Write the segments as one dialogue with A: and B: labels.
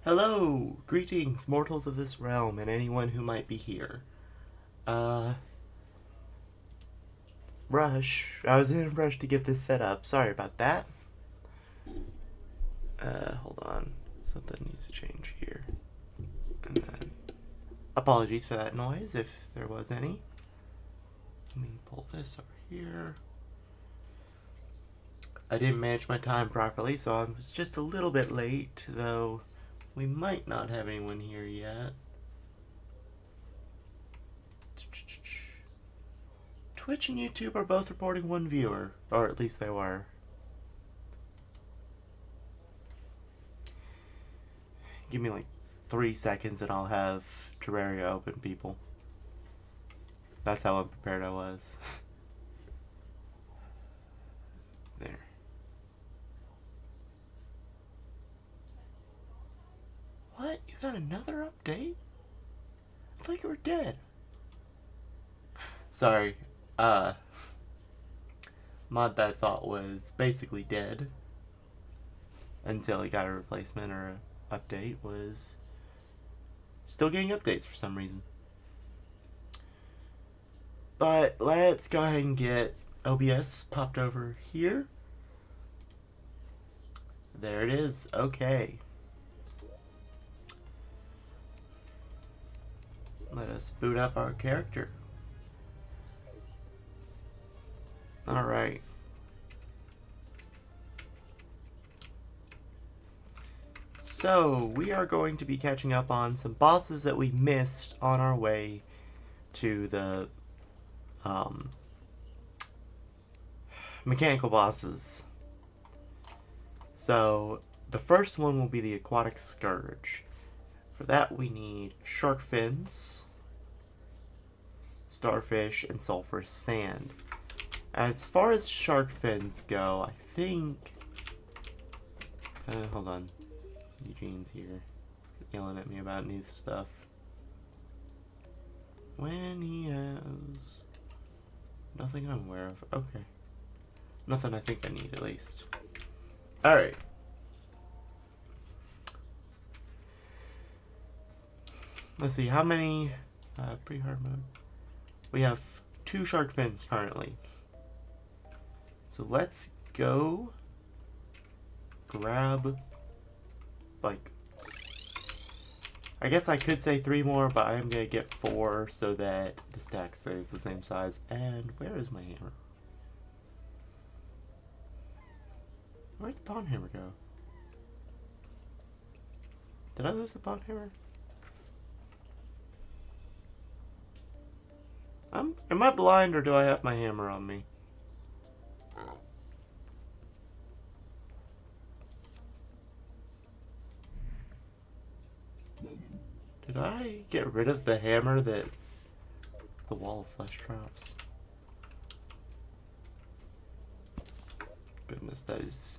A: Hello! Greetings, mortals of this realm, and anyone who might be here. Uh, Rush. I was in a rush to get this set up. Sorry about that. Hold on. Something needs to change here. And then, apologies for that noise, if there was any. Let me pull this over here. I didn't manage my time properly, so I was just a little bit late, though we might not have anyone here yet. Twitch and YouTube are both reporting one viewer, or at least they were. Give me like 3 seconds and I'll have Terraria open, people. That's how unprepared I was. There. What? You got another update? I thought you were dead. Sorry. Mod that I thought was basically dead until he got a replacement or an update was still getting updates for some reason. But let's go ahead and get OBS popped over here. There it is. Okay. Let us boot up our character. Alright. So, we are going to be catching up on some bosses that we missed on our way to the mechanical bosses. So, the first one will be the Aquatic Scourge. For that we need shark fins, starfish, and sulfur sand. As far as shark fins go, I think... hold on. Eugene's here, yelling at me about new stuff. When he has... Nothing I'm aware of. Okay. Nothing I think I need, at least. Alright. Let's see, how many... pre-hard mode. We have 2 shark fins currently. So let's go grab, like, I guess I could say 3 more, but I'm going to get 4 so that the stack stays the same size. And where is my hammer? Where'd the pawn hammer go? Did I lose the pawn hammer? Am I blind or do I have my hammer on me? Did I get rid of the hammer that the wall of flesh drops? Goodness, that is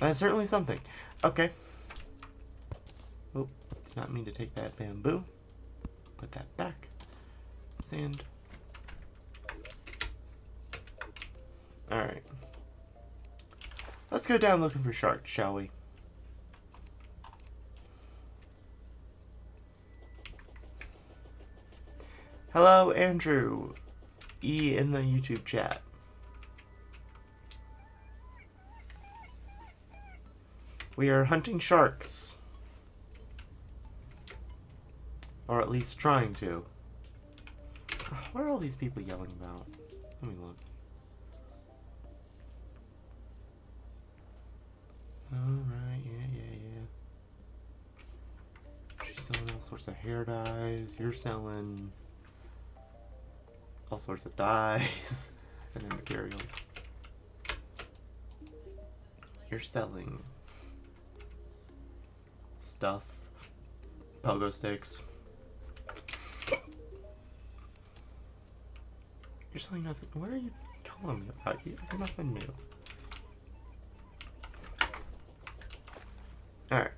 A: certainly something. Okay. Oh, did not mean to take that bamboo. Put that back. Sand. Alright. Let's go down looking for sharks, shall we? Hello, Andrew. E in the YouTube chat. We are hunting sharks. Or at least trying to. What are all these people yelling about? Let me look. Alright, yeah. She's selling all sorts of hair dyes. You're selling all sorts of dyes and then materials. You're selling stuff. Pogo sticks. You're selling nothing. What are you calling me about? You're nothing new. Alright.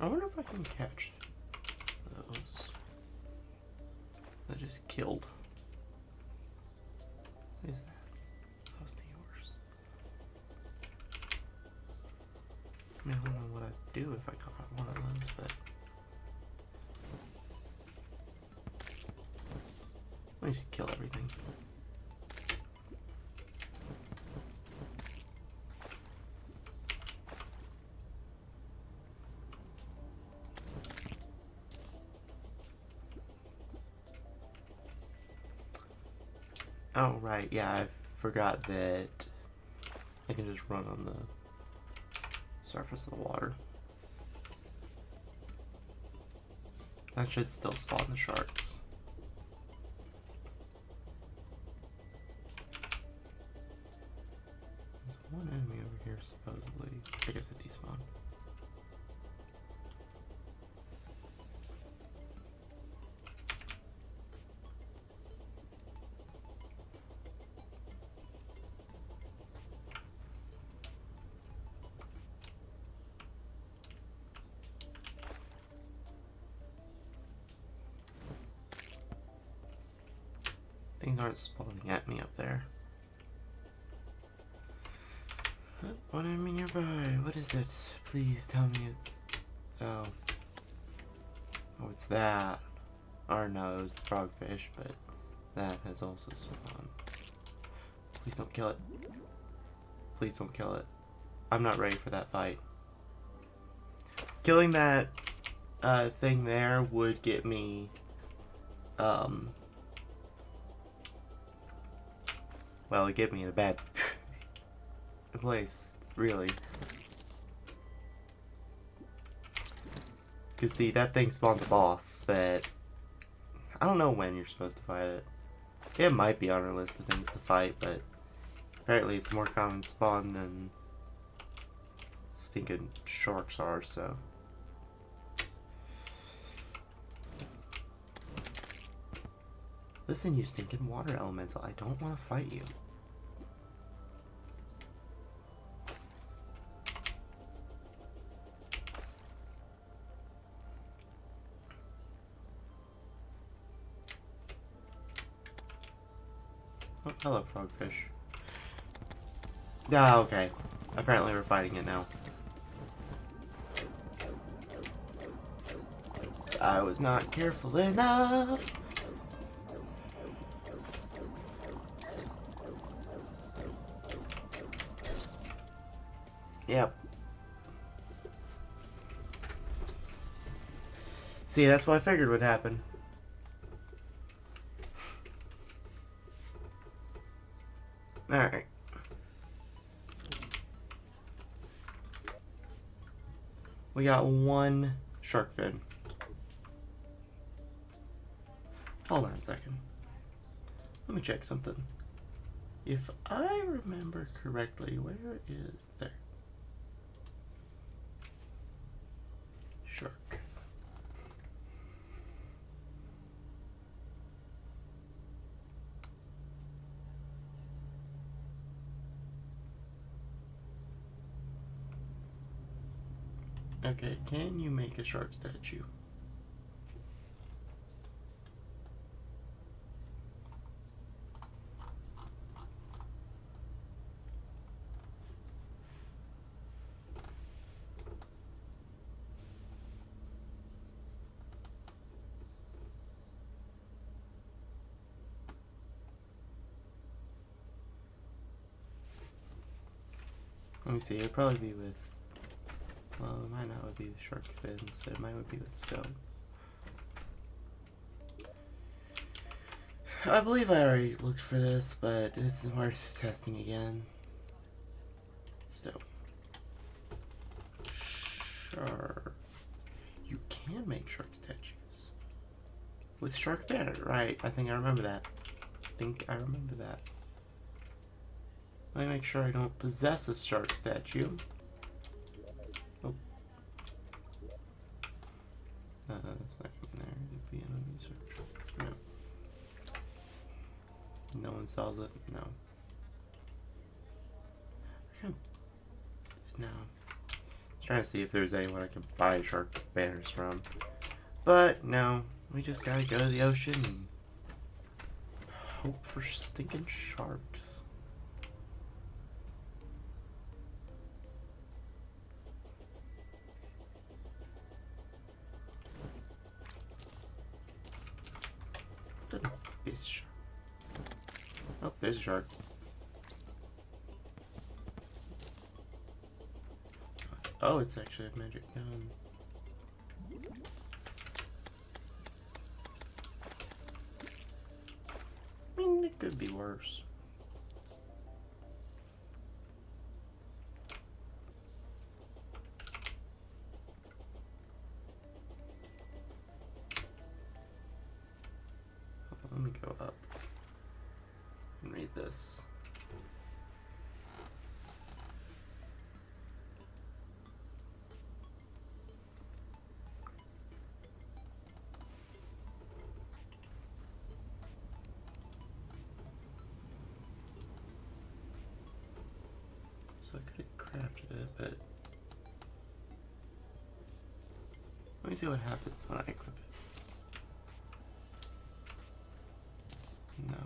A: I wonder if I can catch those. That just killed. What is that? Oh, seahorse. I mean, I don't know what I'd do if I caught one of those, but let me just kill everything. Oh, right, yeah, I forgot that I can just run on the surface of the water. That should still spawn the sharks. There's one enemy over here, supposedly. I guess it despawned. Things aren't spawning at me up there. One enemy nearby. What is it? Please tell me it's... Oh. Oh, it's that. Or no, it was the frogfish, but that has also spawned. Please don't kill it. Please don't kill it. I'm not ready for that fight. Killing that thing there would get me... well, it get me in a bad place, really. Cause see, that thing spawned the boss that I don't know when you're supposed to fight it. It might be on our list of things to fight, but apparently it's more common spawn than stinking sharks are, so. Listen, you stinking water elemental, I don't want to fight you. Oh, hello, frogfish. Ah, okay. Apparently we're fighting it now. I was not careful enough. Yep. See, that's what I figured would happen. Alright. We got one shark fin. Hold on a second. Let me check something. If I remember correctly, where is there? Shark. Okay, can you make a shark statue? Let me see, it'd probably be with, well, it might not would be with shark fins, but it might would be with stone. I believe I already looked for this, but it's worth testing again. Stone. Shark. You can make shark statues. With shark banner, right. I think I remember that. Let me make sure I don't possess a shark statue. Oh. That's not even there. It'd be an user. No. No one sells it? No. No. Trying to see if there's anyone I can buy shark banners from. But no, we just gotta go to the ocean and hope for stinking sharks. What's a abyss shark? Oh, there's a shark. Oh, it's actually a magic gun. I mean, it could be worse. Let me go up and read this. So I could have crafted it, but let me see what happens when I equip it. No.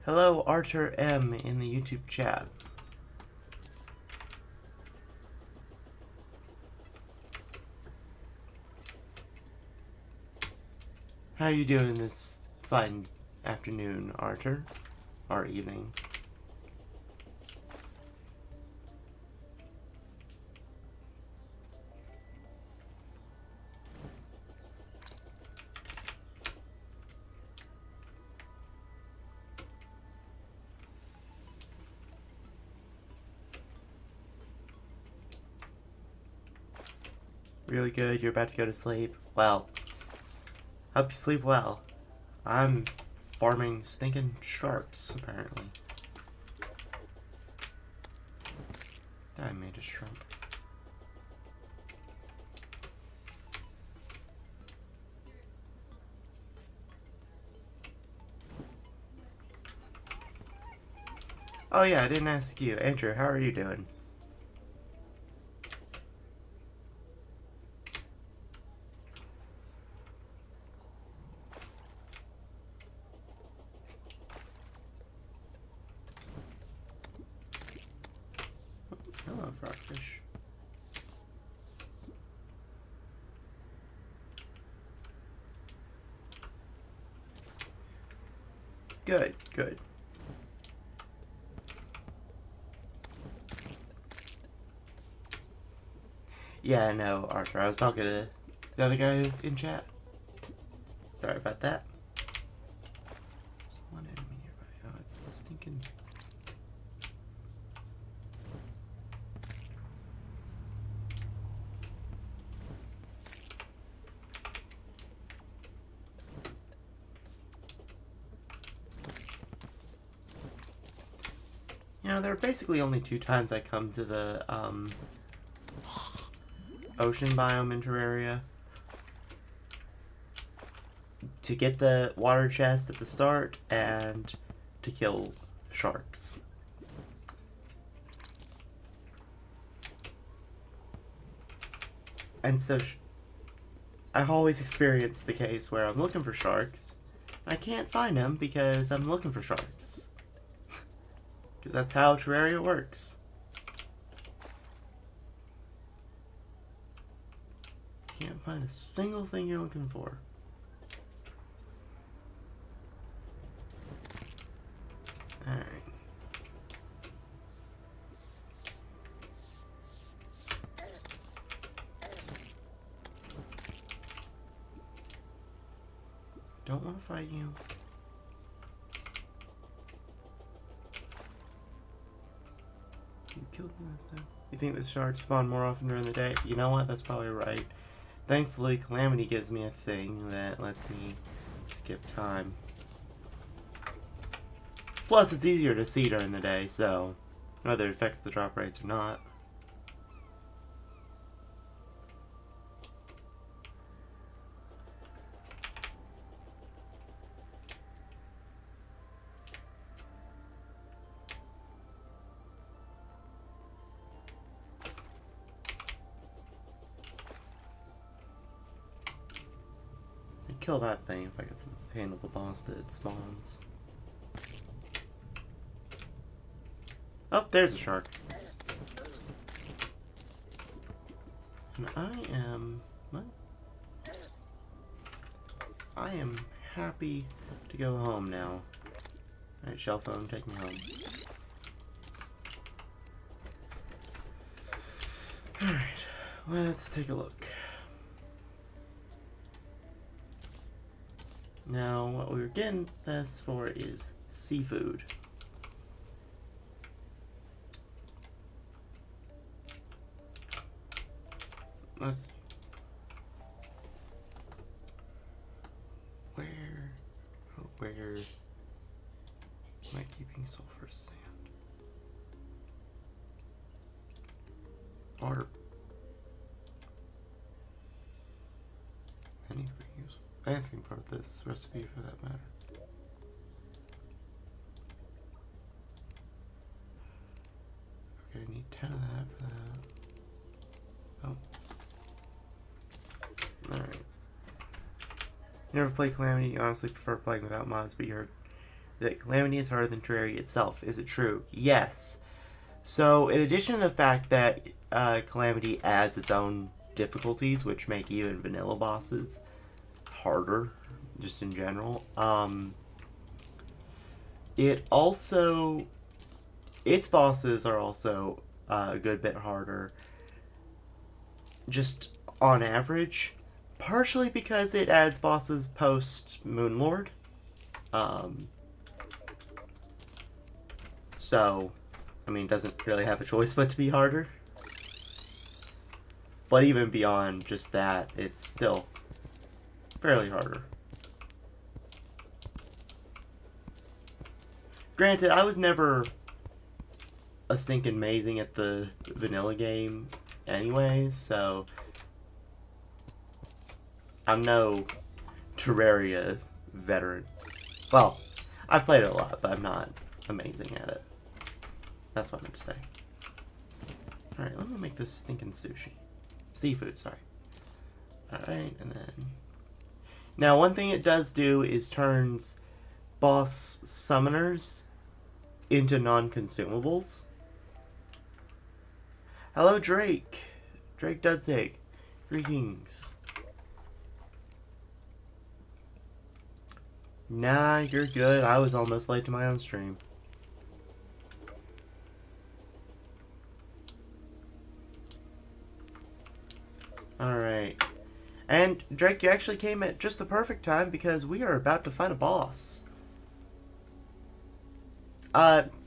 A: Hello, Archer M in the YouTube chat. How are you doing this fine afternoon, Archer? Or evening? Really good, you're about to go to sleep. Well, hope you sleep well. I'm farming stinking sharks, apparently. I made a shrimp. Oh yeah, I didn't ask you. Andrew, how are you doing? Hello, frogfish. Good, good. Yeah, no, Arthur, I was talking to the other guy in chat. Sorry about that. There's one enemy nearby. Oh, it's the stinking... You know, there are basically only 2 times I come to the, ocean biome in Terraria. To get the water chest at the start, and to kill sharks. And so, I always experience the case where I'm looking for sharks. I can't find them because I'm looking for sharks. Because that's how Terraria works. Can't find a single thing you're looking for. Alright. Don't want to fight you. You killed me last time. You think the sharks spawn more often during the day? You know what? That's probably right. Thankfully, Calamity gives me a thing that lets me skip time. Plus, it's easier to see during the day, so whether it affects the drop rates or not. kill that thing if I get to handle the boss that spawns. Oh, there's a shark. And I am happy to go home now. Alright, shell phone, take me home. Alright, let's take a look. Now, what we were getting this for is seafood. Let's see. Where am I keeping sulfur sand? Or anything part of this recipe for that matter. Okay, I need 10 of that for that. Oh. Alright. You never played Calamity, you honestly prefer playing without mods, but you heard that Calamity is harder than Terraria itself. Is it true? Yes. So, in addition to the fact that Calamity adds its own difficulties, which make even vanilla bosses harder, just in general, its bosses are also a good bit harder, just on average. Partially because it adds bosses post Moonlord. So, I mean, it doesn't really have a choice but to be harder. But even beyond just that, it's still fairly harder. Granted, I was never a stinking amazing at the vanilla game anyways, so I'm no Terraria veteran. Well, I've played it a lot, but I'm not amazing at it. That's what I meant to say. Alright, let me make this stinking sushi. Seafood, sorry. Alright, and then... Now, one thing it does do is turns boss summoners into non-consumables. Hello, Drake. Drake Dudzig. Greetings. Nah, you're good. I was almost late to my own stream. Alright. And, Drake, you actually came at just the perfect time because we are about to fight a boss.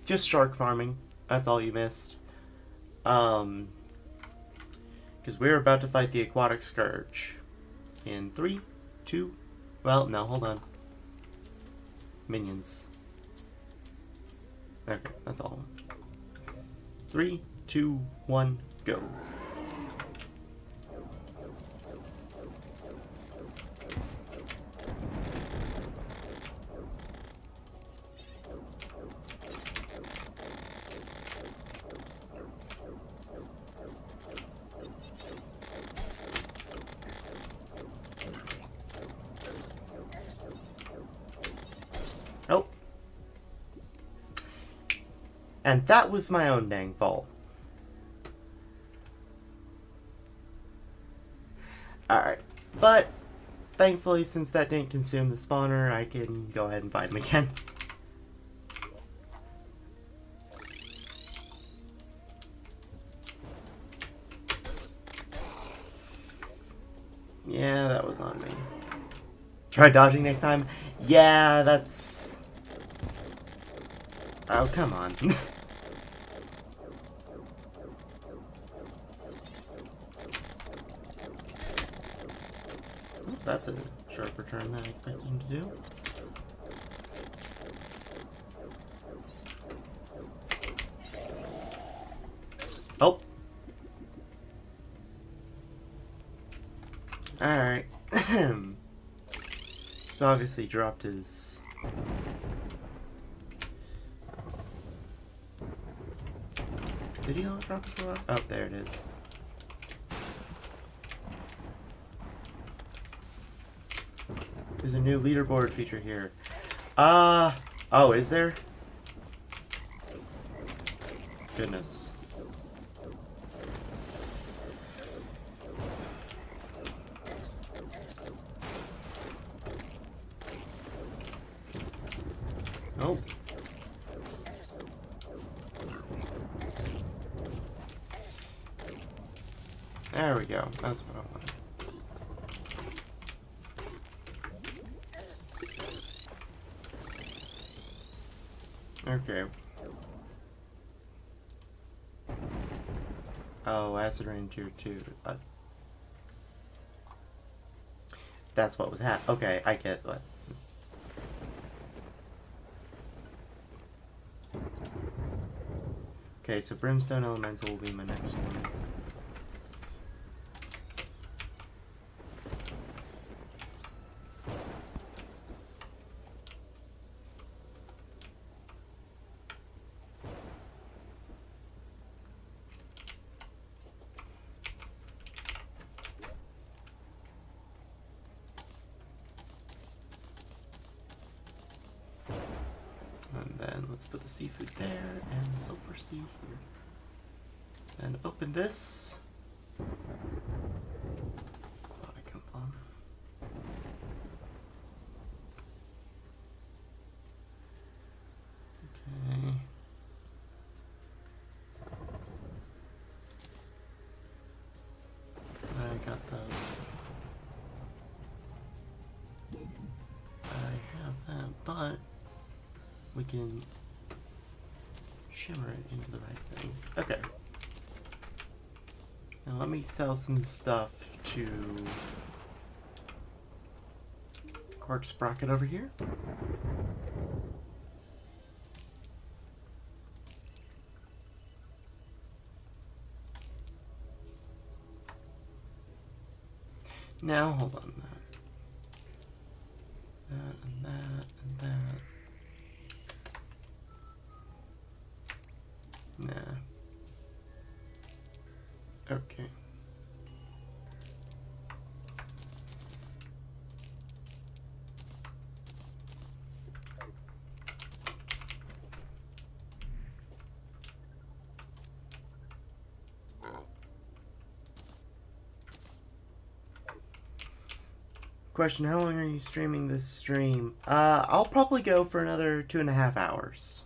A: Just shark farming. That's all you missed. Because we're about to fight the Aquatic Scourge. In 3, 2... Well, no, hold on. Minions. Okay, that's all. 3, 2, 1, go. Oh. And that was my own dang fault. Alright. But, thankfully, since that didn't consume the spawner, I can go ahead and fight him again. Yeah, that was on me. Try dodging next time? Yeah, that's... Oh, come on. That's a sharper turn than I expected him to do. Oh! Alright. So obviously he dropped his... Did he not drop his load? Oh, there it is. There's a new leaderboard feature here. Oh, is there? Goodness. Oh. There we go. That's what I wanted. Okay. Oh, acid rain tier 2. That's what was happening. Okay, I get what. Okay, so Brimstone Elemental will be my next one. And then let's put the seafood there and the sulfur sea here. And open this. Aquatic emblem. Okay. I got those. I have that, but we can shimmer it into the right thing. Okay. Now let me sell some stuff to Quark Sprocket over here. Now hold on. That and that and that. Nah. Okay. Question, how long are you streaming this stream? I'll probably go for another 2.5 hours.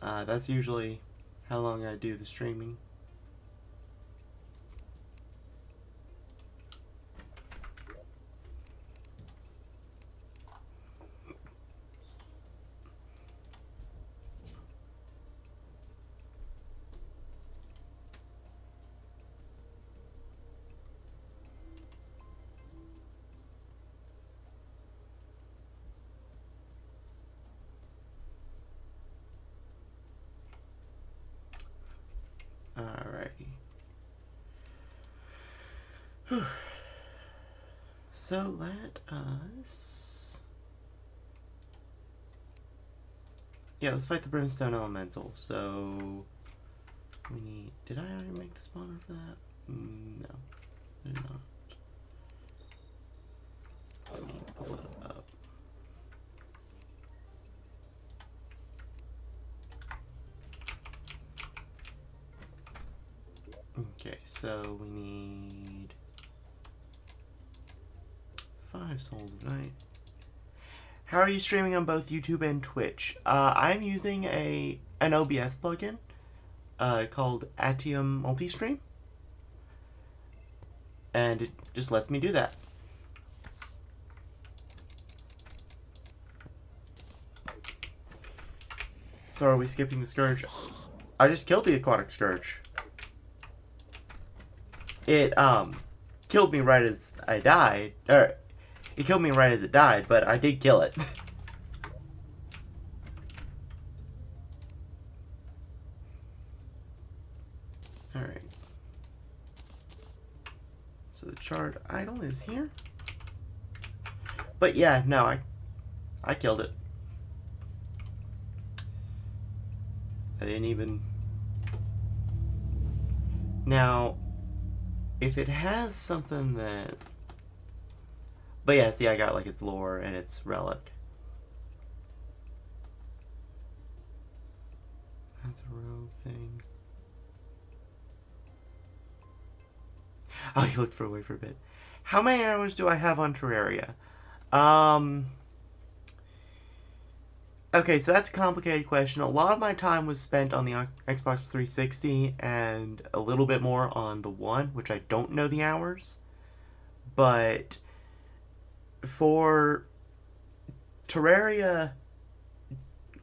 A: That's usually how long I do the streaming. Alrighty. Whew. So let us... Yeah, let's fight the Brimstone Elemental. So we need... Did I already make the spawner for that? No, I did not. Let me pull it up. Okay, so we need 5 souls a night. How are you streaming on both YouTube and Twitch? I'm using an OBS plugin called Atium Multistream, and it just lets me do that. So are we skipping the Scourge? I just killed the Aquatic Scourge. It killed me right as I died, or it killed me right as it died, but I did kill it. Alright. So the charred idol is here. But yeah, no, I killed it. I didn't even... Now, if it has something that But yeah, see, I got like its lore and its relic. That's a rogue thing. Oh, you looked for away for a bit. How many hours do I have on Terraria? Um. Okay, so that's a complicated question. A lot of my time was spent on the Xbox 360 and a little bit more on the One, which I don't know the hours. But for Terraria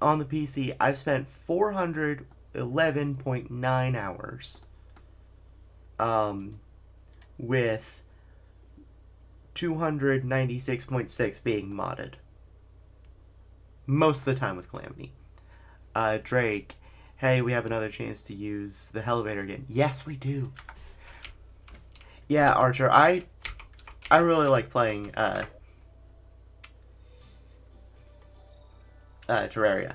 A: on the PC, I've spent 411.9 hours. With 296.6 being modded. Most of the time with Calamity. Drake, hey, we have another chance to use the elevator again. Yes, we do. Yeah, Archer, I really like playing Terraria.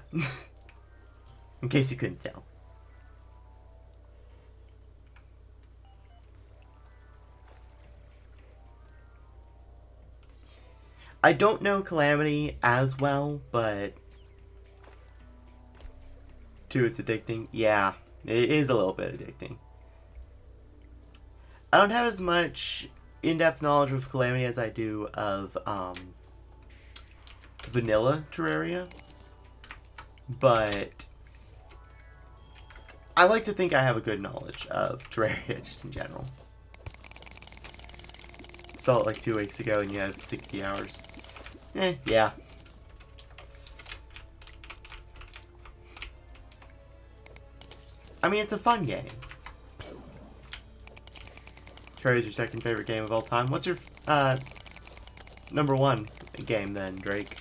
A: In case you couldn't tell. I don't know Calamity as well, but too, it's addicting. Yeah, it is a little bit addicting. I don't have as much in-depth knowledge of Calamity as I do of vanilla Terraria, but I like to think I have a good knowledge of Terraria just in general. Saw it like 2 weeks ago and you have 60 hours. Yeah. I mean, it's a fun game. Terraria's your second favorite game of all time. What's your number one game then, Drake?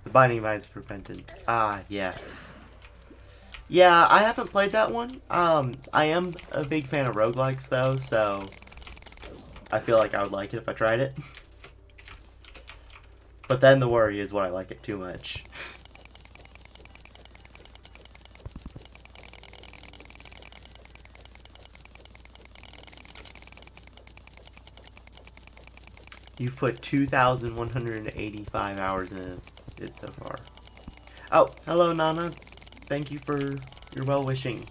A: The Binding of Isaac Repentance. Ah, yes. Yeah, I haven't played that one. I am a big fan of roguelikes, though, so I feel like I would like it if I tried it. But then the worry is, would I like it too much? You've put 2,185 hours in it so far. Oh, hello, Nonna. Thank you for your well-wishing.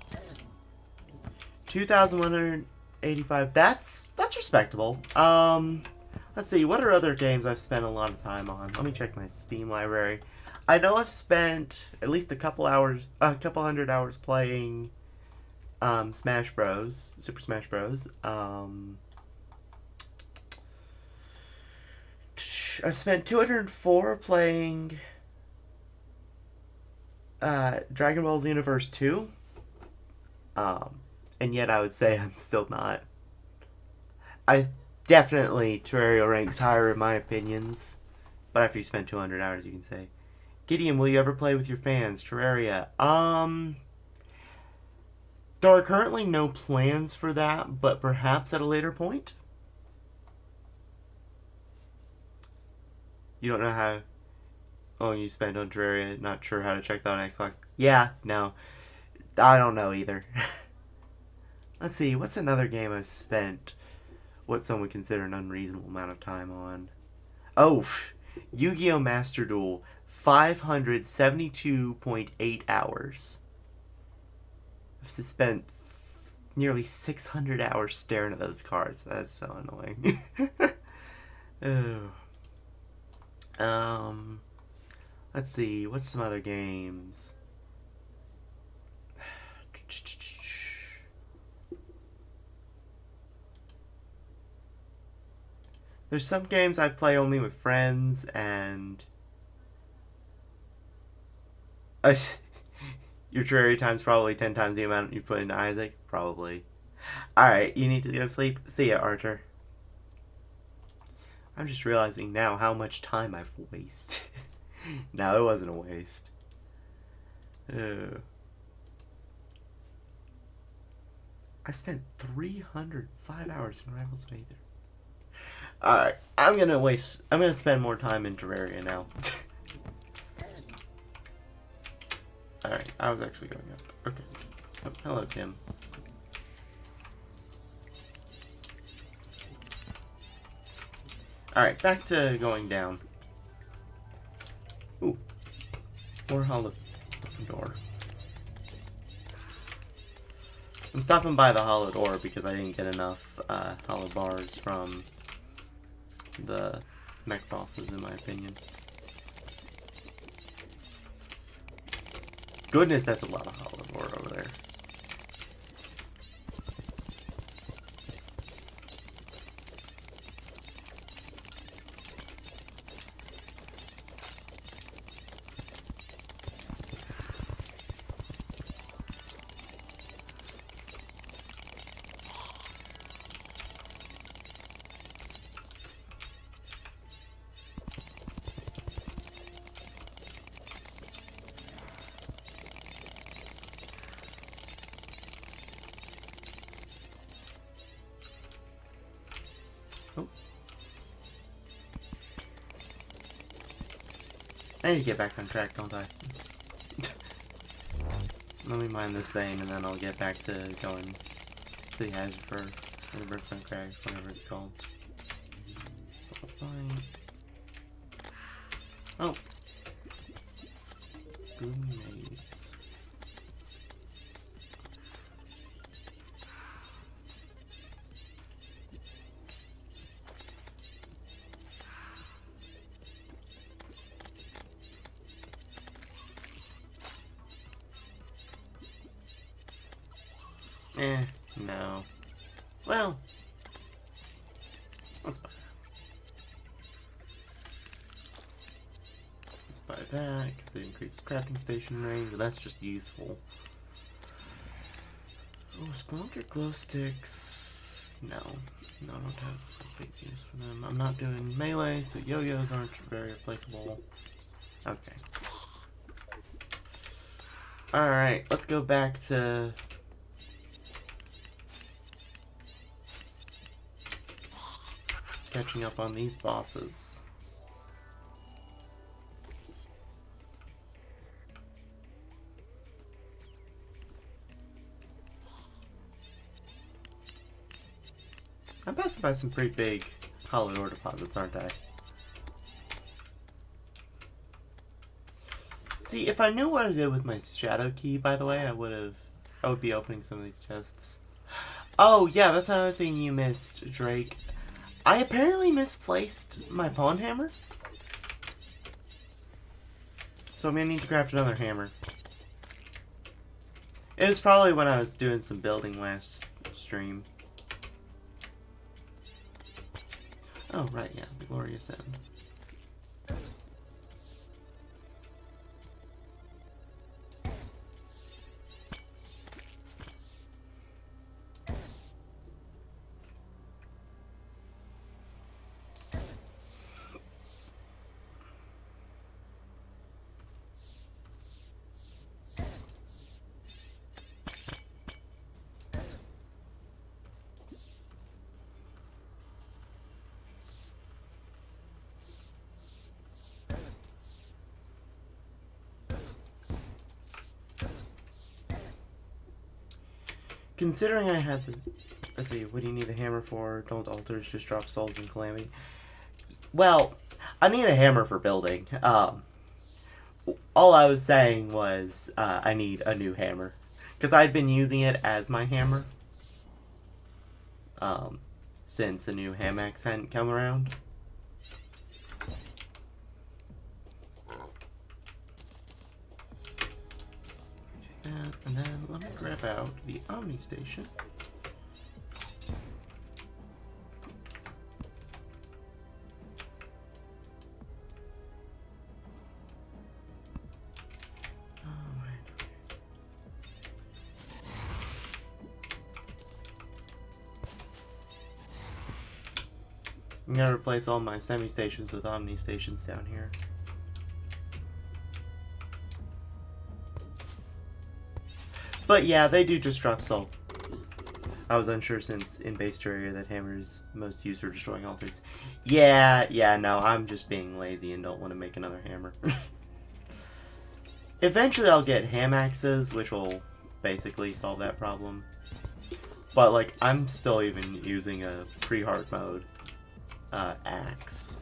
A: 2,185. That's respectable. Let's see. What are other games I've spent a lot of time on? Let me check my Steam library. I know I've spent at least a couple hundred hours playing Smash Bros. Super Smash Bros. I've spent 204 playing Dragon Ball Xenoverse 2. And yet I would say I'm still not. I definitely Terraria ranks higher in my opinions. But after you spend 200 hours, you can say, Gideon, will you ever play with your fans? Terraria. There are currently no plans for that, but perhaps at a later point. You don't know how long you spent on Terraria, not sure how to check that on Xbox. Yeah, no. I don't know either. Let's see, what's another game I've spent what some would consider an unreasonable amount of time on? Oh, Yu-Gi-Oh! Master Duel. 572.8 hours. I've spent nearly 600 hours staring at those cards. That's so annoying. Oh. Let's see, what's some other games? There's some games I play only with friends, and your Terraria time's probably 10 times the amount you put into Isaac. Probably. Alright, you need to go sleep. See ya, Archer. I'm just realizing now how much time I've wasted. No, it wasn't a waste. I spent 305 hours in Rivals of Aether. Alright, I'm gonna spend more time in Terraria now. Alright, I was actually going up. Okay. Oh, hello, Tim. Alright, back to going down. Ooh. More hollow door. I'm stopping by the hollow door because I didn't get enough hollow bars from the mech bosses, in my opinion. Goodness, that's a lot of hollow ore over there. Oh. I need to get back on track, don't I? Let me mine this vein and then I'll get back to going to the hazard for the Brickman Crags, whatever it's called. So fine. Oh. Grenades. No. Well, let's buy that. Let's buy that, because it increases crafting station range, but that's just useful. Oh, Spelunker glow sticks. No. No, I don't have a big use for them. I'm not doing melee, so yo-yos aren't very applicable. Okay. Alright, let's go back to... catching up on these bosses. I'm passing by some pretty big hollow ore deposits, aren't I? See, if I knew what I did with my shadow key, by the way, I would be opening some of these chests. Oh, yeah, that's another thing you missed, Drake. I apparently misplaced my pawn hammer. So I'm gonna need to craft another hammer. It was probably when I was doing some building last stream. Oh, right, yeah, the glorious end. Considering I had the... Let's see, what do you need the hammer for? Don't altars, just drop souls in Calamity. Well, I need a hammer for building. All I was saying was I need a new hammer. Because I'd been using it as my hammer. Since a new Hamax hadn't come around. And then let me grab out the Omni Station. I'm gonna replace all my semi-stations with Omni Stations down here. But yeah, they do just drop souls. I was unsure since in base Terraria that hammer is most used for destroying altars. Yeah, no, I'm just being lazy and don't want to make another hammer. Eventually I'll get ham axes, which will basically solve that problem. But, like, I'm still even using a pre-hard mode axe.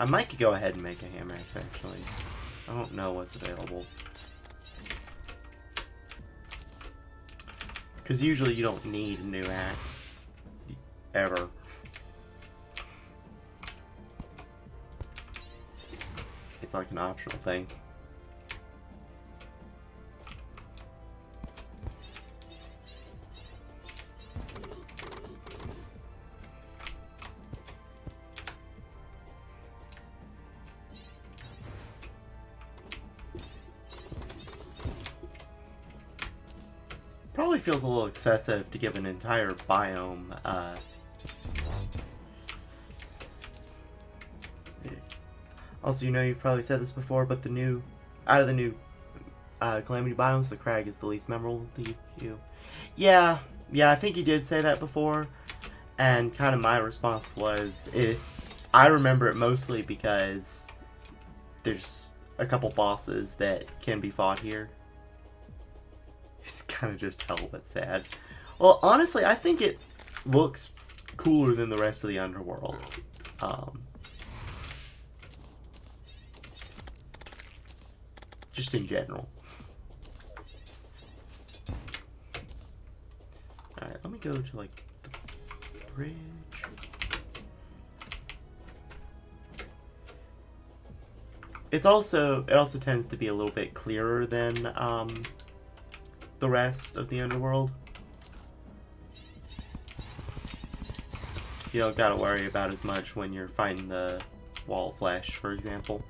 A: I might go ahead and make a ham axe, actually. I don't know what's available. Because usually you don't need a new axe. Ever. It's like an optional thing. Probably feels a little excessive to give an entire biome, also, you know, you've probably said this before, but out of the new Calamity biomes, the crag is the least memorable to you. Yeah, I think you did say that before, and kind of my response was, I remember it mostly because there's a couple bosses that can be fought here. It's kind of just hell but sad. Well, honestly, I think it looks cooler than the rest of the underworld. Just in general. Alright, let me go to, like, the bridge. It also tends to be a little bit clearer than, the rest of the underworld. You don't gotta worry about as much when you're fighting the wall of flesh, for example.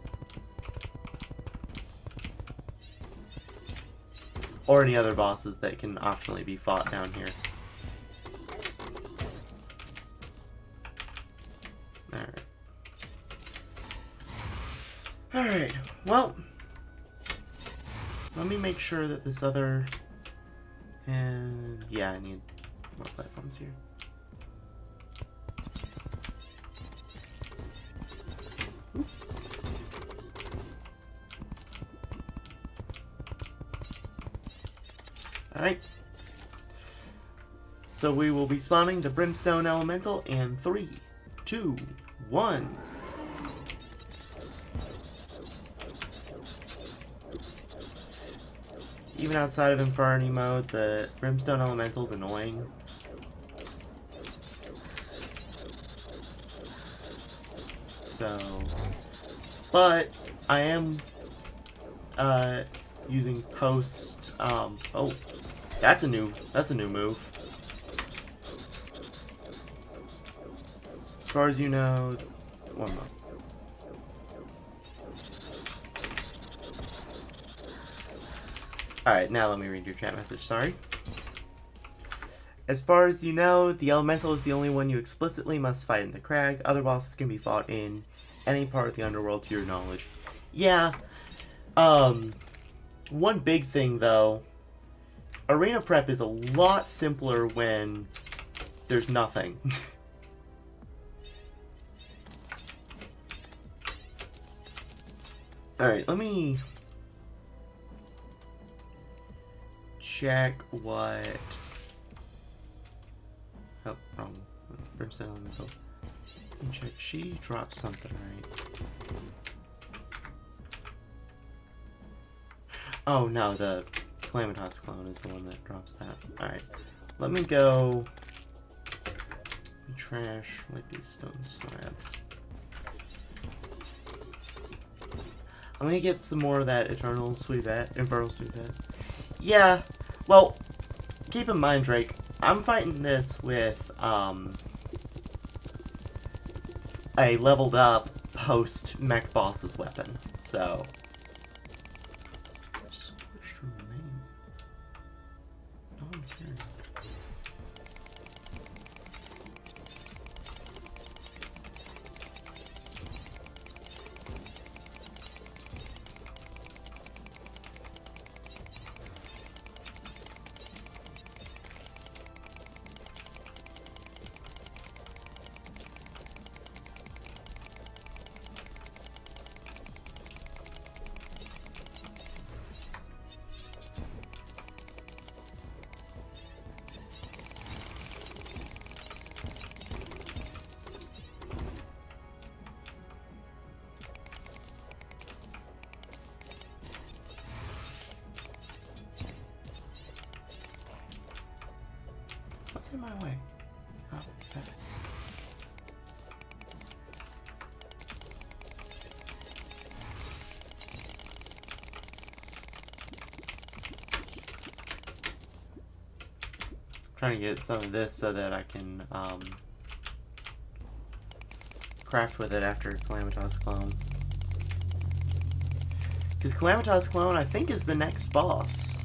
A: Or any other bosses that can optionally be fought down here. Alright, well, let me make sure that this other... And yeah, I need more platforms here. Oops. Alright. So we will be spawning the Brimstone Elemental in 3, 2, 1. Even outside of Inferno mode, the Brimstone Elemental is annoying. So, but I am using post. Oh, that's a new move. As far as you know, one more. Alright, now let me read your chat message, sorry. As far as you know, the Elemental is the only one you explicitly must fight in the crag. Other bosses can be fought in any part of the underworld to your knowledge. Yeah, one big thing though, arena prep is a lot simpler when there's nothing. Alright, let me... check what... Oh, wrong. Brimstone Elemental. Let me check. She dropped something, right? Oh, no, the Calamitas clone is the one that drops that. Alright. Let me go... Let me trash, like, these stone slabs. I'm gonna get some more of that Infernal Suivette. Yeah, well, keep in mind, Drake, I'm fighting this with, a leveled up post-mech boss's weapon, so... Switch to remain. No one's here. What's in my way? Oh, that. Trying to get some of this so that I can craft with it after Calamitas Clone. Because Calamitas Clone, I think, is the next boss.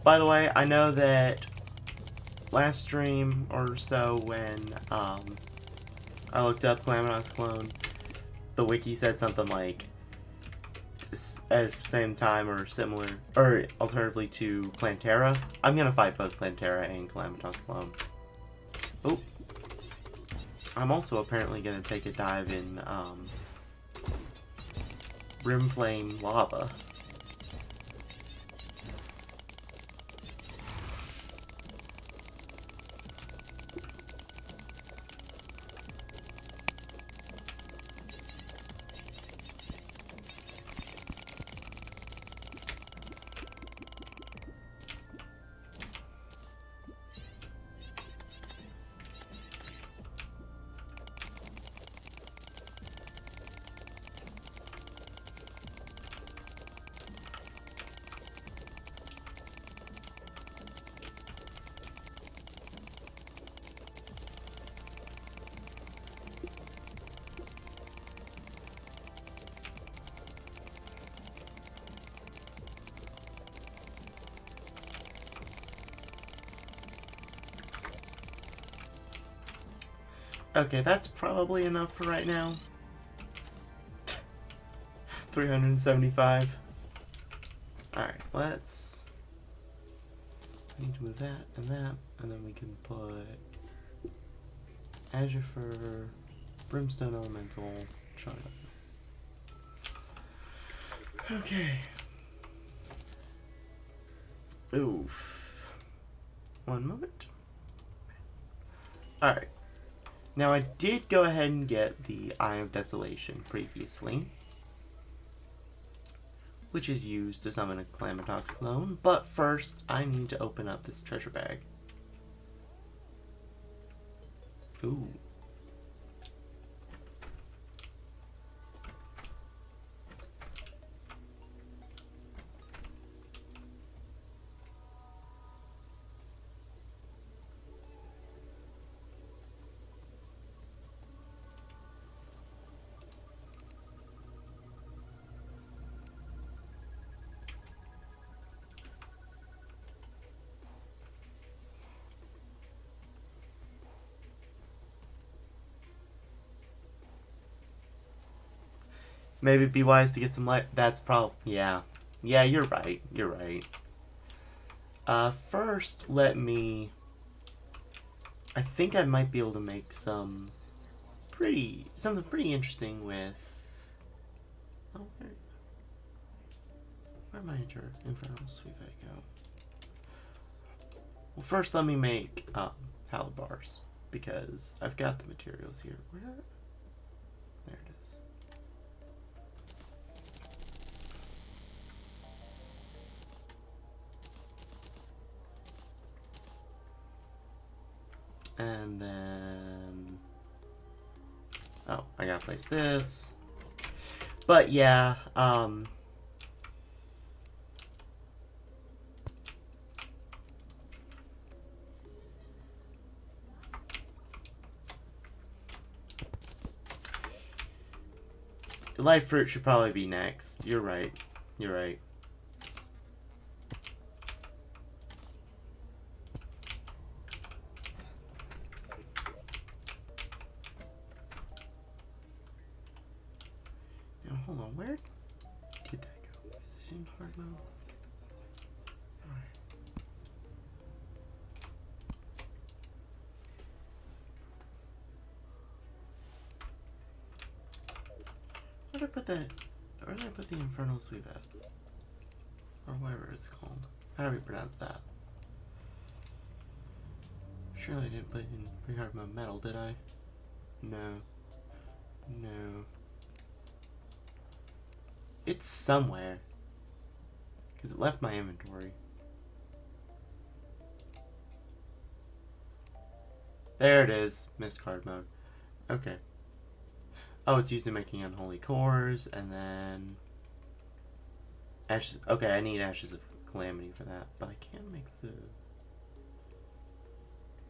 A: By the way, I know that last stream or so when I looked up Calamitas Clone, the wiki said something like at the same time or similar, or alternatively to Plantera. I'm gonna fight both Plantera and Calamitas Clone. Oh. I'm also apparently gonna take a dive in Brimflame Lava. Okay, that's probably enough for right now. 375. Alright, let's... need to move that, and then we can put... Azure Fur, Brimstone Elemental, Charm. Okay. Oof. One moment. Alright. Now, I did go ahead and get the Eye of Desolation previously, which is used to summon a Calamitas clone, but first I need to open up this treasure bag. Ooh. Maybe it'd be wise to get some light. That's probably... yeah. Yeah, you're right. You're right. First, let me... I think I might be able to make something pretty interesting with... Oh, where my Infernal Sweep go? Well, first let me make Talibars, because I've got the materials here. Where? There it is. And then... oh, I gotta place this. But yeah, Life Fruit should probably be next. You're right. You're right. Now, hold on. Where did that go? Is it in hard mode? Alright. Where did I put that? Where did I put the Infernal Sweep at? Or whatever it's called. How do we pronounce that? Surely I didn't put it in pre-hard mode metal, did I? No. No. It's somewhere. Because it left my inventory. There it is. Missed card mode. Okay. Oh, it's used in making unholy cores, and then... Ashes... Okay, I need Ashes of Calamity for that, but I can't make the...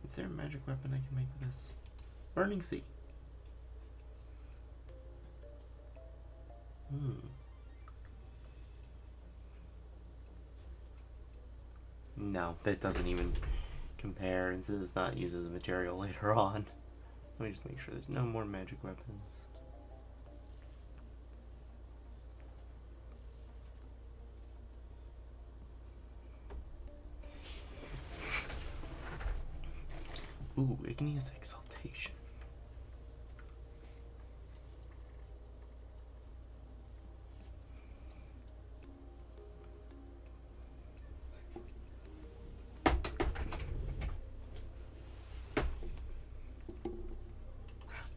A: Is there a magic weapon I can make with this? Burning Sea. No, that doesn't even compare, and since it's not used as a material later on. Let me just make sure there's no more magic weapons. Ooh, Igneous Exaltation.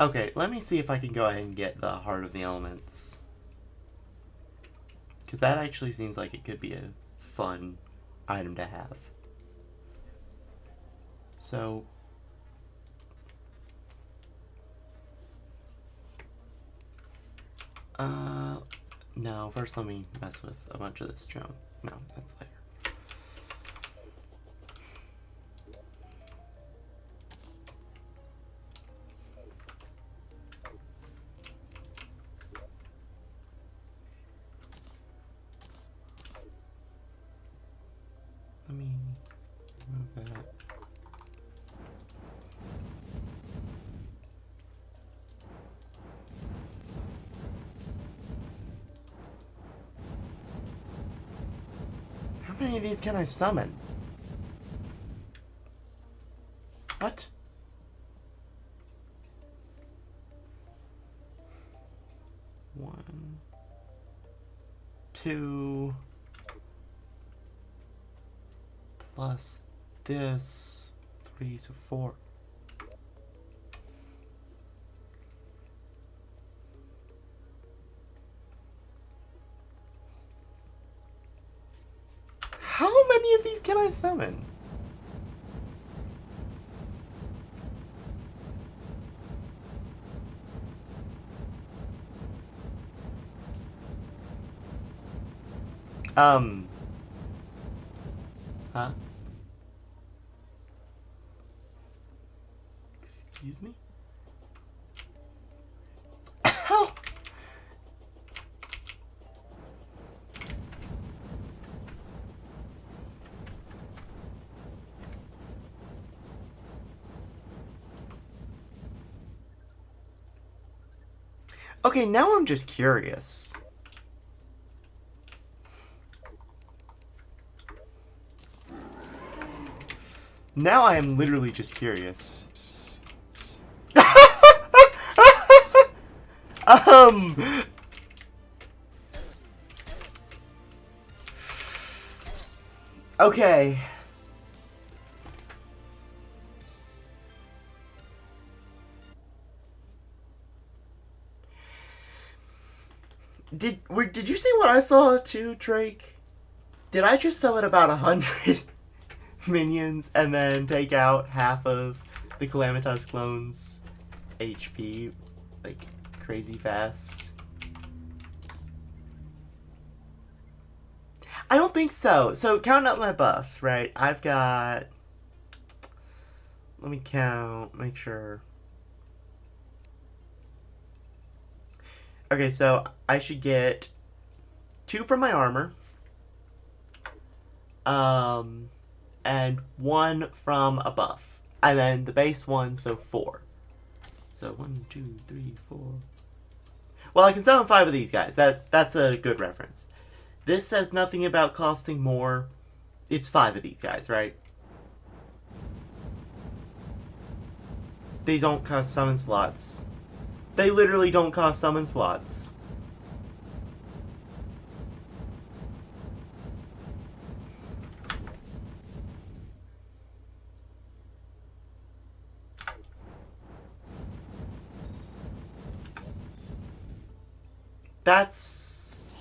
A: Okay, let me see if I can go ahead and get the Heart of the Elements. Because that actually seems like it could be a fun item to have. So... no, first let me mess with a bunch of this junk. No, that's later. Let me remove that. How many of these can I summon? What? One, two, plus this, 3, so 4. How many of these can I summon? Huh? Excuse me? Ow! Okay, now I'm just curious. Now I am literally just curious. Okay. Did you see what I saw too, Drake? Did I just summon about 100 minions and then take out half of the Calamitas clone's HP, like, crazy fast? I don't think so. So, counting up my buffs, right? I've got... Let me count, make sure. Okay, so I should get 2 from my armor. And 1 from a buff. And then the base 1, so 4. So 1, 2, 3, 4. Well, I can summon 5 of these guys. That's a good reference. This says nothing about costing more. It's 5 of these guys, right? These don't cost summon slots. They literally don't cost summon slots. That's...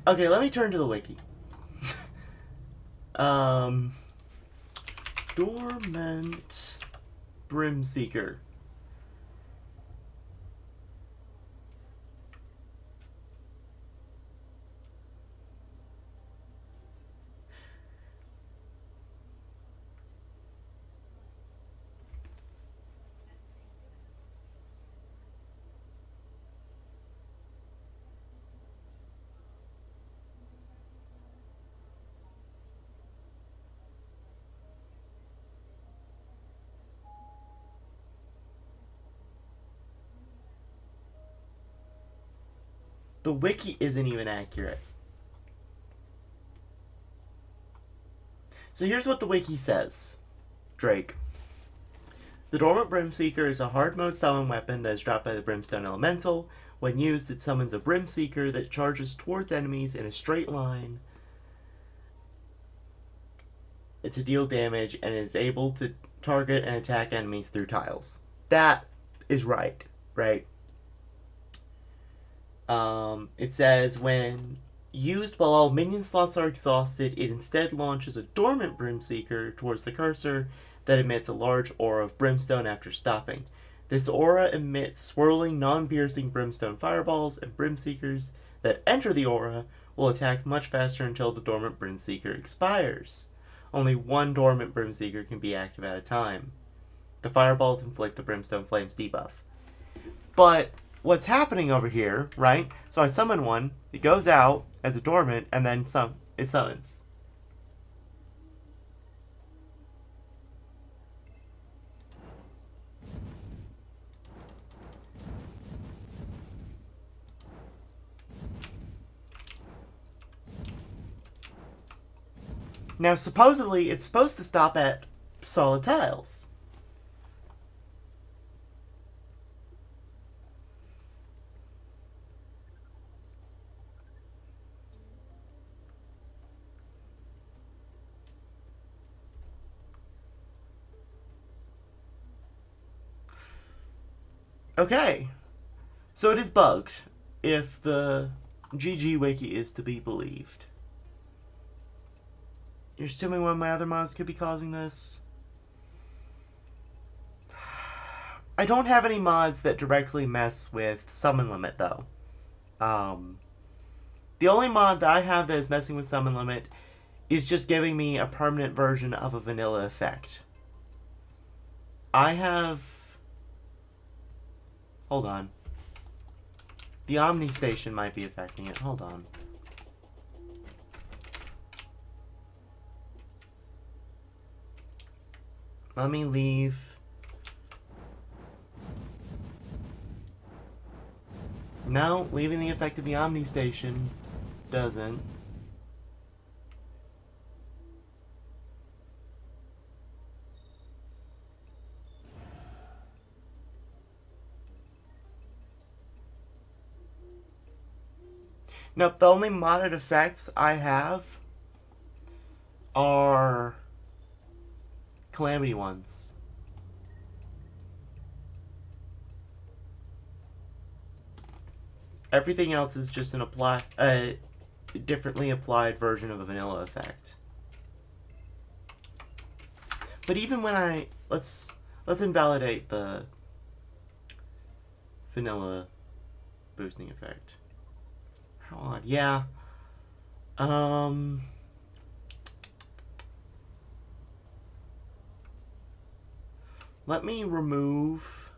A: Okay, let me turn to the wiki. Dormant Brimseeker. The wiki isn't even accurate. So here's what the wiki says. Drake. The Dormant Brimseeker is a hard mode summon weapon that is dropped by the Brimstone Elemental. When used, it summons a Brimseeker that charges towards enemies in a straight line to deal damage and is able to target and attack enemies through tiles. That is right? It says when used while all minion slots are exhausted, it instead launches a Dormant Brimseeker towards the cursor that emits a large aura of brimstone after stopping. This aura emits swirling, non-piercing brimstone fireballs, and Brimseekers that enter the aura will attack much faster until the Dormant Brimseeker expires. Only one Dormant Brimseeker can be active at a time. The fireballs inflict the Brimstone Flames debuff. But what's happening over here, right? So I summon one, it goes out as a dormant, and then it summons. Now, supposedly, it's supposed to stop at solid tiles. Okay. So it is bugged, if the GG Wiki is to be believed. You're assuming one of my other mods could be causing this? I don't have any mods that directly mess with summon limit, though. The only mod that I have that is messing with summon limit is just giving me a permanent version of a vanilla effect. I have... Hold on. The Omni Station might be affecting it. Hold on. Let me leave. No, leaving the effect of the Omni Station doesn't. Nope, the only modded effects I have are Calamity ones. Everything else is just an differently applied version of a vanilla effect. But even when let's invalidate the vanilla boosting effect. How odd. Yeah. Let me remove...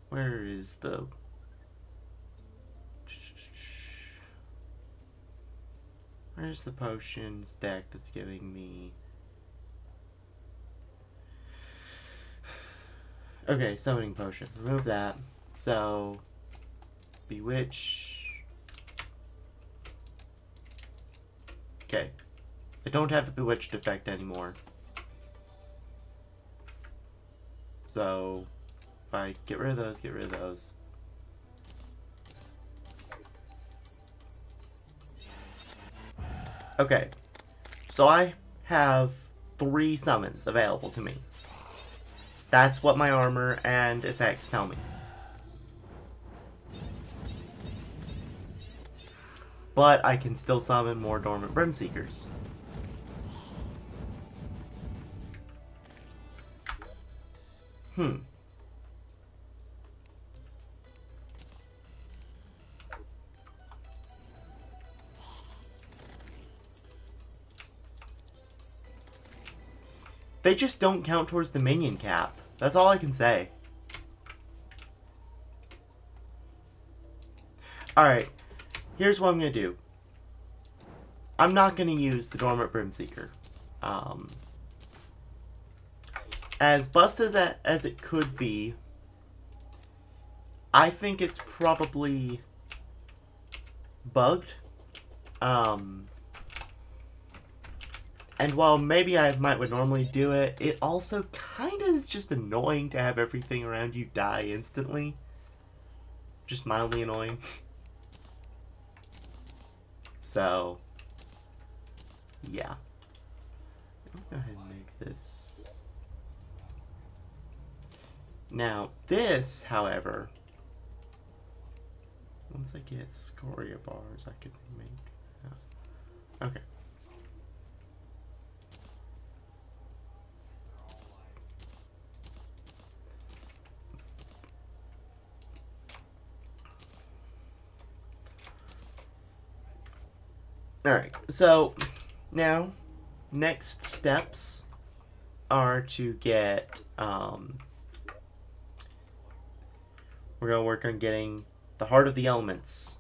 A: Where is the... Where's the potions deck that's giving me... Okay, summoning potion. Remove that. So... Bewitch... Okay. I don't have the Bewitched effect anymore. So, if I get rid of those, get rid of those. Okay. So I have 3 summons available to me. That's what my armor and effects tell me. but I can still summon more Dormant Brimseekers. They just don't count towards the minion cap. That's all I can say. Alright, here's what I'm going to do. I'm not going to use the Dormant Brimseeker. As busted as it could be, I think it's probably bugged. And while maybe I would normally do it, it also kind of is just annoying to have everything around you die instantly. Just mildly annoying. So, yeah. I'll go ahead and make this. Now, this, however, once I get scoria bars, I can make that. Okay. Alright, so now next steps are to get we're going to work on getting the Heart of the Elements.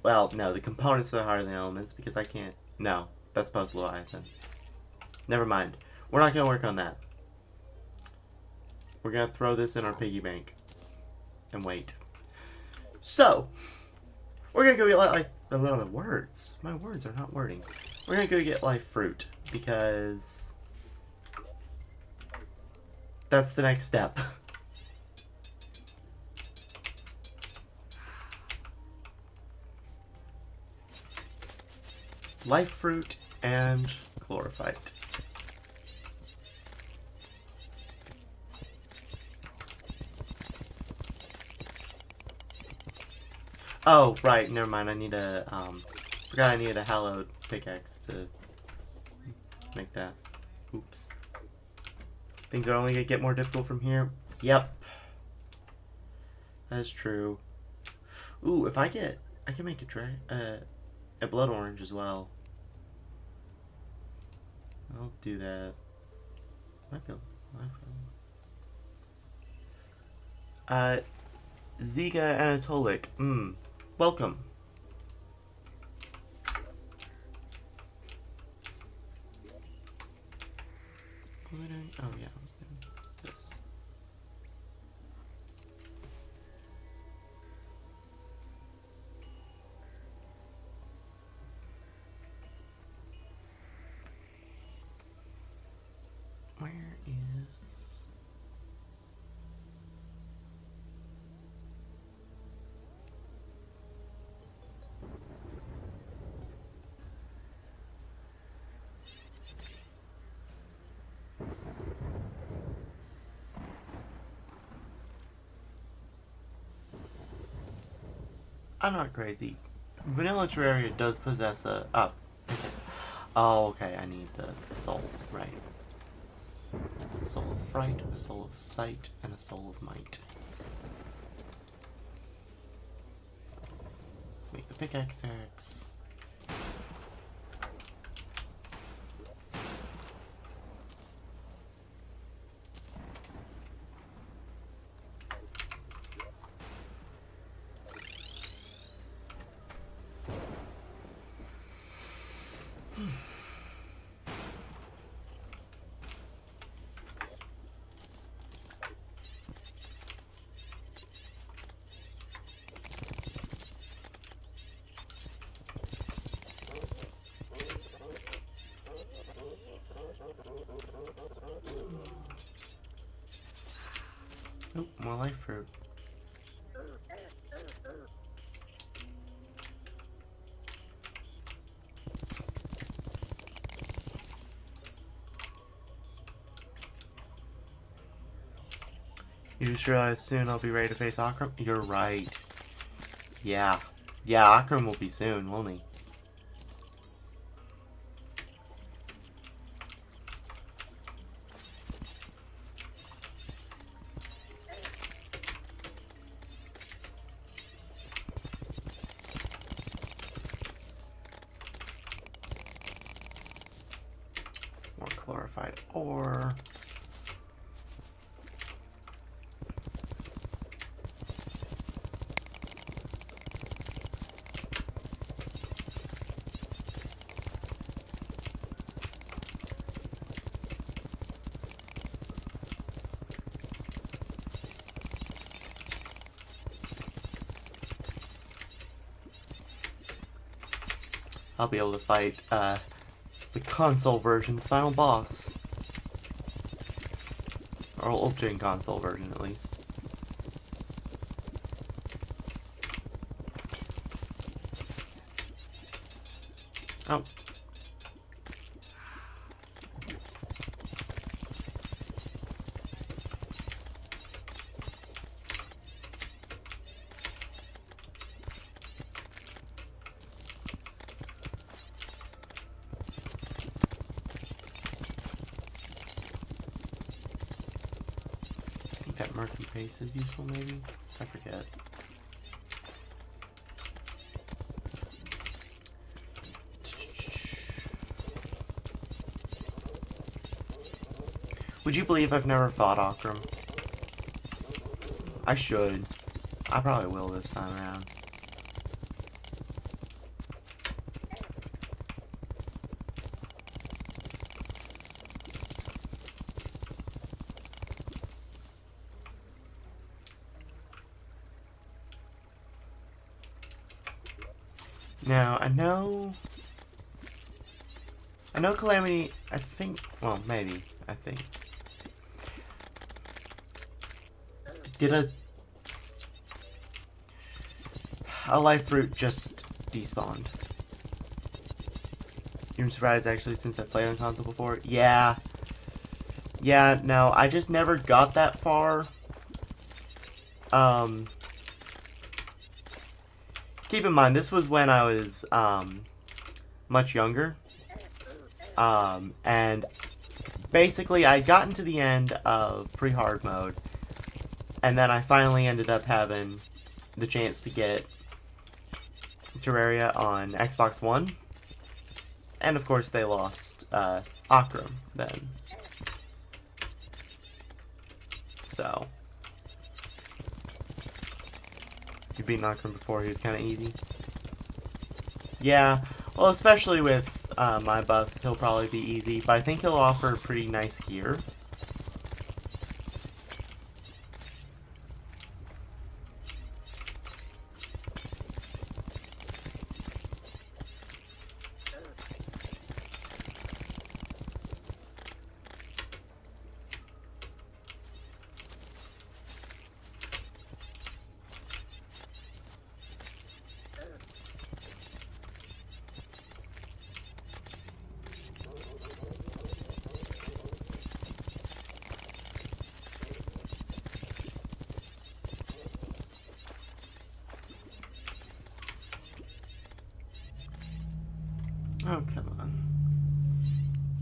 A: Well, no, the components of the Heart of the Elements, because I can't. No, that's Puzzle-Leviathan. Never mind. We're not going to work on that. We're going to throw this in our piggy bank and wait. So, we're going to go get like a lot of words. My words are not wording. We're going to go get life fruit because that's the next step. Life fruit and chlorophyte. Oh, right, never mind. I need a, forgot I needed a hallowed pickaxe to make that. Oops. Things are only gonna get more difficult from here. Yep. That's true. Ooh, if I can make a blood orange as well. I'll do that. Might be Ziga Anatolic. Welcome. What am I doing? Oh yeah, I was doing this. Where is... I'm not crazy. Vanilla Terraria does possess a... Oh, okay. Oh, okay, I need the souls, right. A soul of fright, a soul of sight, and a soul of might. Let's make the pickaxe axe. Oh, more life fruit. You just realize soon I'll be ready to face Akram? You're right. Yeah. Yeah, Akram will be soon, won't he? More glorified ore. I'll be able to fight the console version's final boss. Or old-gen console version, at least. Oh. That murky paste is useful, maybe? I forget. Would you believe I've never fought Akram? I should. I probably will this time around. Now, I know Calamity, I think, well, maybe, I think, did a life fruit just despawned. You're surprised, actually, since I've played on console before? Yeah. Yeah, no, I just never got that far. Keep in mind, this was when I was, much younger. And basically, I got into the end of pre-hard mode, and then I finally ended up having the chance to get Terraria on Xbox One. And of course, they lost, Akram then. So. You beat Akram before, he was kind of easy. Yeah, well, especially with my buffs, he'll probably be easy, but I think he'll offer pretty nice gear. Oh, come on.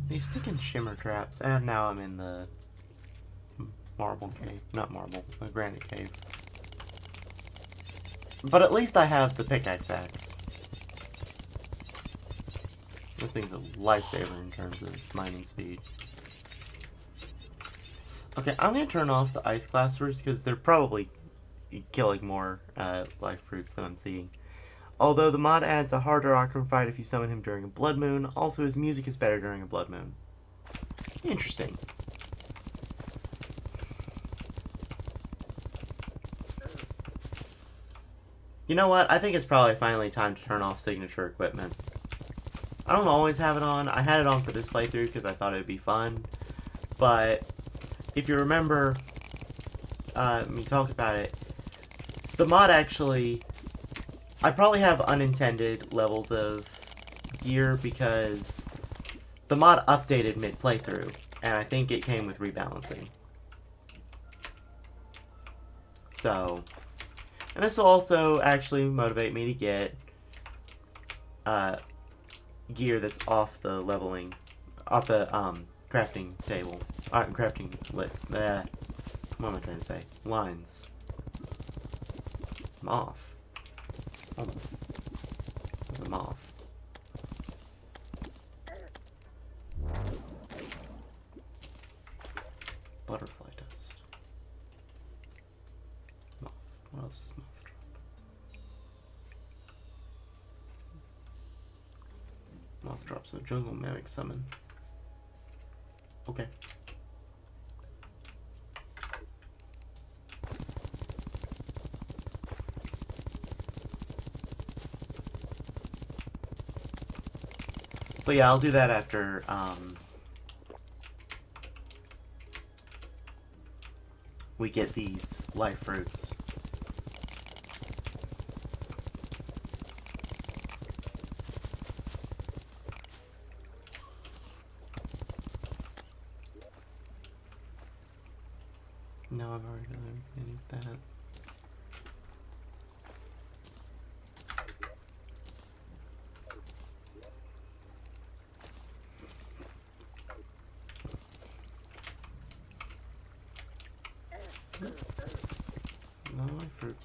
A: These sticking shimmer traps. And now I'm in the marble cave. Not marble, the granite cave. But at least I have the pickaxe axe. This thing's a lifesaver in terms of mining speed. Okay, I'm gonna turn off the ice claspers because they're probably killing more life fruits than I'm seeing. Although the mod adds a harder Akram fight if you summon him during a blood moon. Also, his music is better during a blood moon. Interesting. You know what? I think it's probably finally time to turn off signature equipment. I don't always have it on. I had it on for this playthrough because I thought it would be fun. But if you remember me talk about it, the mod actually... I probably have unintended levels of gear because the mod updated mid-playthrough, and I think it came with rebalancing. So, And this will also actually motivate me to get gear that's off the leveling, off the crafting table, crafting lit. What am I trying to say? Lines. Moth. Oh, there's a moth. Butterfly dust. Moth. What else is moth drop? Moth drops a jungle mimic summon. Okay. But yeah, I'll do that after we get these life fruits. No, I've already done everything with that. No life fruit.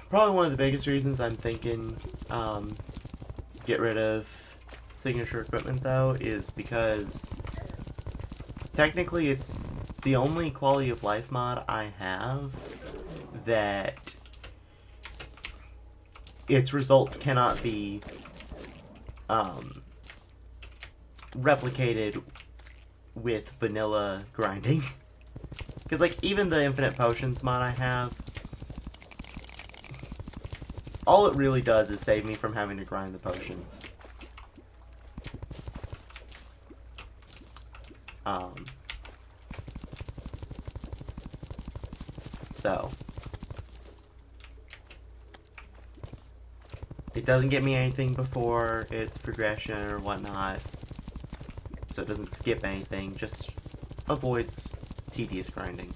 A: Probably one of the biggest reasons I'm thinking get rid of signature equipment though is because technically it's the only quality of life mod I have that its results cannot be replicated with vanilla grinding. Because like even the infinite potions mod I have, all it really does is save me from having to grind the potions. So it doesn't get me anything before its progression or whatnot. So it doesn't skip anything, just avoids tedious grinding.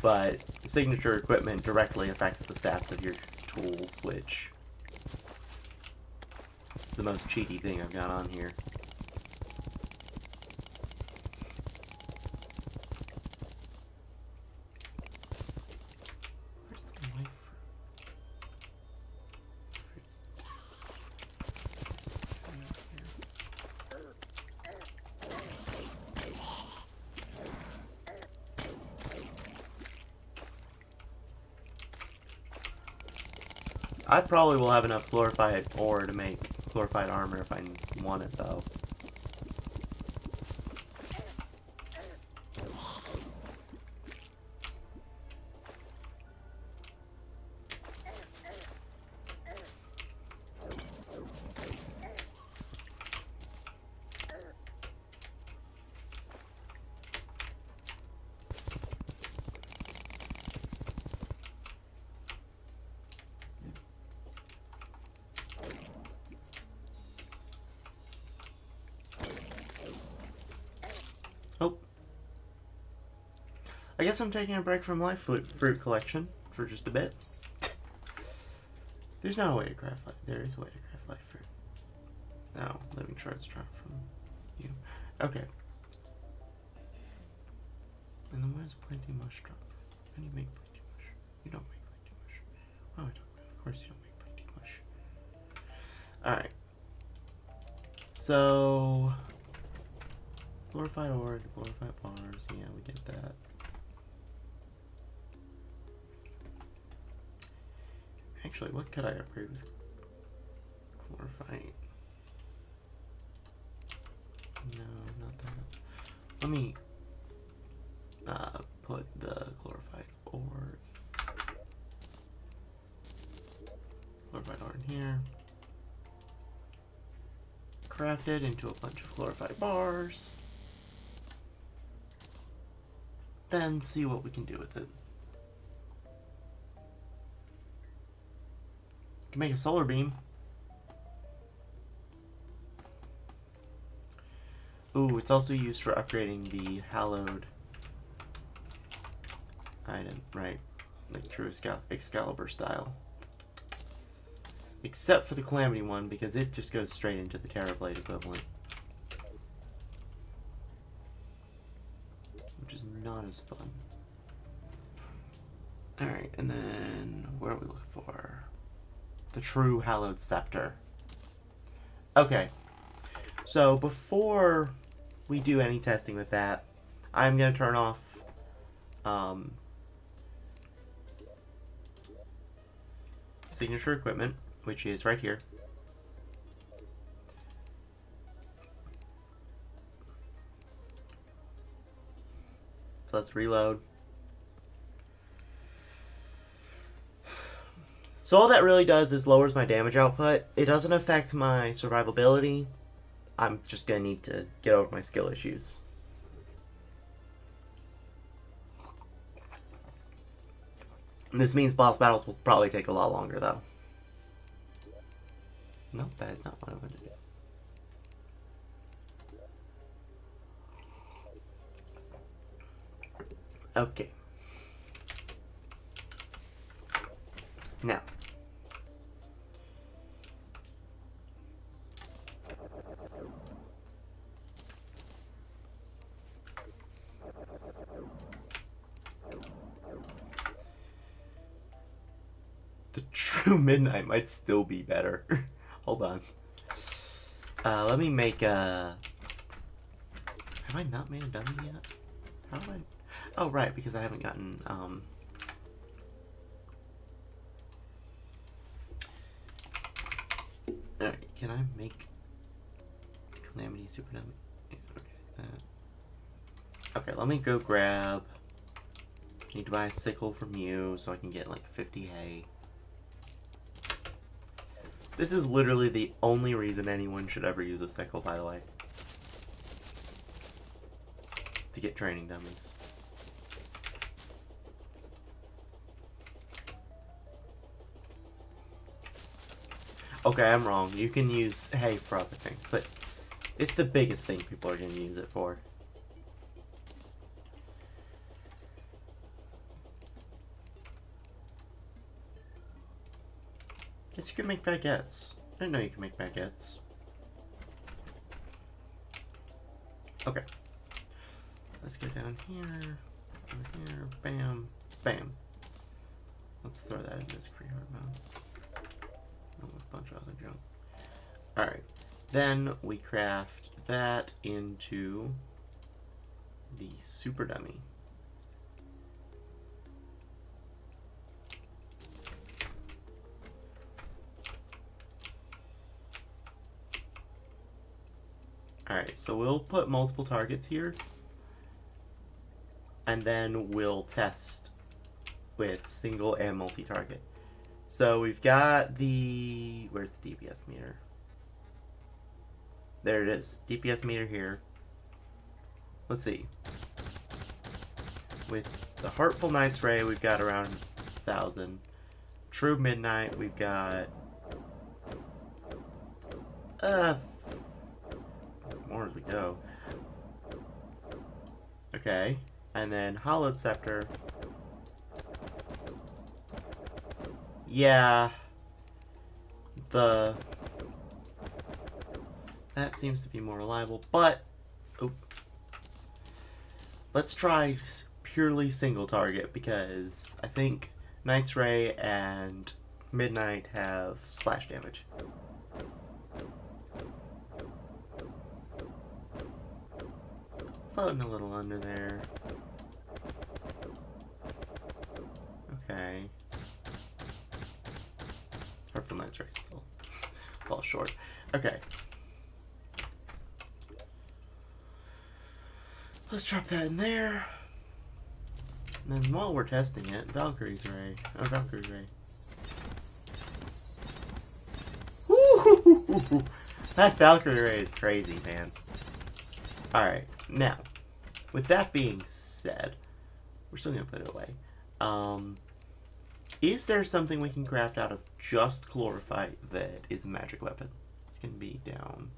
A: But signature equipment directly affects the stats of your tools, which is the most cheaty thing I've got on here. Where's the life fruits? I probably will have enough glorified ore to make glorified armor if I want it, though. Oh. I guess I'm taking a break from life fruit collection for just a bit. There's no way to craft life. There is a way to craft life fruit. Now, living shards drop from you. Okay. And then where's planting mush drop from? How do you make planting mush? You don't make planting mush. Oh, I don't. Of course you don't make planting mush. Alright. So... glorified ore, glorified bars, yeah, we get that. Actually, what could I upgrade with glorified? No, not that. Let me put the glorified ore in here. Craft it into a bunch of glorified bars. Then see what we can do with it. We can make a solar beam. Ooh, it's also used for upgrading the hallowed item, right? Like true Excalibur style. Except for the Calamity one, because it just goes straight into the Terrablade equivalent. Which is not as fun. Alright, and then what are we looking for? The true Hallowed Scepter. Okay. So before we do any testing with that, I'm going to turn off signature equipment, which is right here. So let's reload. So all that really does is lowers my damage output. It doesn't affect my survivability. I'm just going to need to get over my skill issues. This means boss battles will probably take a lot longer, though. Nope, that is not what I'm going to do. Okay. Now. The true midnight might still be better. Hold on. Let me make a... Have I not made a dummy yet? How have I... Oh, right, because I haven't gotten, Alright, can I make Calamity Super Dummy? Yeah, okay, okay, let me go grab... Need to buy a sickle from you so I can get, like, 50 hay. This is literally the only reason anyone should ever use a sickle, by the way. To get training dummies. Okay, I'm wrong. You can use hay for other things, but it's the biggest thing people are going to use it for. Guess you can make baguettes. I didn't know you can make baguettes. Okay. Let's go down here, bam, bam. Let's throw that in this pre-hard mode. A bunch of other junk. Alright. Then we craft that into the super dummy. Alright, so we'll put multiple targets here. And then we'll test with single and multi-target. So we've got the... Where's the DPS meter? There it is. DPS meter here. Let's see. With the Heartful Knight's Ray, we've got around 1,000. True Midnight, we've got... more as we go. Okay. And then Hollowed Scepter. Yeah. That seems to be more reliable, but... Oh. Let's try purely single target, because I think Knight's Ray and Midnight have splash damage. Floating a little under there. Okay. Heartful Knight's Ray still falls short. Okay. Let's drop that in there. And then while we're testing it, Valkyrie's Ray. Oh, Valkyrie's Ray. Woo! That Valkyrie Ray is crazy, man. Alright, now, with that being said, we're still gonna put it away. Is there something we can craft out of just chlorophyte that is a magic weapon? It's gonna be down.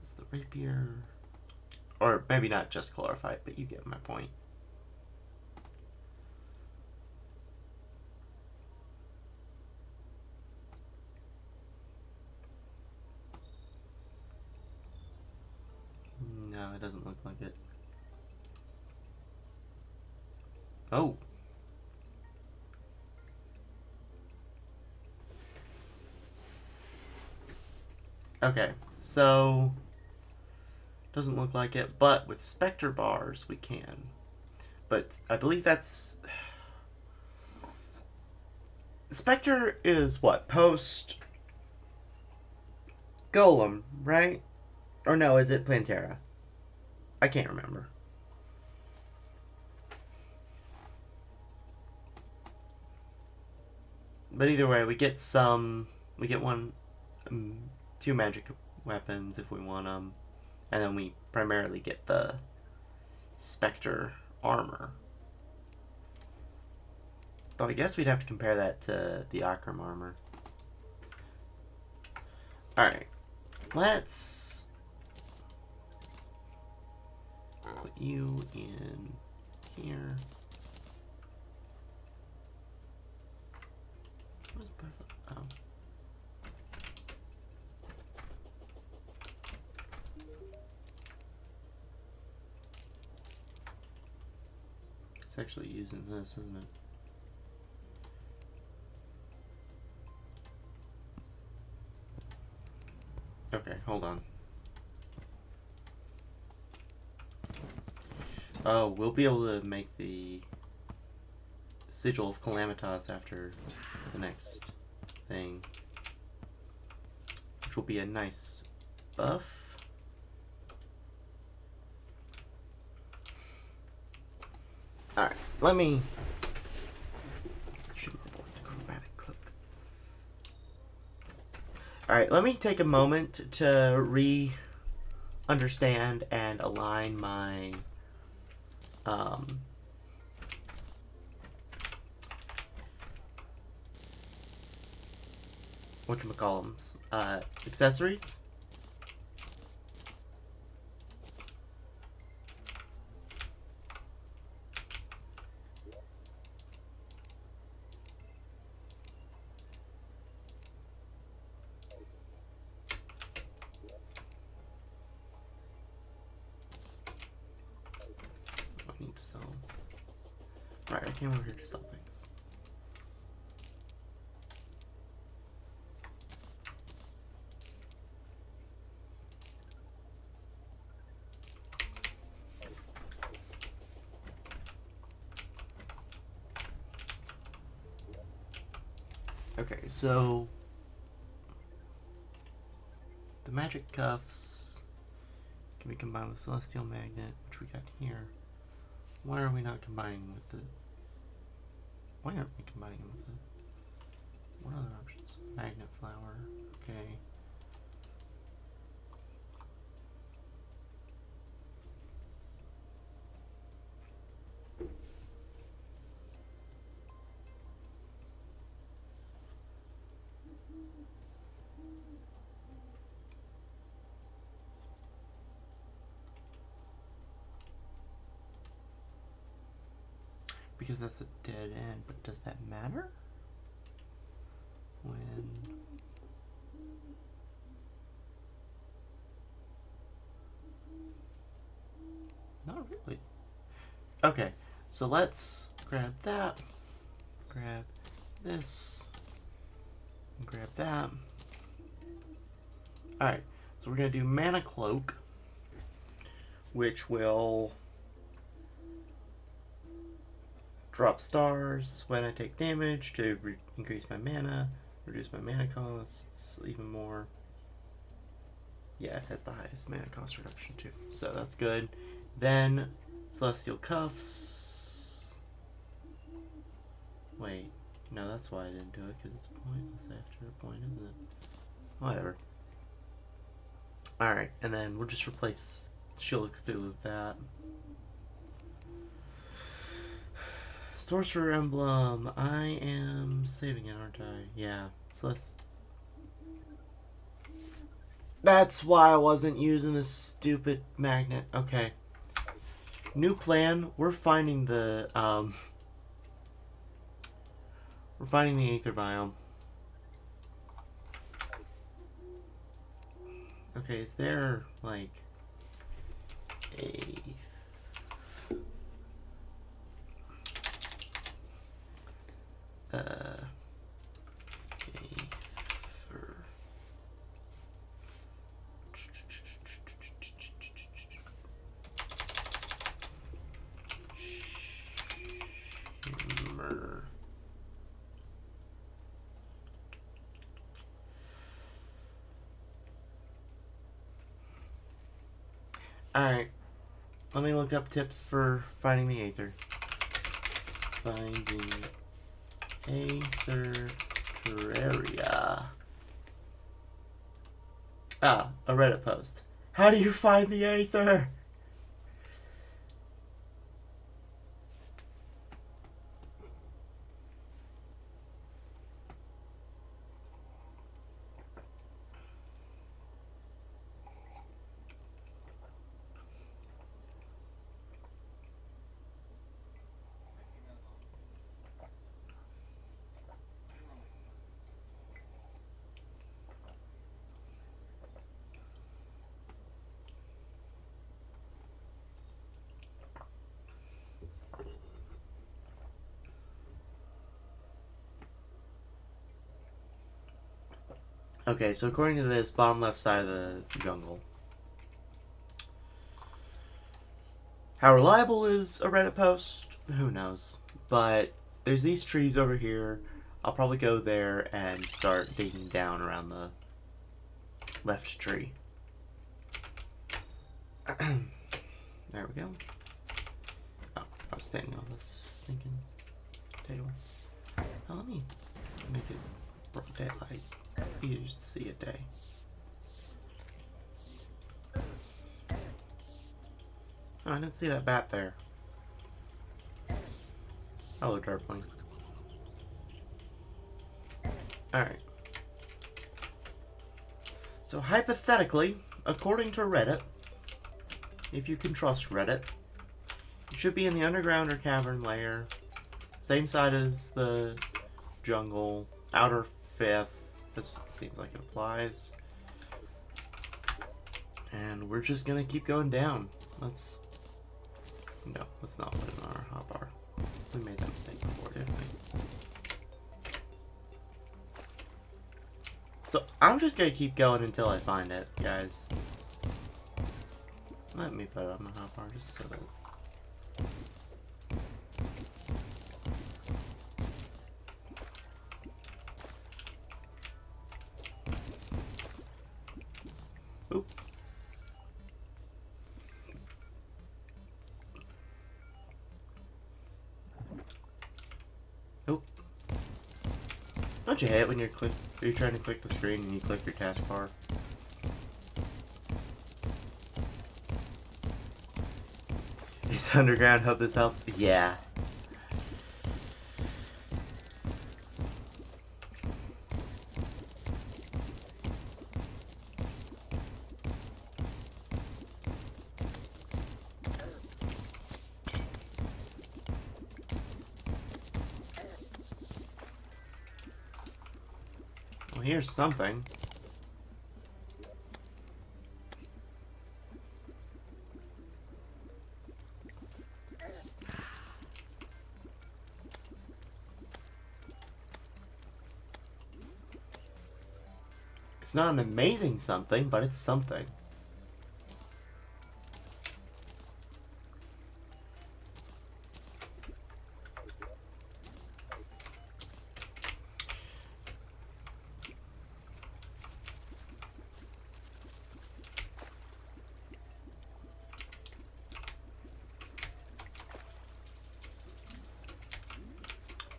A: It's the rapier. Or maybe not just chlorophyte, but you get my point. No, it doesn't look like it. Oh. Okay, so doesn't look like it, but with Spectre bars we can. But I believe that's Spectre is what? Post Golem, right? Or no, is it Plantera? I can't remember. But either way, we get one, 2 magic weapons if we want them, and then we primarily get the Spectre armor. But I guess we'd have to compare that to the Akram armor. Alright, let's put you in here. Oh. It's actually using this, isn't it? Okay, hold on. Oh, we'll be able to make the Sigil of Calamitas after the next thing, which will be a nice buff. Alright, let me... Alright, let me take a moment to re-understand and align my whatchamacallums, accessories. I need to sell. Right, I came over here to sell things. Okay, so the magic cuffs can be combined with celestial magnet, which we got here. Why are we not combining with the... Why aren't we combining with the... What other options? Magnet flower, okay. Because that's a dead end, but does that matter? When... Not really. Okay, so let's grab that, grab this, and grab that. Alright, so we're going to do Mana Cloak, which will drop stars when I take damage to increase my mana, reduce my mana costs even more. Yeah, it has the highest mana cost reduction too, so that's good. Then Celestial Cuffs. Wait. No, that's why I didn't do it, because it's pointless after a point, isn't it? Whatever. Alright, and then we'll just replace Shield of Cthulhu with that. Sorcerer Emblem. I am saving it, aren't I? Yeah. So that's why I wasn't using this stupid magnet. Okay. New plan. We're finding the Aether biome. Okay, is there like a Aether shimmer? Alright, let me look up tips for finding the Aether. Finding Aether Terraria. Ah, a Reddit post. How do you find the Aether? Okay, so according to this, bottom left side of the jungle. How reliable is a Reddit post? Who knows. But there's these trees over here. I'll probably go there and start digging down around the left tree. There we go. Oh, I was standing on this thinking table. Now let me make it broad daylight. Easier to see a day. Oh, I didn't see that bat there. Hello, Darkling. Alright. So, hypothetically, according to Reddit, if you can trust Reddit, it should be in the underground or cavern layer. Same side as the jungle. Outer fifth. This seems like it applies. And we're just gonna keep going down. Let's not put it on our hotbar. We made that mistake before, didn't we? So I'm just gonna keep going until I find it, guys. Let me put it on the hotbar just so that. Oop. Oop. Don't you hate it when you're trying to click the screen and you click your taskbar? It's underground, hope this helps. Yeah. Well, here's something. It's not an amazing something, but it's something.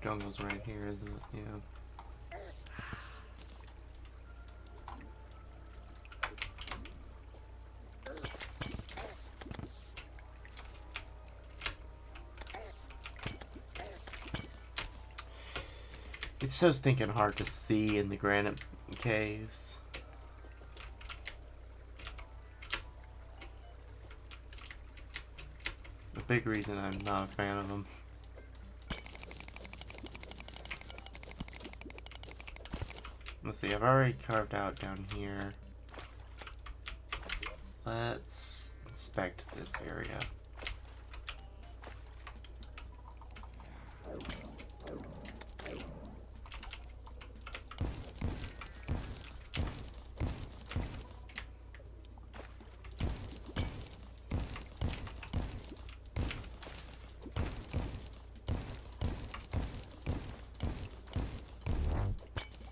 A: jungle's right here, isn't it? Yeah. It's so stinking hard to see in the granite caves. A big reason I'm not a fan of them. Let's see, I've already carved out down here. Let's inspect this area.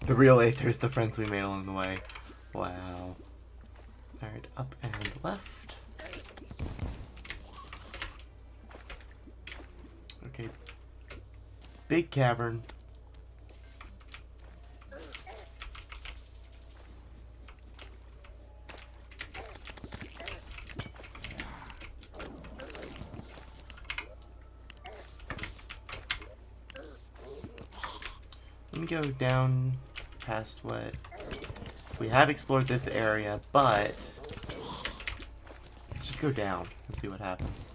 A: The real Aether's the friends we made along the way. Wow. Alright, up and left. Okay. Big cavern. Let me go down past what we have explored this area, but let's just go down and see what happens.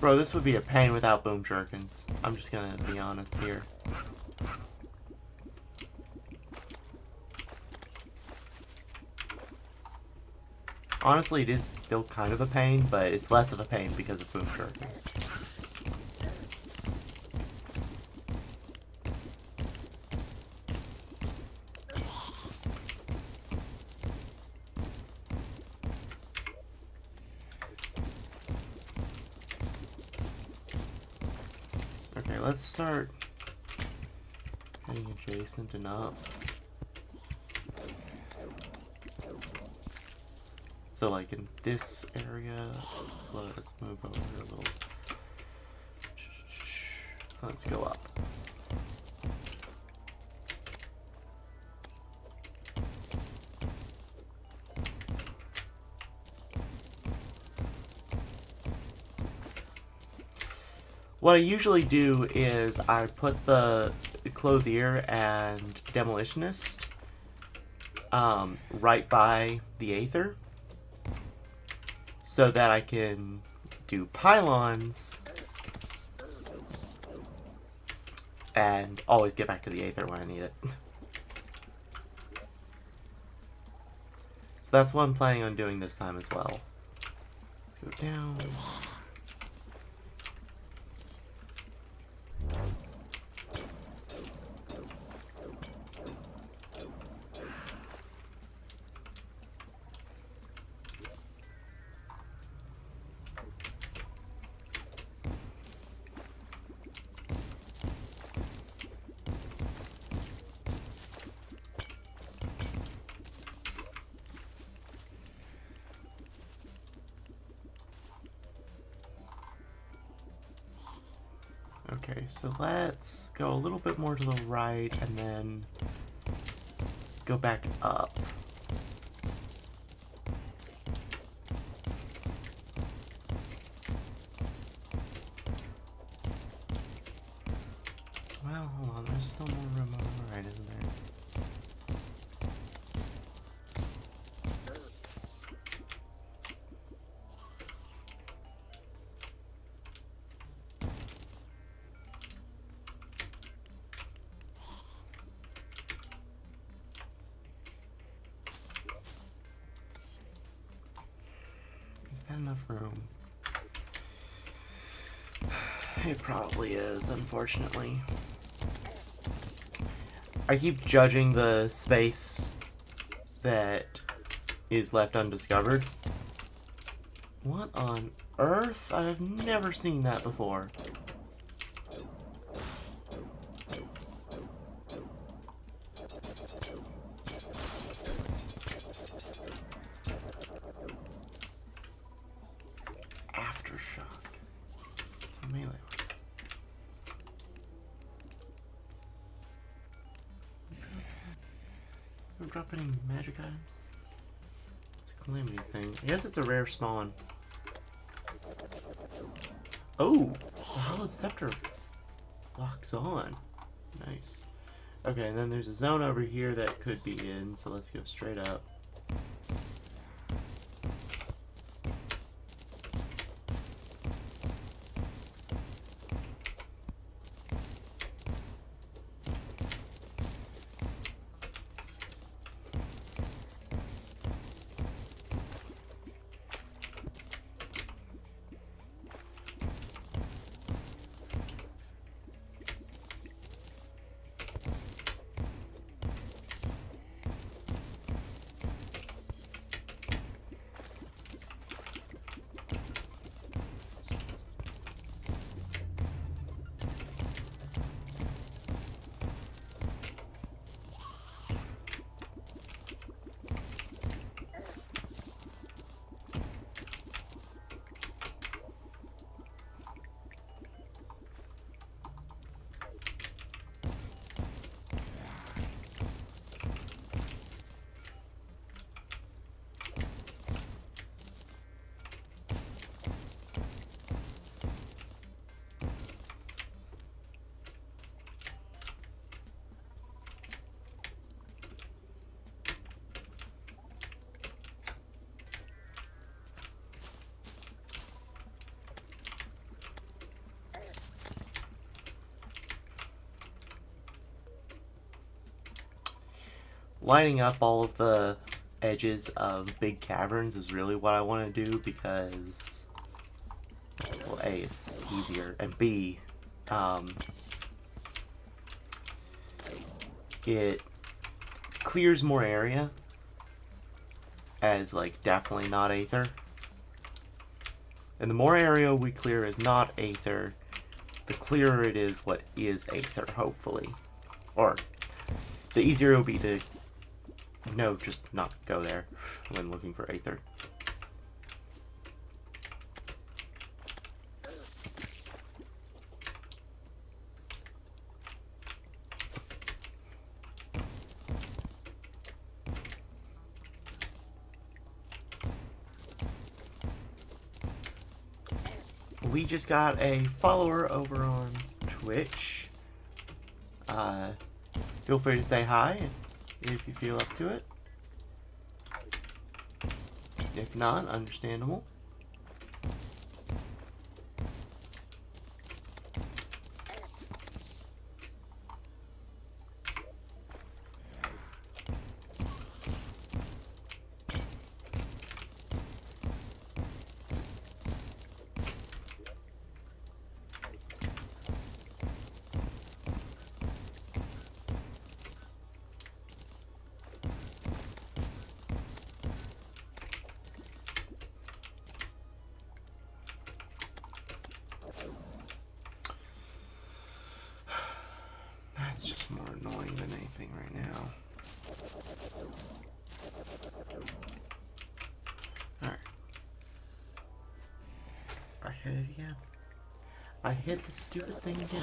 A: Bro, this would be a pain without boom shurikens. I'm just gonna be honest here. Honestly, it is still kind of a pain, but it's less of a pain because of boom shurikens. Okay, let's start heading adjacent and up. So like in this area, let's move over a little. Let's go up. What I usually do is I put the Clothier and Demolitionist right by the Aether, so that I can do pylons and always get back to the Aether when I need it. So that's what I'm planning on doing this time as well. Let's go down. Okay, so let's go a little bit more to the right and then go back up. Well, hold on, there's still more room on the right, isn't there? that enough room? It probably is, unfortunately. I keep judging the space that is left undiscovered. What on earth? I've never seen that before. Aftershock. So melee. Don't drop any magic items. It's a Calamity thing. I guess it's a rare spawn. Oh! The Hallowed Scepter locks on. Nice. Okay, and then there's a zone over here that could be in, so let's go straight up. Lining up all of the edges of big caverns is really what I want to do because, well, A, it's easier, and B, it clears more area as, like, definitely not Aether. And the more area we clear as not Aether, the clearer it is what is Aether, hopefully. Or, the easier it will be to just not go there when looking for Aether. We just got a follower over on Twitch. Feel free to say hi if you feel up to it. If not, understandable. That's just more annoying than anything right now. Alright. I hit it again. I hit the stupid thing again.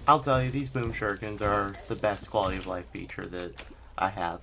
A: I'll tell you, these boom shurikens are the best quality of life feature that I have.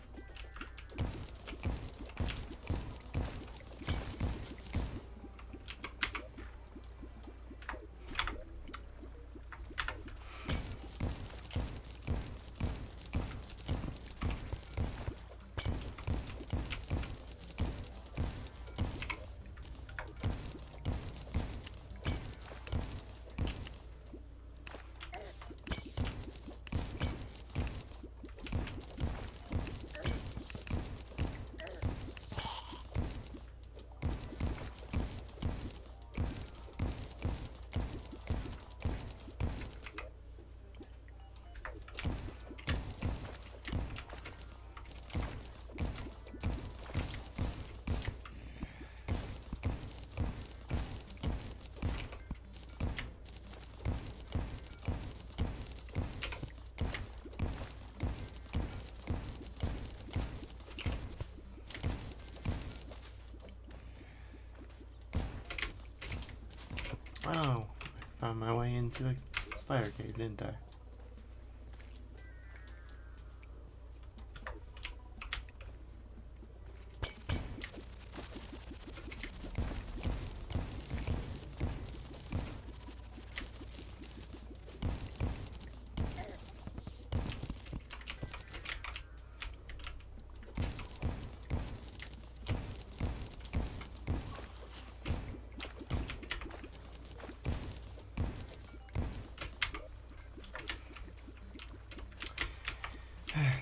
A: Wow, I found my way into a spider cave, didn't I?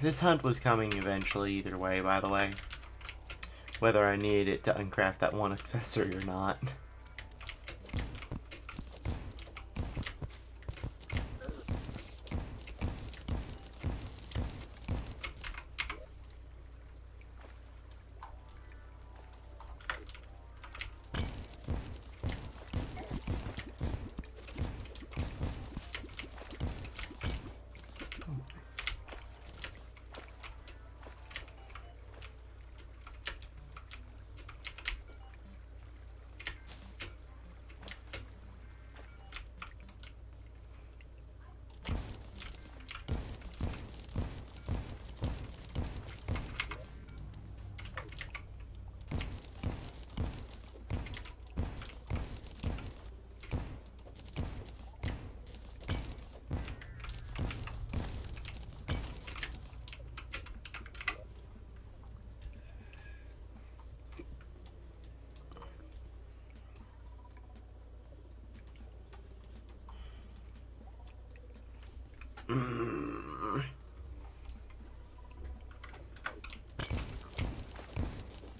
A: This hunt was coming eventually either way, by the way. Whether I needed it to uncraft that one accessory or not.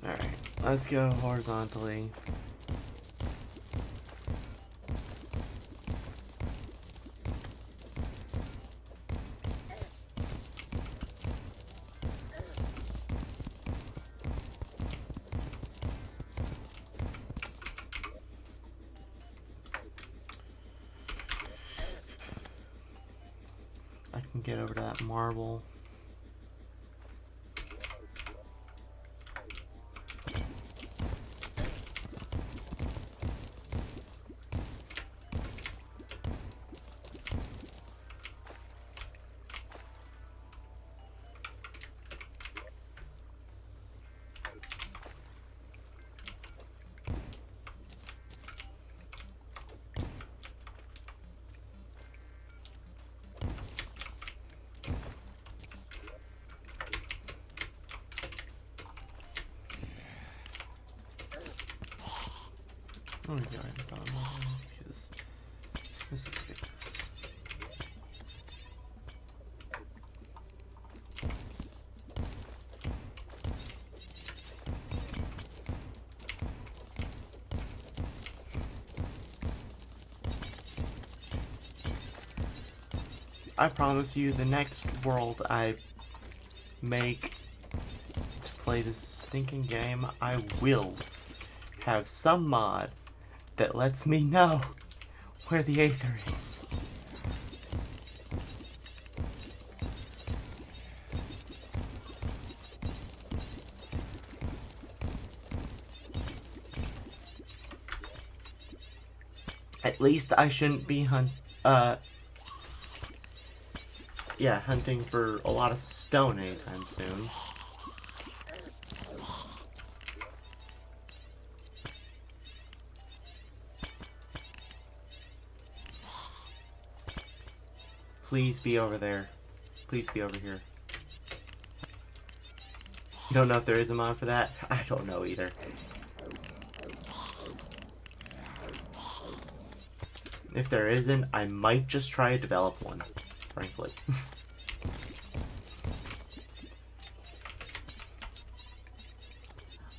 A: Alright, let's go horizontally. I can get over to that marble. I'm gonna go ahead and stop this because this is ridiculous. I promise you, the next world I make to play this stinking game, I will have some mod that lets me know where the Aether is. At least I shouldn't be yeah, hunting for a lot of stone anytime soon. Please be over there. Please be over here. You don't know if there is a mod for that? I don't know either. If there isn't, I might just try to develop one, frankly.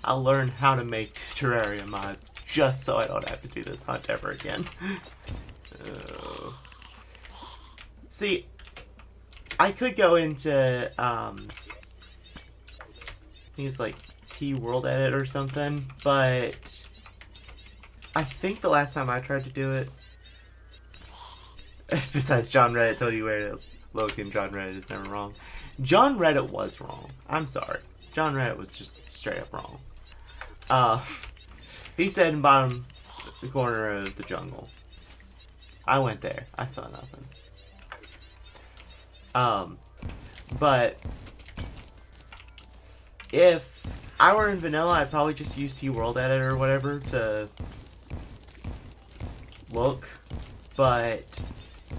A: I'll learn how to make Terraria mods just so I don't have to do this hunt ever again. See, I could go into, things like T-World Edit or something, but I think the last time I tried to do it, besides John Reddit told you where to look, and John Reddit is never wrong. John Reddit was wrong. I'm sorry. John Reddit was just straight up wrong. He said in bottom corner of the jungle. I went there. I saw nothing. But if I were in vanilla, I'd probably just use T-World Edit or whatever to look. But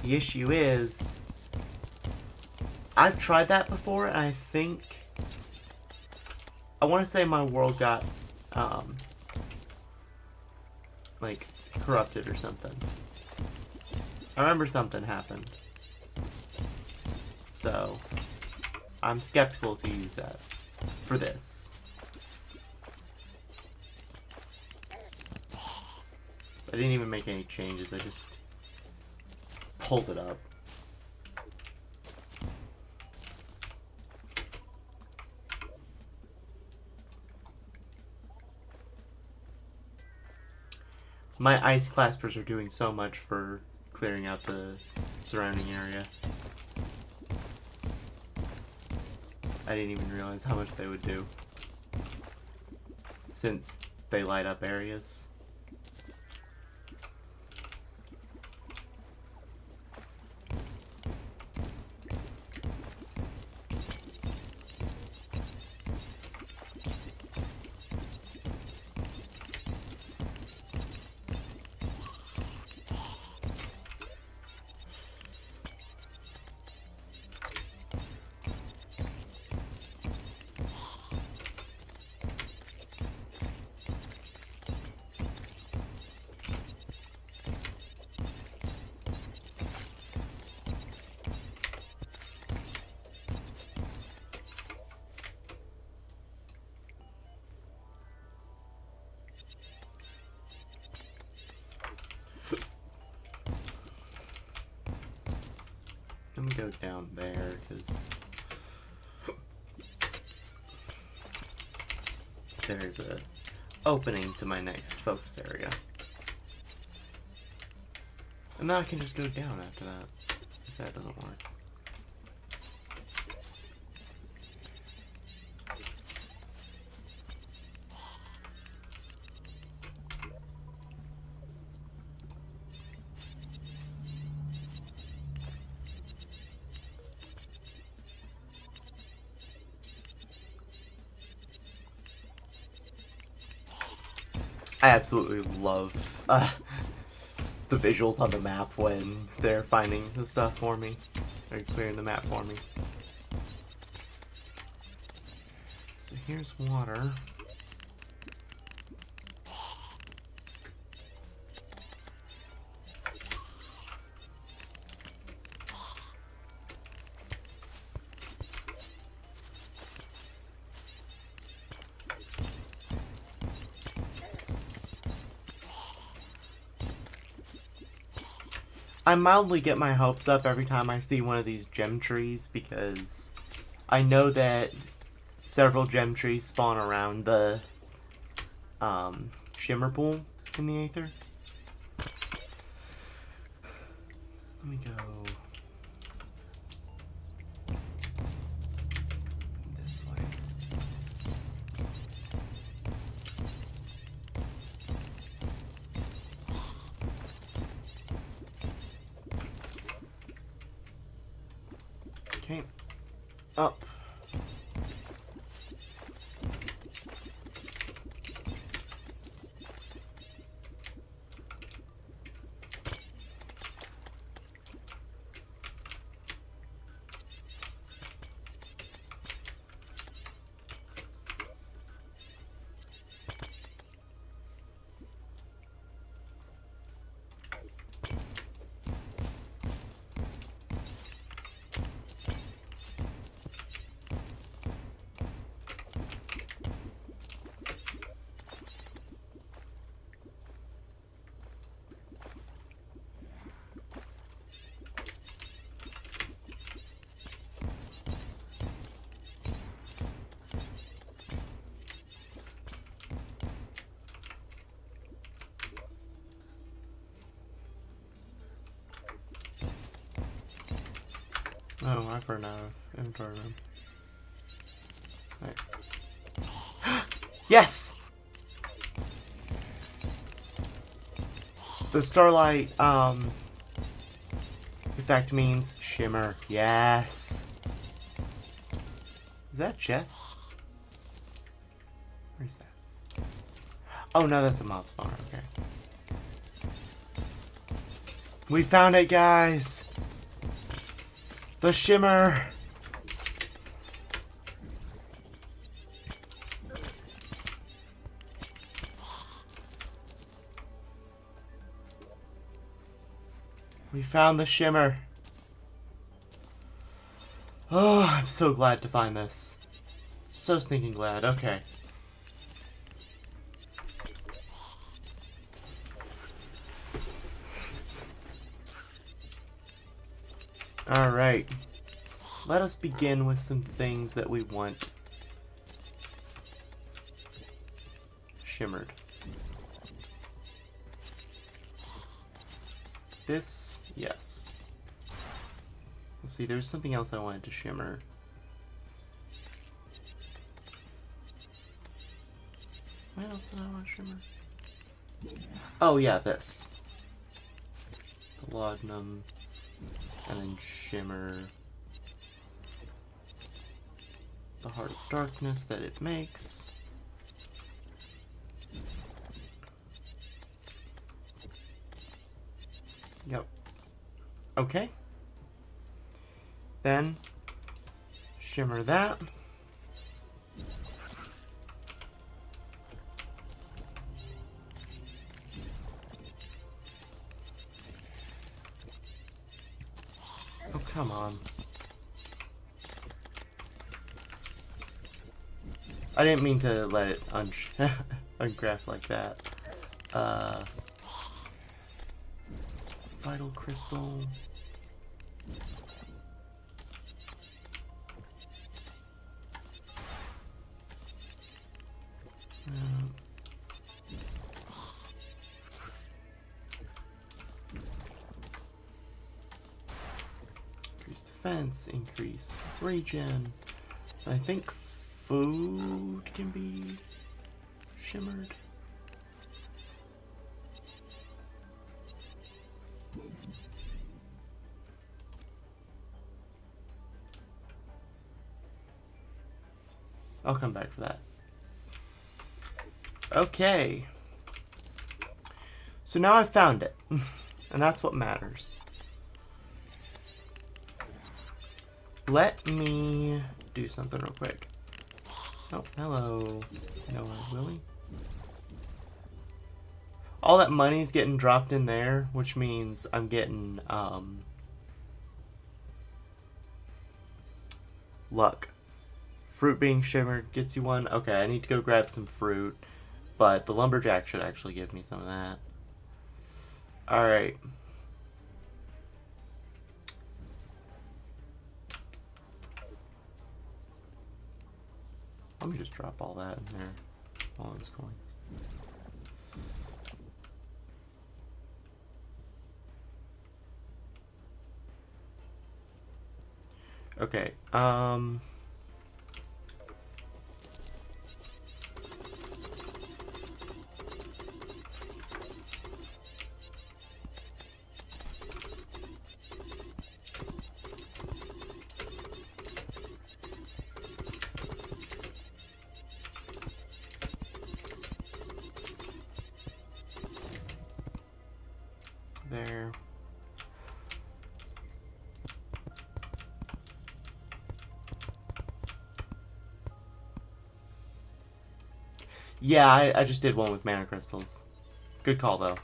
A: the issue is, I've tried that before, and I think, I want to say my world got, like, corrupted or something. I remember something happened. So, I'm skeptical to use that for this. I didn't even make any changes, I just pulled it up. My ice claspers are doing so much for clearing out the surrounding area. I didn't even realize how much they would do, since they light up areas. Let me go down there, because there's a opening to my next focus area. And then I can just go down after that, if that doesn't work. I absolutely love the visuals on the map when they're finding the stuff for me, or clearing the map for me. So here's water. I mildly get my hopes up every time I see one of these gem trees, because I know that several gem trees spawn around the shimmer pool in the Aether. Let me go this way. Okay. Up. Oh, I've run out of inventory room. Right. Yes! The starlight, effect means shimmer. Yes! Is that chest? Where's that? Oh, no, that's a mob spawner. Okay. We found it, guys! The shimmer! We found the shimmer. Oh, I'm so glad to find this. So stinking glad. Okay. Alright. Let us begin with some things that we want shimmered. This, yes. Let's see, there's something else I wanted to shimmer. What else did I want to shimmer? Oh yeah, this. The laudanum. And then shimmer the heart of darkness that it makes. Yep. Okay. Then shimmer that. Oh, come on. I didn't mean to let it uncraft like that. Vital crystal. Increase defense, increase regen. I think food can be shimmered. I'll come back for that. Okay. So now I've found it. And that's what matters. Let me do something real quick. Oh, hello. Noah, Willie. All that money's getting dropped in there, which means I'm getting, luck. Fruit being shimmered gets you one. Okay, I need to go grab some fruit. But the lumberjack should actually give me some of that. Alright. Let me just drop all that in there. All those coins. Okay, there. Yeah, I just did one with mana crystals. Good call, though.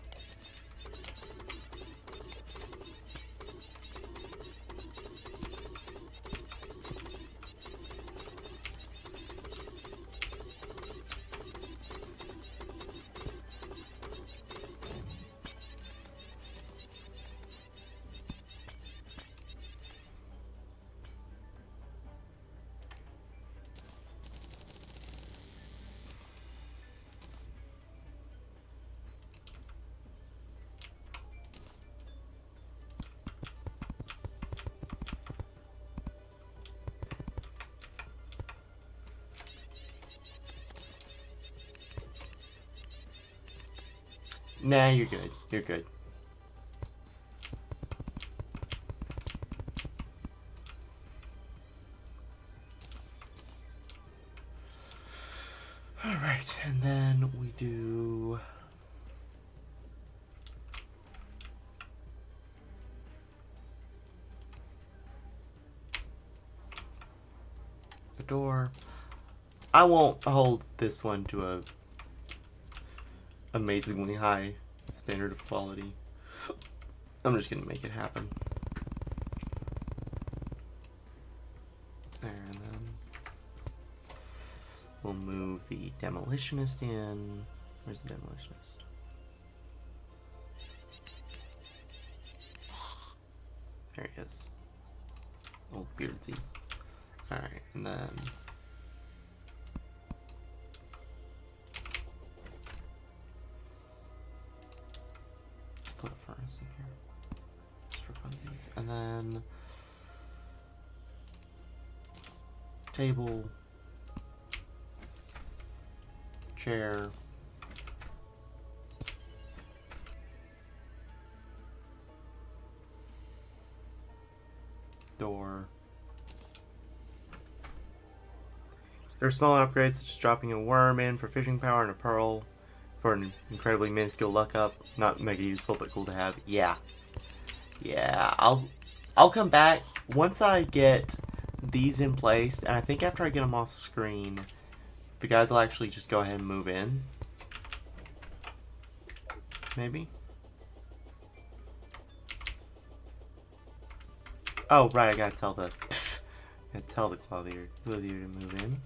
A: Nah, you're good. You're good. Alright, and then we do... a door. I won't hold this one to a amazingly high standard of quality. I'm just gonna make it happen. There, and then we'll move the demolitionist in. Where's the demolitionist? There he is. Old Beardsy. Alright, and then put a furnace in here. Just for funsies. And then table, chair, door. There are small upgrades such as dropping a worm in for fishing power and a pearl for an incredibly minuscule luck up. Not mega useful, but cool to have. Yeah. Yeah, I'll come back once I get these in place, and I think after I get them off screen, the guys will actually just go ahead and move in. Maybe? Oh, right, I gotta tell the clothier to move in.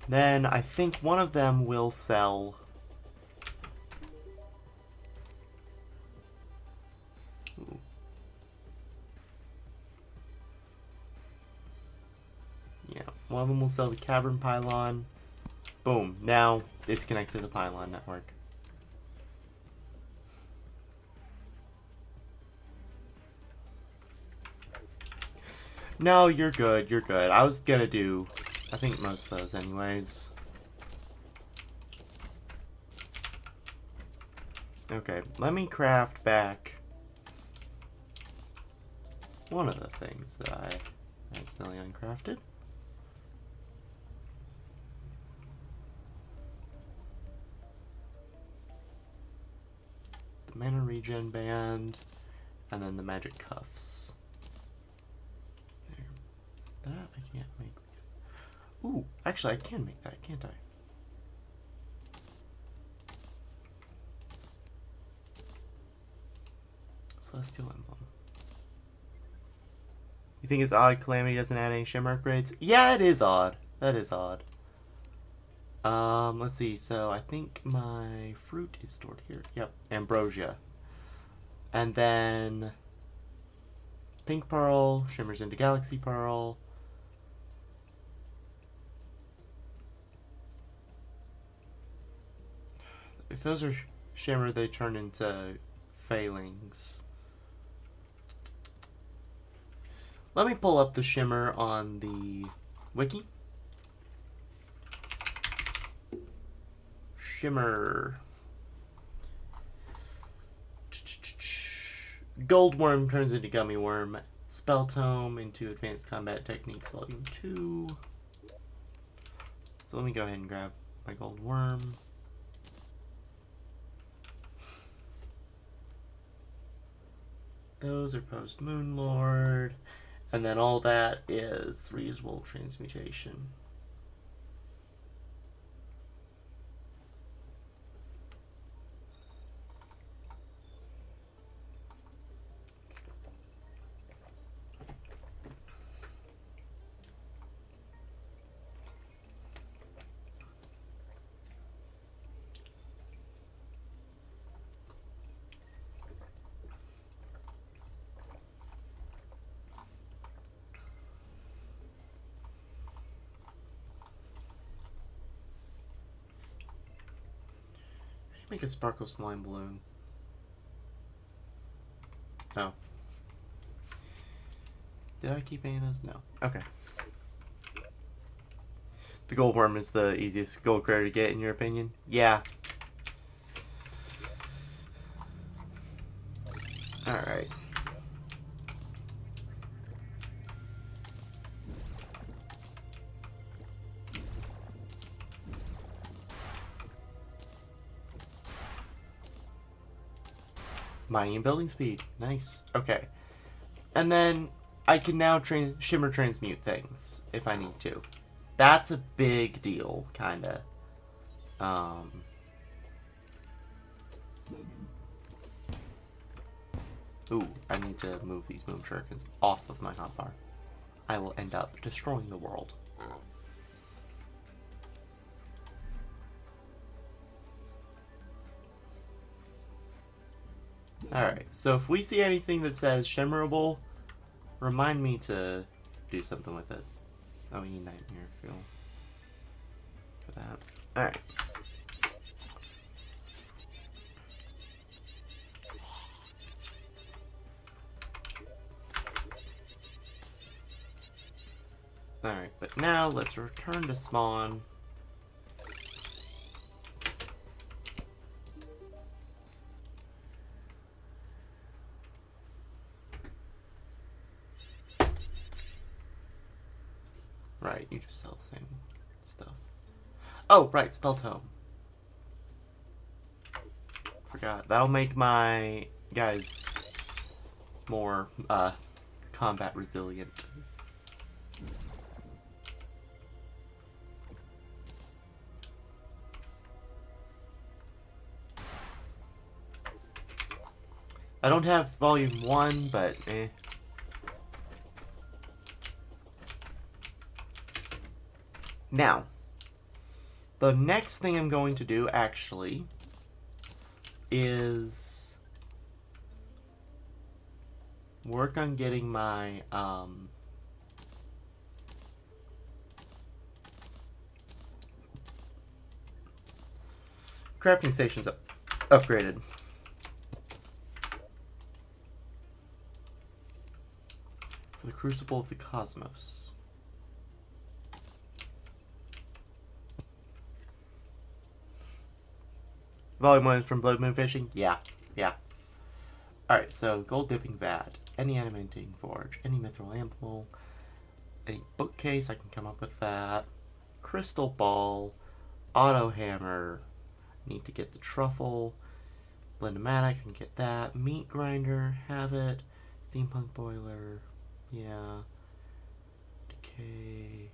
A: Then I think one of them will sell. Ooh. Yeah, one of them will sell the cavern pylon. Boom, now it's connected to the pylon network. No, you're good, you're good. I was gonna do, I think, most of those anyways. Okay, let me craft back one of the things that I accidentally uncrafted. The mana regen band, and then the magic cuffs. That I can't make because... Ooh, actually I can make that, can't I? Celestial Emblem. You think it's odd Calamity doesn't add any shimmer upgrades? Yeah, it is odd. That is odd. Let's see. So I think my fruit is stored here. Yep, ambrosia. And then pink pearl shimmers into galaxy pearl. If those are shimmer, they turn into failings. Let me pull up the shimmer on the wiki. Shimmer. Gold worm turns into gummy worm. Spell tome into advanced combat techniques volume 2. So let me go ahead and grab my gold worm. Those are post Moon Lord. And then all that is reusable transmutation. Make a sparkle slime balloon. Oh. Did I keep any of those? No. Okay. The gold worm is the easiest gold critter to get, in your opinion? Yeah. Alright. Mining and building speed. Nice. Okay. And then I can now shimmer transmute things if I need to. That's a big deal, kinda. Ooh, I need to move these moon shurikens off of my hotbar. I will end up destroying the world. Alright, so if we see anything that says shimmerable, remind me to do something with it. Oh, we need nightmare fuel for that. Alright. Alright, but now let's return to spawn. Right, you just sell the same stuff. Oh, right, spell tome. Forgot. That'll make my guys more combat resilient. I don't have volume 1, but eh. Now, the next thing I'm going to do, actually, is work on getting my, crafting stations upgraded. For the Crucible of the Cosmos. Volume 1 is from Blood Moon Fishing? Yeah. Alright, so Gold Dipping Vat, any Animating Forge, any Mithril Ample, any Bookcase, I can come up with that. Crystal Ball, Auto Hammer, need to get the Truffle, Blendomatic, I can get that. Meat Grinder, have it. Steampunk Boiler, yeah. Decay,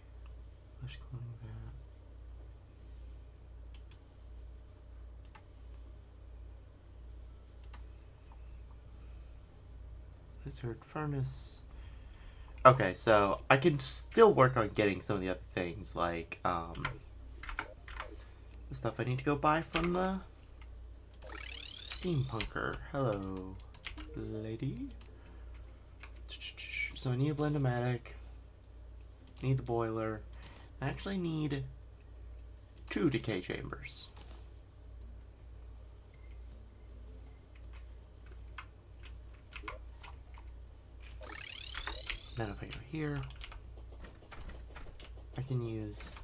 A: Flesh Cloning Vat. Lizard Furnace. Okay, so I can still work on getting some of the other things, like, the stuff I need to go buy from the Steampunker. Hello, lady. So I need a Blendomatic, need the boiler, I actually need 2 decay chambers. Then if I go here, I can use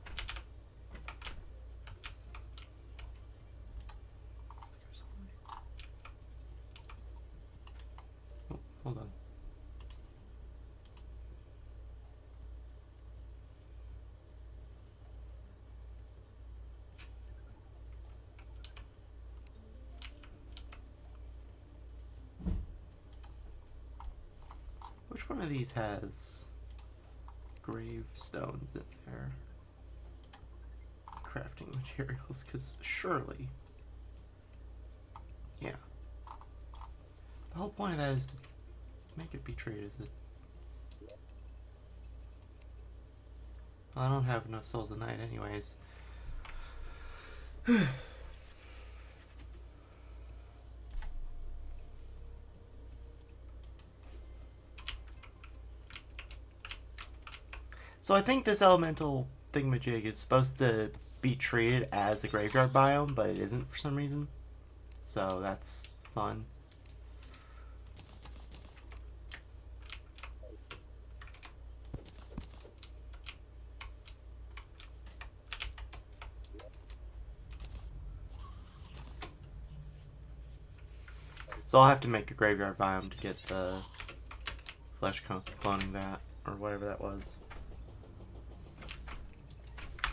A: oh, hold on. which one of these has gravestones in there? Crafting materials, because surely. Yeah. The whole point of that is to make it be treated as it. Well, I don't have enough souls a night anyways. So I think this elemental thingamajig is supposed to be treated as a graveyard biome, but it isn't for some reason. So that's fun. So I'll have to make a graveyard biome to get the flesh cloning that, or whatever that was.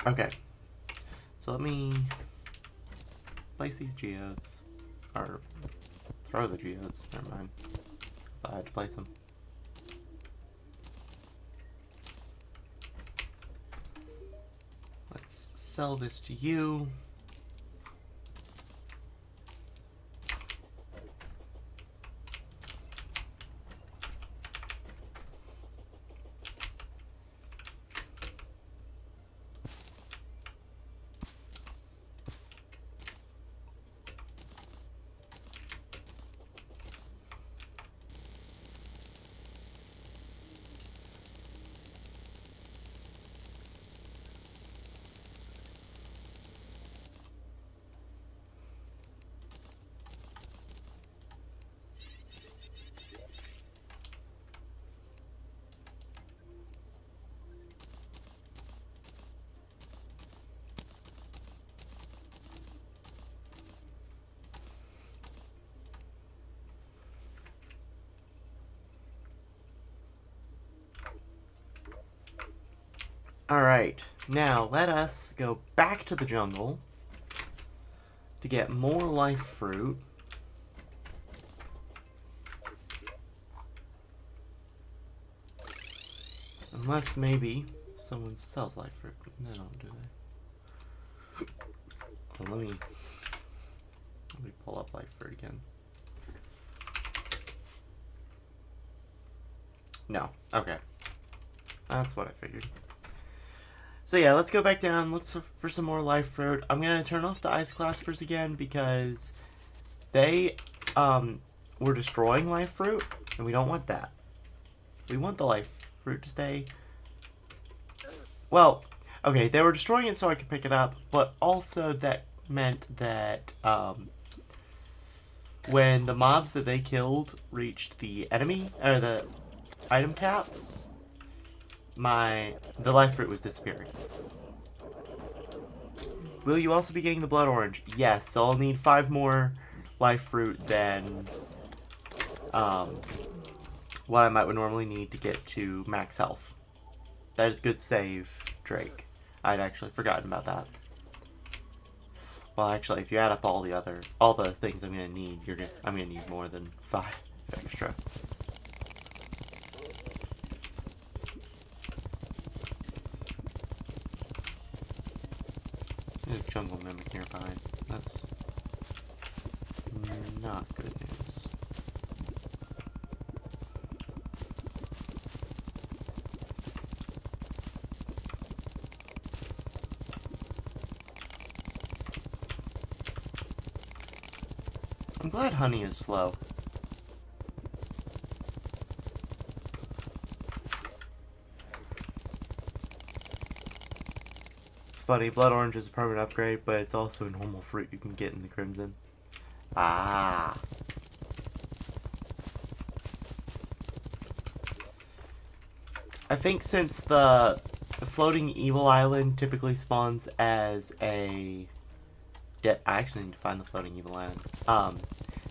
A: Okay. So let me place these geodes. Or throw the geodes. Never mind. Thought I had to place them. Let's sell this to you. Alright, now let us go back to the jungle to get more life fruit. Unless maybe someone sells life fruit. They don't, do they? Well, let me pull up life fruit again. No. Okay. That's what I figured. So yeah, let's go back down, look for some more life fruit. I'm going to turn off the ice claspers again because they were destroying life fruit, and we don't want that. We want the life fruit to stay. Well, okay, they were destroying it so I could pick it up, but also that meant that when the mobs that they killed reached the enemy, or the item cap, the life fruit was disappearing. Will you also be getting the blood orange? Yes, so I'll need 5 more life fruit than what I might would normally need to get to max health. That is good save, Drake. I'd actually forgotten about that. Well, actually, if you add up all the things I'm gonna need, I'm gonna need more than 5 extra. There's a jungle mimic nearby. That's not good news. I'm glad honey is slow. Funny, blood orange is a permanent upgrade, but it's also a normal fruit you can get in the crimson. Ah. I think since the floating evil island typically spawns as a... I actually need to find the floating evil island.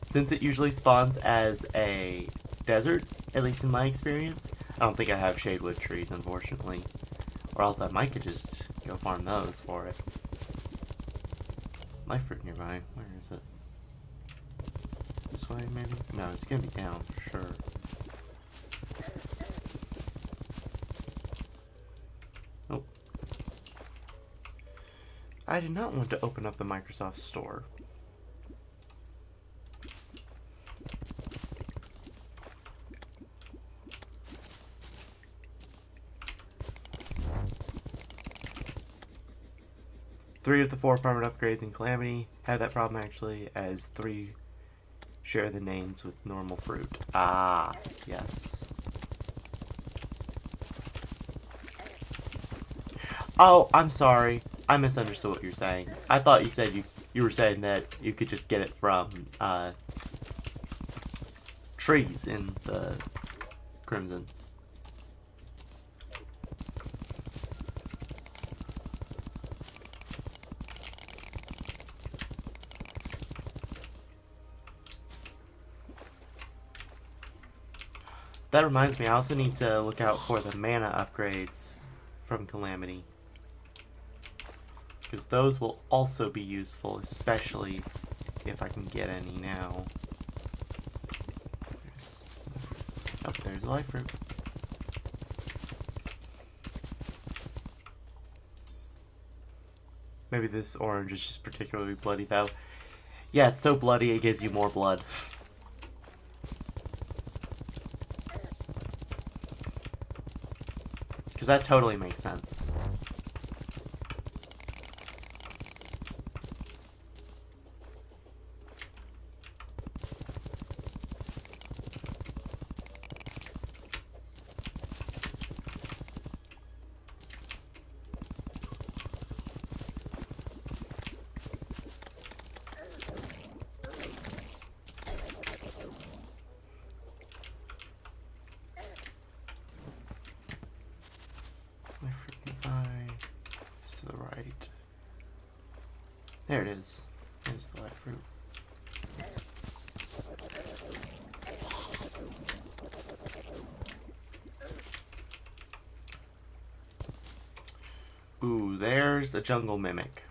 A: Since it usually spawns as a desert, at least in my experience, I don't think I have shadewood trees, unfortunately. Or else I might could just go farm those for it. Life fruit nearby. Where is it? This way, maybe? No, it's gonna be down for sure. I did not want to open up the Microsoft Store. Three of the 4 permanent upgrades in Calamity have that problem actually, as 3 share the names with normal fruit. Ah, yes. Oh, I'm sorry. I misunderstood what you're saying. I thought you said you were saying that you could just get it from trees in the Crimson. That reminds me, I also need to look out for the mana upgrades from Calamity, because those will also be useful, especially if I can get any now. There's a life fruit. Maybe this orange is just particularly bloody though. Yeah, it's so bloody it gives you more blood. Because that totally makes sense. To the right. There it is. There's the light fruit. Ooh, there's a jungle mimic.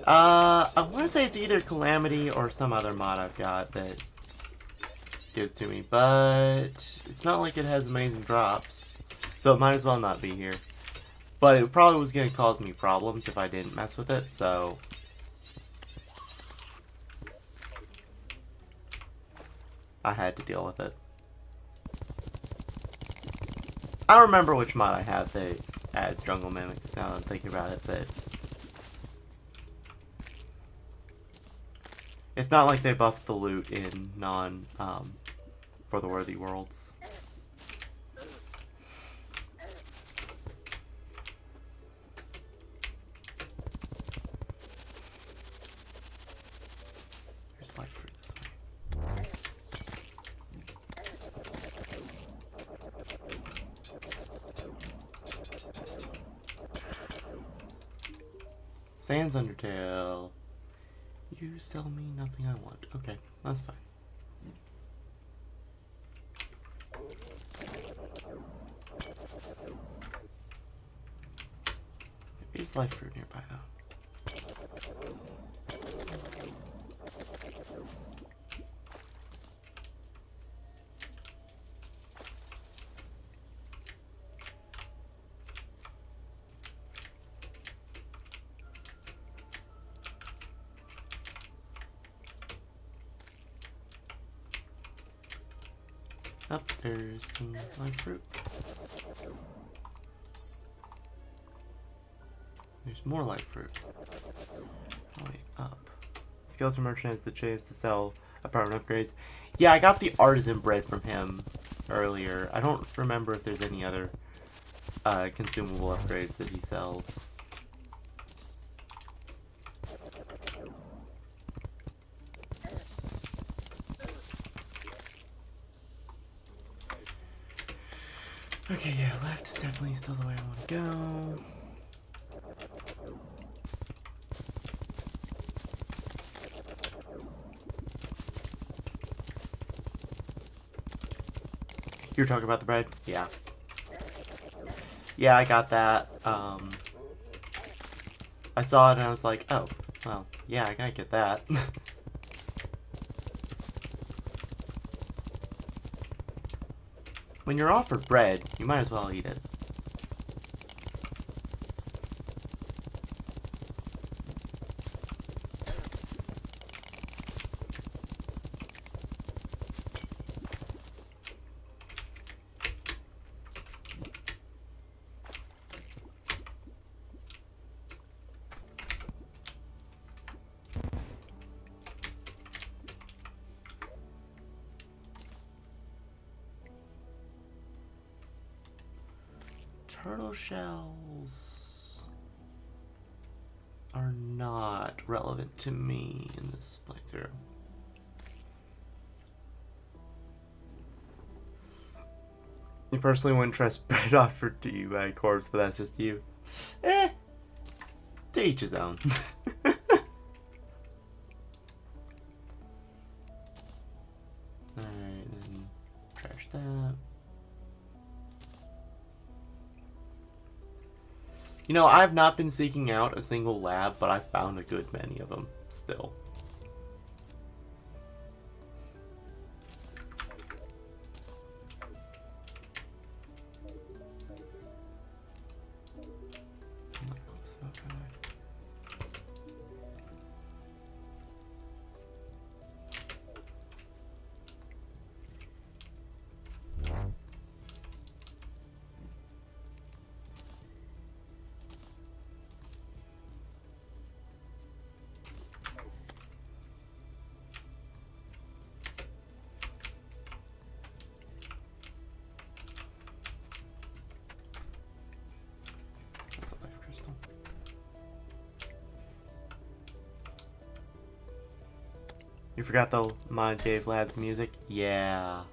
A: I want to say it's either Calamity or some other mod I've got that gives it to me, but it's not like it has amazing drops, so it might as well not be here. But it probably was going to cause me problems if I didn't mess with it, so I had to deal with it. I don't remember which mod I have that adds jungle mimics now that I'm thinking about it, but it's not like they buffed the loot in for the Worthy Worlds. There's light fruit this way. Sans Undertale. You sell me nothing I want. Okay, that's fine. There's life fruit nearby though. Up there's some live fruit. There's more live fruit. Oh, wait, up. Skeleton Merchant has the chance to sell apartment upgrades. Yeah, I got the artisan bread from him earlier. I don't remember if there's any other consumable upgrades that he sells. Okay, yeah, left is definitely still the way I want to go. You were talking about the bread? Yeah. Yeah, I got that. I saw it and I was like, oh, well, yeah, I gotta get that. When you're offered bread, you might as well eat it. Turtle shells are not relevant to me in this playthrough. You personally wouldn't trust bread offered to you by a corpse, but that's just you. To each his own. Alright, then trash that. You know, I've not been seeking out a single lab, but I found a good many of them still. You forgot the Mod Cave Labs music? Yeah.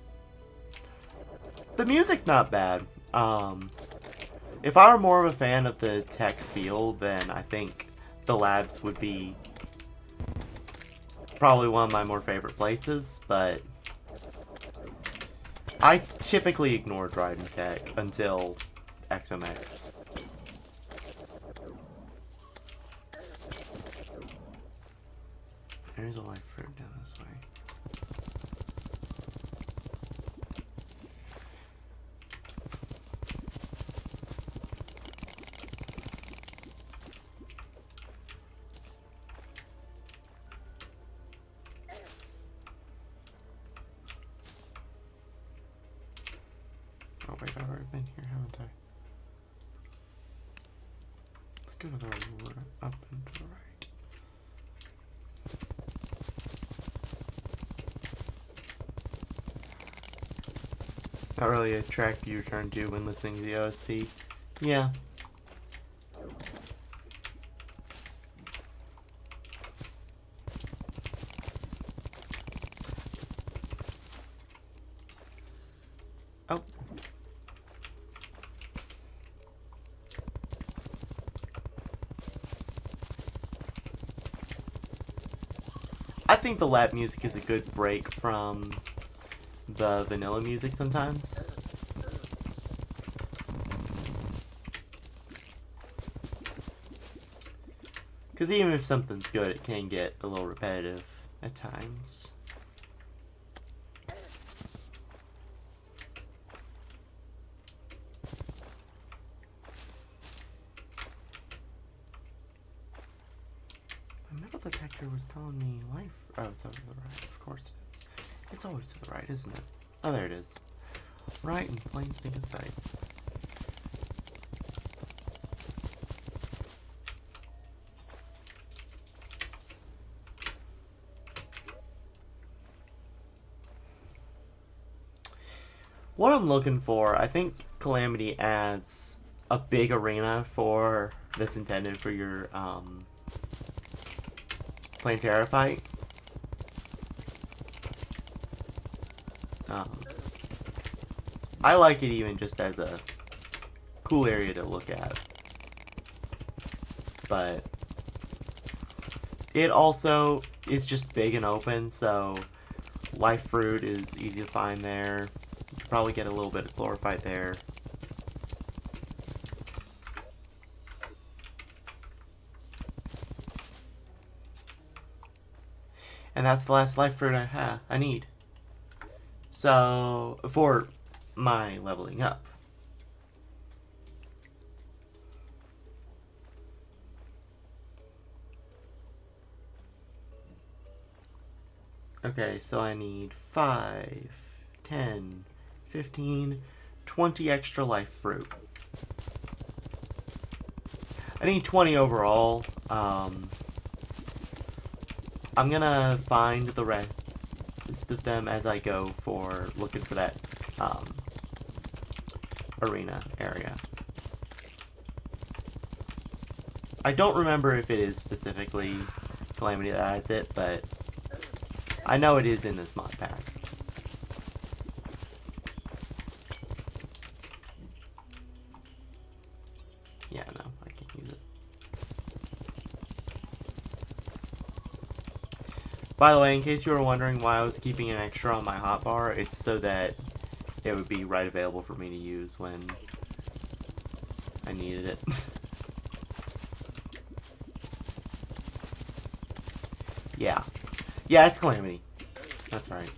A: The music not bad. If I were more of a fan of the tech feel, then I think the labs would be probably one of my more favorite places, but I typically ignore driving tech until XMX. There's a live fruit down this way. Oh wait, I've already been here, haven't I? Let's go to the up and to the right. Not really a track you return to when listening to the OST. Yeah. Oh. I think the lab music is a good break from the vanilla music sometimes. Because even if something's good, it can get a little repetitive at times. My metal detector was telling me life. Oh, it's over to the right. Of course it is. It's always to the right, isn't it? Oh, there it is. Right in plain stinking sight. What I'm looking for, I think Calamity adds a big arena for that's intended for your Plantera fight. I like it even just as a cool area to look at. But it also is just big and open, so life fruit is easy to find there. You could probably get a little bit of chlorophyte there. And that's the last life fruit I need. So, for my leveling up. Okay, so I need 5, 10, 15, 20 extra life fruit. I need 20 overall. I'm gonna find the rest of them as I go for looking for that arena area. I don't remember if it is specifically Calamity that adds it, but I know it is in this mod pack. Yeah, no, I can't use it. By the way, in case you were wondering why I was keeping an extra on my hotbar, it's so that it would be right available for me to use when I needed it. Yeah. Yeah, it's Calamity. That's right.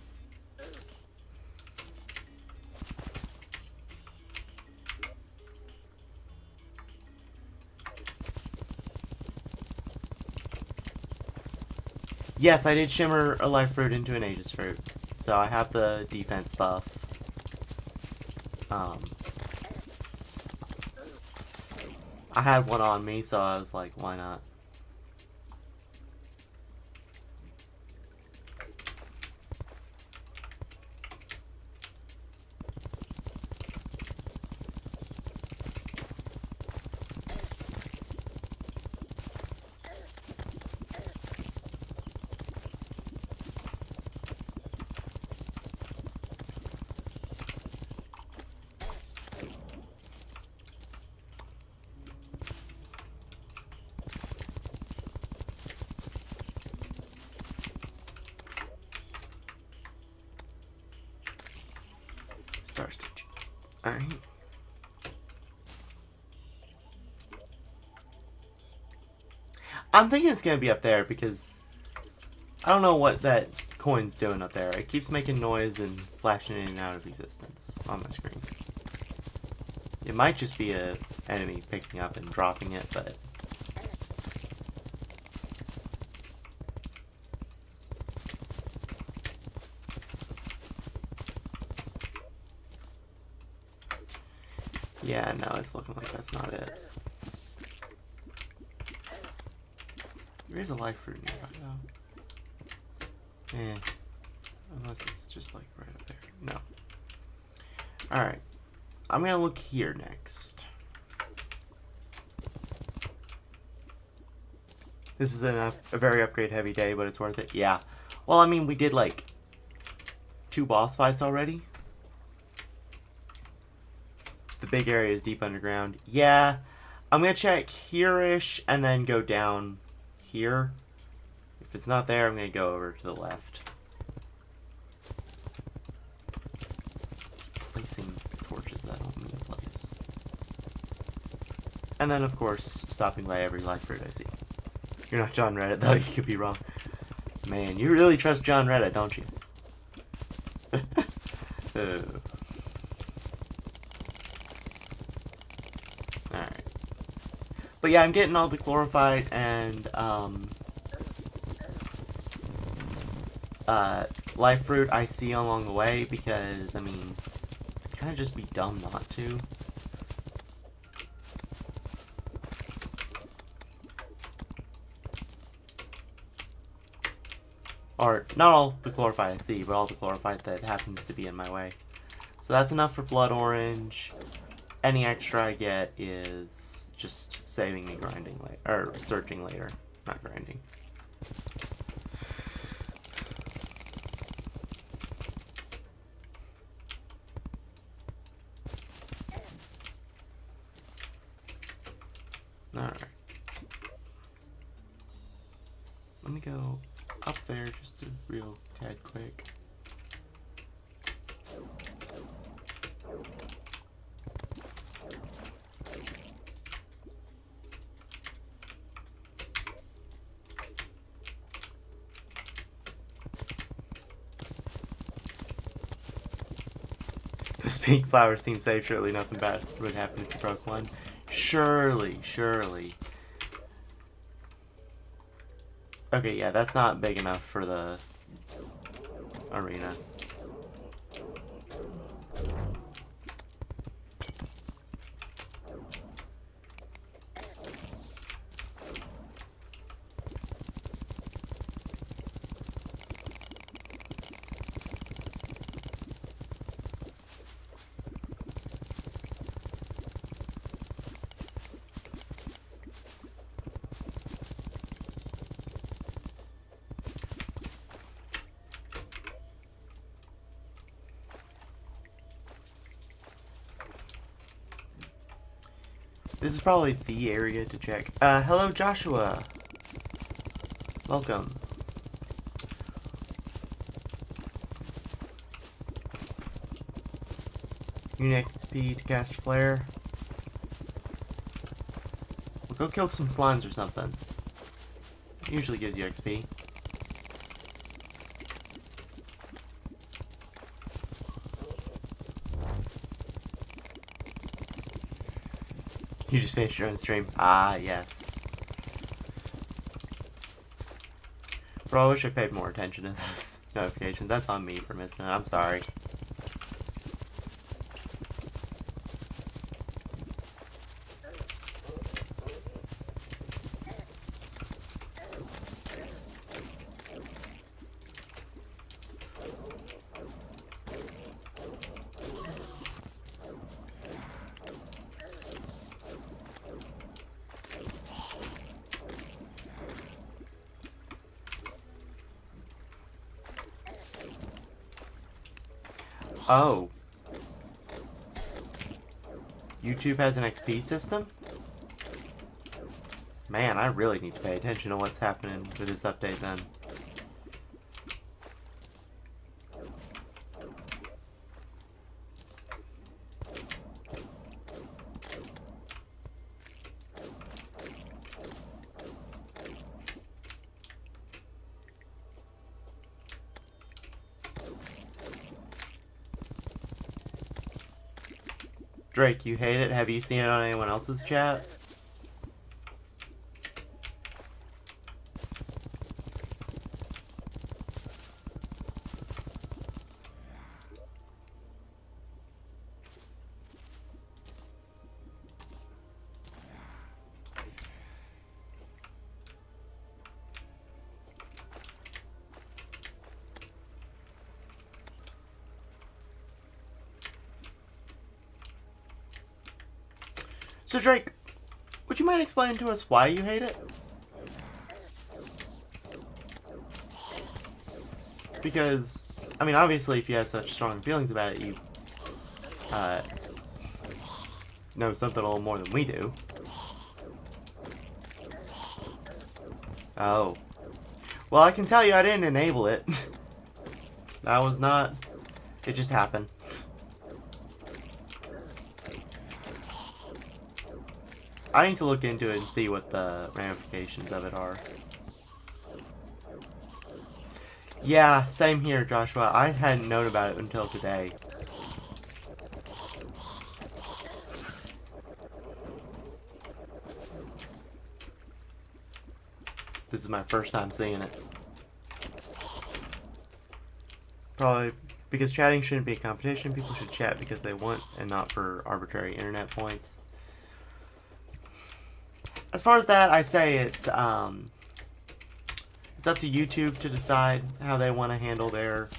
A: Yes, I did shimmer a life fruit into an Aegis fruit. So I have the defense buff. I had one on me, so I was like, why not? Star Stitch. Alright. I'm thinking it's gonna be up there because I don't know what that coin's doing up there. It keeps making noise and flashing in and out of existence on my screen. It might just be a enemy picking up and dropping it, but yeah, no, it's looking like that's not it. There is a life fruit nearby, though. Eh. Unless it's just, like, right up there. No. Alright. I'm gonna look here next. This is a very upgrade-heavy day, but it's worth it. Yeah. Well, I mean, we did, like, 2 boss fights already. The big area is deep underground. Yeah. I'm gonna check here-ish and then go down here. If it's not there, I'm going to go over to the left. Placing torches that hold me in place. And then, of course, stopping by every life fruit I see. You're not John Reddit, though. You could be wrong. Man, you really trust John Reddit, don't you? Alright. But yeah, I'm getting all the chlorophyte and life fruit I see along the way because, I mean, it'd kind of just be dumb not to. Or, not all the chlorophyte I see, but all the chlorophyte that happens to be in my way. So that's enough for blood orange. Any extra I get is just saving me grinding later, or searching later, not grinding. go up there just a real tad quick. Those pink flowers seem safe. Surely nothing bad would happen if you broke one. Surely, surely. Okay, yeah, that's not big enough for the arena. This is probably the area to check. Hello Joshua! Welcome. You need XP to cast Flare. Well, go kill some slimes or something. It usually gives you XP. You just finished your own stream. Ah, yes. Bro, I wish I paid more attention to those notifications. That's on me for missing it. I'm sorry. Oh. YouTube has an XP system? Man, I really need to pay attention to what's happening with this update then. Drake, you hate it? Have you seen it on anyone else's chat? So Drake, would you mind explaining to us why you hate it? Because, I mean, obviously if you have such strong feelings about it, you know something a little more than we do. Oh. Well, I can tell you I didn't enable it. That was not... It just happened. I need to look into it and see what the ramifications of it are. Yeah, same here, Joshua. I hadn't known about it until today. This is my first time seeing it. Probably because chatting shouldn't be a competition. People should chat because they want and not for arbitrary internet points. As far as that, I say it's up to YouTube to decide how they want to handle their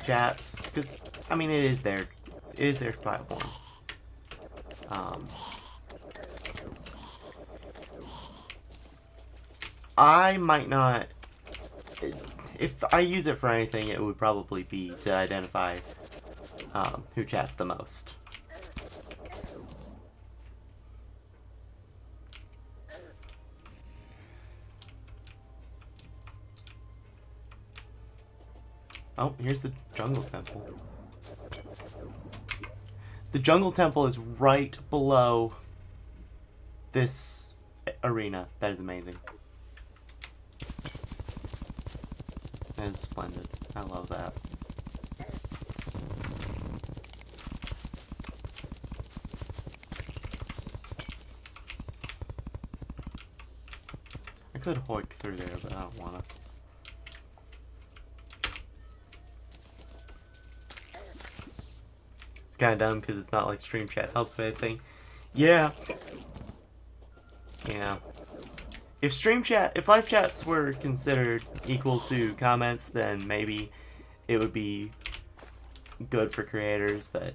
A: chats, because I mean it is their platform. I might not. If I use it for anything, it would probably be to identify who chats the most. Oh, here's the jungle temple. The jungle temple is right below this arena. That is amazing. That is splendid. I love that. I could hoik through there, but I don't want to. It's kind of dumb because it's not like stream chat helps with anything. Yeah. Yeah. If live chats were considered equal to comments, then maybe it would be good for creators, but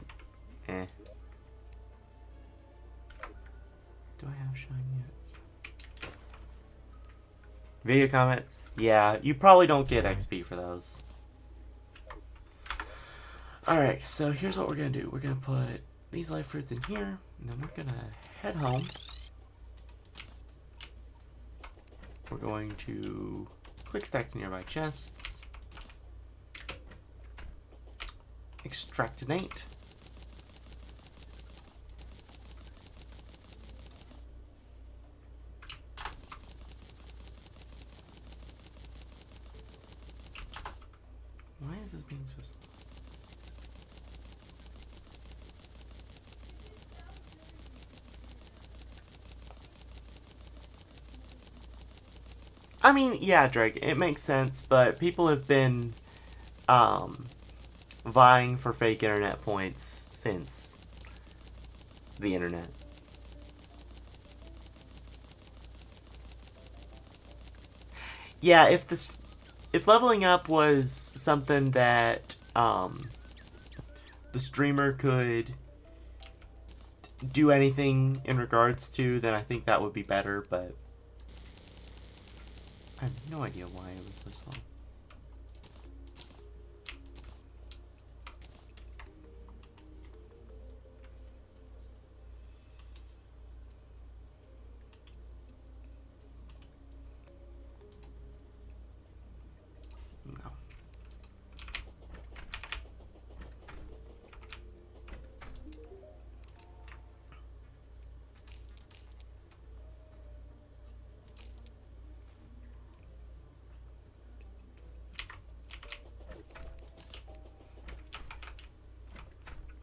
A: eh. Do I have shine yet? Video comments? Yeah, you probably don't get XP for those. Alright, so here's what we're gonna do. We're gonna put these life fruits in here, and then we're gonna head home. We're going to quick stack the nearby chests. Extractinate. Why is this being so slow? I mean, yeah, Drake, it makes sense, but people have been vying for fake internet points since the internet. Yeah, if leveling up was something that the streamer could do anything in regards to, then I think that would be better, but I have no idea why it was so slow. No.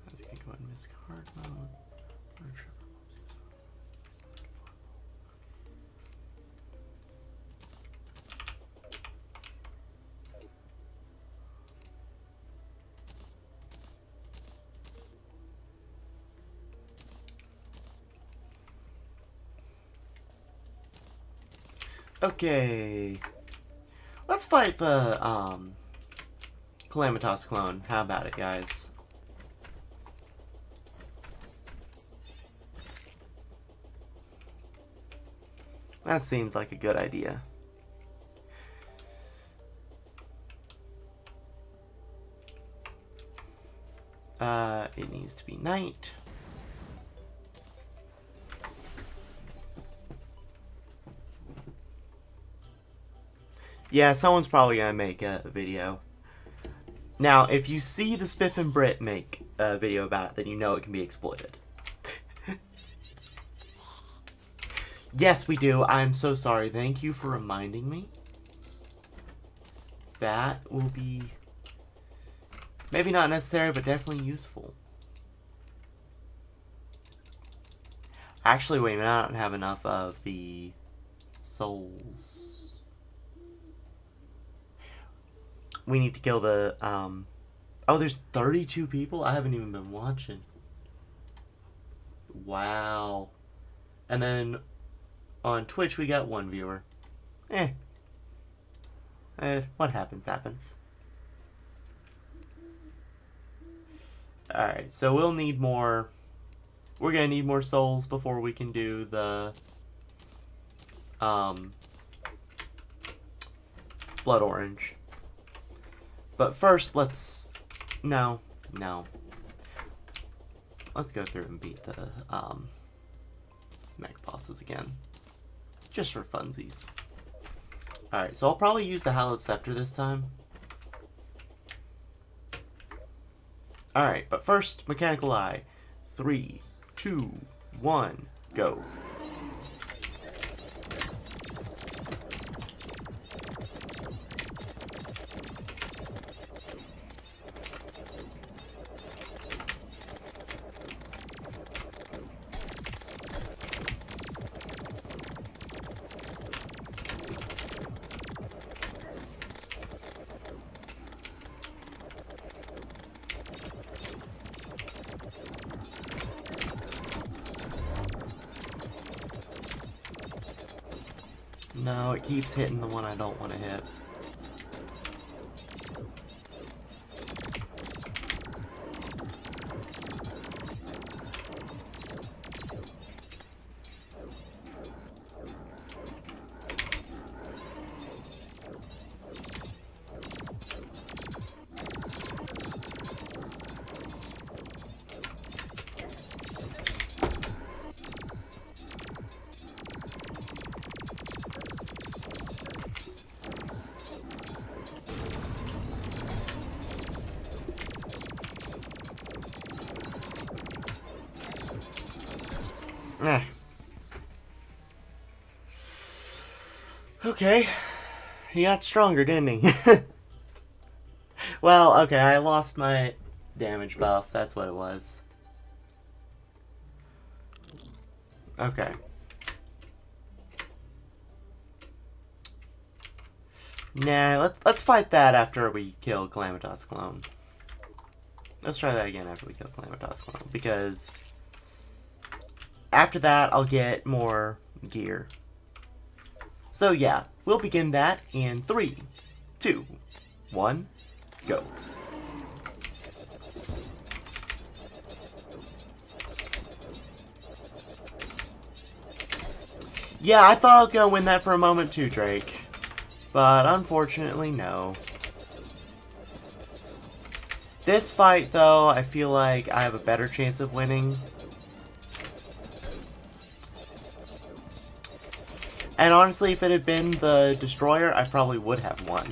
A: Let's go ahead and miss card mode. Okay. Let's fight the Calamitas clone. How about it, guys? That seems like a good idea. It needs to be night. Yeah, someone's probably gonna make a video. Now, if you see the Spiff and Brit make a video about it, then you know it can be exploited. Yes, we do. I'm so sorry. Thank you for reminding me. That will be maybe not necessary, but definitely useful. Actually, wait a minute. I don't have enough of the souls. We need to kill the, oh, there's 32 people? I haven't even been watching. Wow. And then on Twitch, we got 1 viewer. What happens, happens. Alright, so we'll need more. We're gonna need more souls before we can do the blood orange. But first, let's no. Let's go through and beat the mech bosses again, just for funsies. All right, so I'll probably use the Hallowed Scepter this time. Alright, but first, Mechanical Eye. 3, 2, 1, go. No, it keeps hitting the one I don't want to hit. Eh. Okay. He got stronger, didn't he? Well, okay, I lost my damage buff. That's what it was. Okay. Nah, let's fight that after we kill Calamity's clone. Let's try that again after we kill Calamity's clone, because after that I'll get more gear. So yeah, we'll begin that in 3, 2, 1, go. Yeah, I thought I was gonna win that for a moment too, Drake. But unfortunately, no. This fight, though, I feel like I have a better chance of winning. And honestly, if it had been the Destroyer, I probably would have won.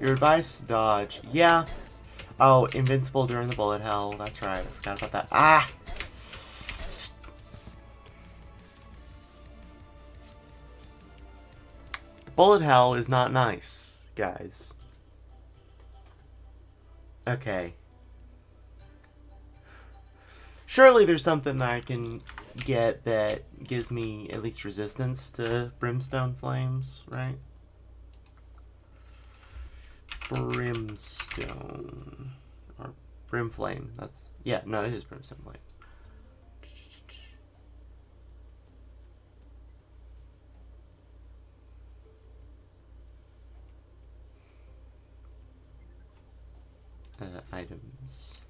A: Your advice? Dodge. Yeah. Oh, invincible during the bullet hell. That's right. I forgot about that. Ah! The bullet hell is not nice, guys. Okay. Surely there's something that I can get that gives me at least resistance to brimstone flames, right? Brimstone. Or brimflame. That's... yeah, no, it is brimstone flames. Items.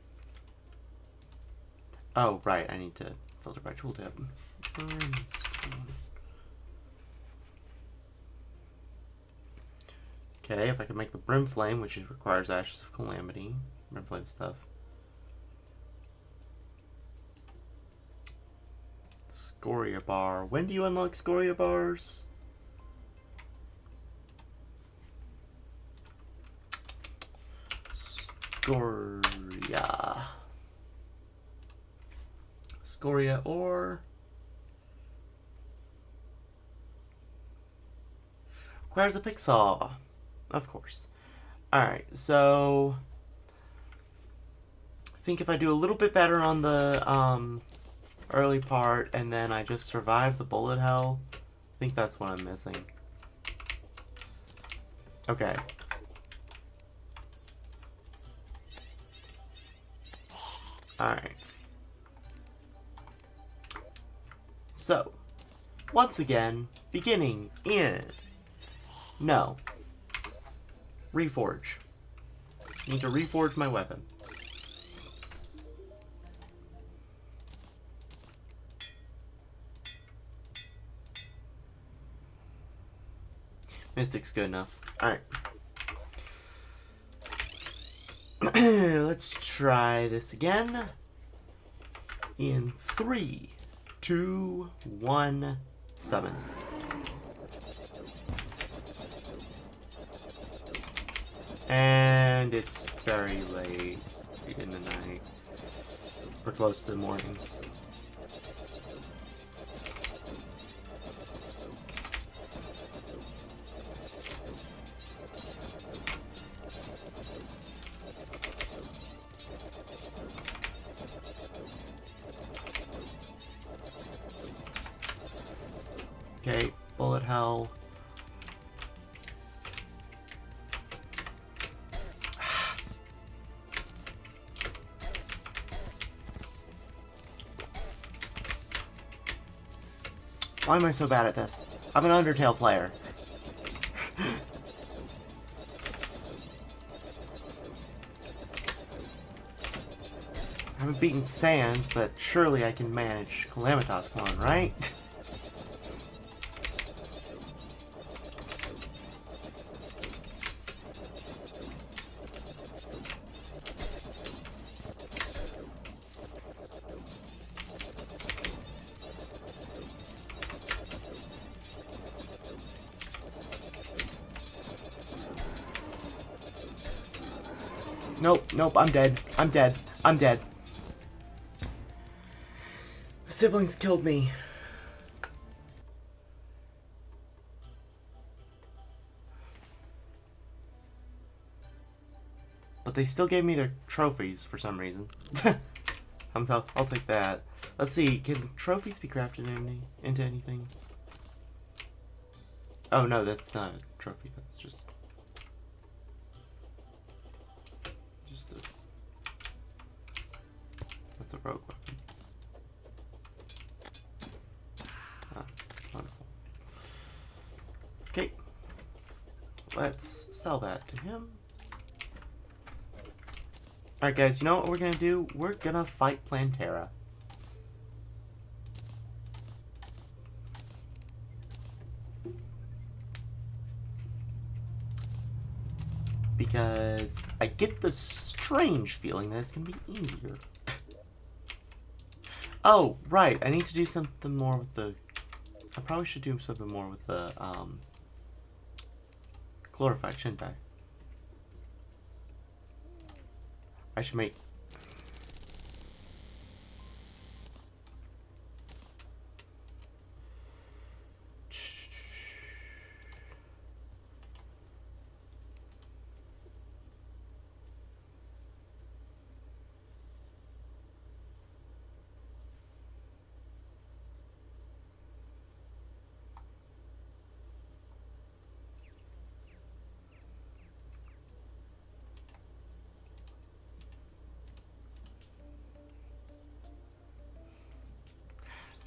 A: Oh, right, I need to filter by tooltip. Brimstone. Okay, if I can make the Brimflame, which requires Ashes of Calamity. Brimflame stuff. Scoria Bar. When do you unlock Scoria Bars? Scoria. Scoria ore. Requires a pick saw. Of course. Alright, so I think if I do a little bit better on the early part and then I just survive the bullet hell, I think that's what I'm missing. Okay. Alright. So, once again, beginning in... no. Reforge. Need to reforge my weapon. Mystic's good enough. Alright. Let's try this again. In 3, 2, 1, 7. And it's very late in the night. We're close to the morning. Okay, bullet hell. Why am I so bad at this? I'm an Undertale player. I haven't beaten Sans, but surely I can manage Calamitas. Come on, right? Nope, nope, I'm dead. I'm dead. I'm dead. The siblings killed me. But they still gave me their trophies for some reason. I'll take that. Let's see, can trophies be crafted into anything? Oh no, that's not a trophy, that's just a... That's a rogue weapon. Ah, wonderful. Okay. Let's sell that to him. Alright guys, you know what we're gonna do? We're gonna fight Plantera. Because I get the strange feeling that it's gonna be easier. Oh, right, I need to do something more with the... I probably should do something more with the, Glorified, shouldn't I? I should make...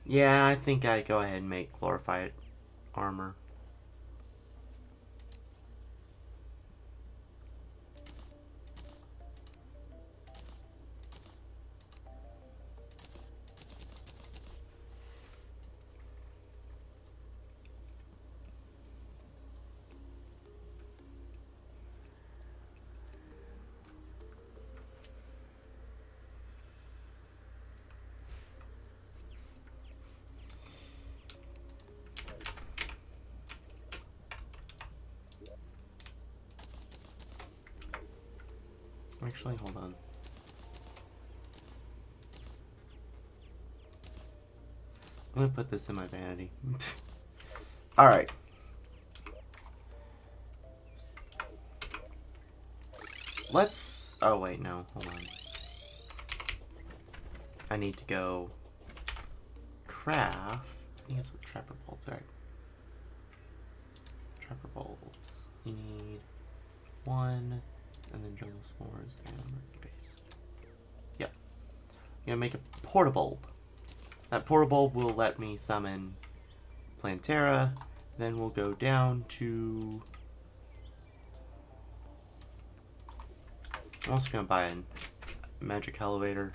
A: Yeah, I think I go ahead and make glorified armor. Actually, hold on. I'm gonna put this in my vanity. Alright. Let's... Oh, wait, no. Hold on. I need to go... craft... I think it's with trapper bulbs, right? Trapper bulbs. You need one... and then jungle spores and murky base. Yep. I'm gonna make a portabulb. That portabulb will let me summon Plantera. Then we'll go down to... I'm also gonna buy a magic elevator.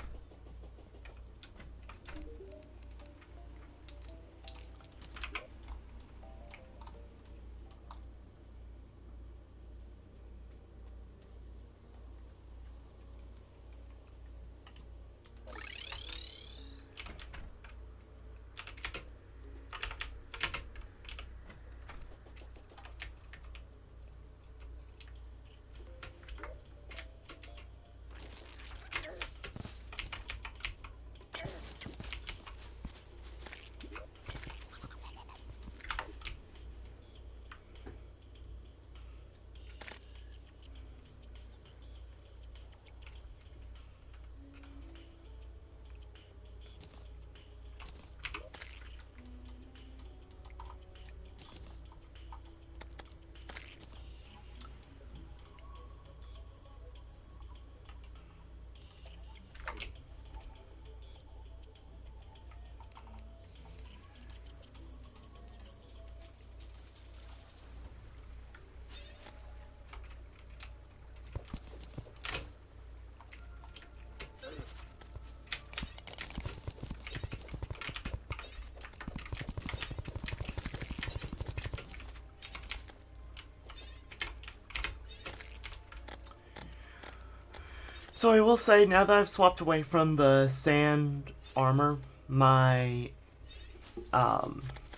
A: So I will say, now that I've swapped away from the sand armor, my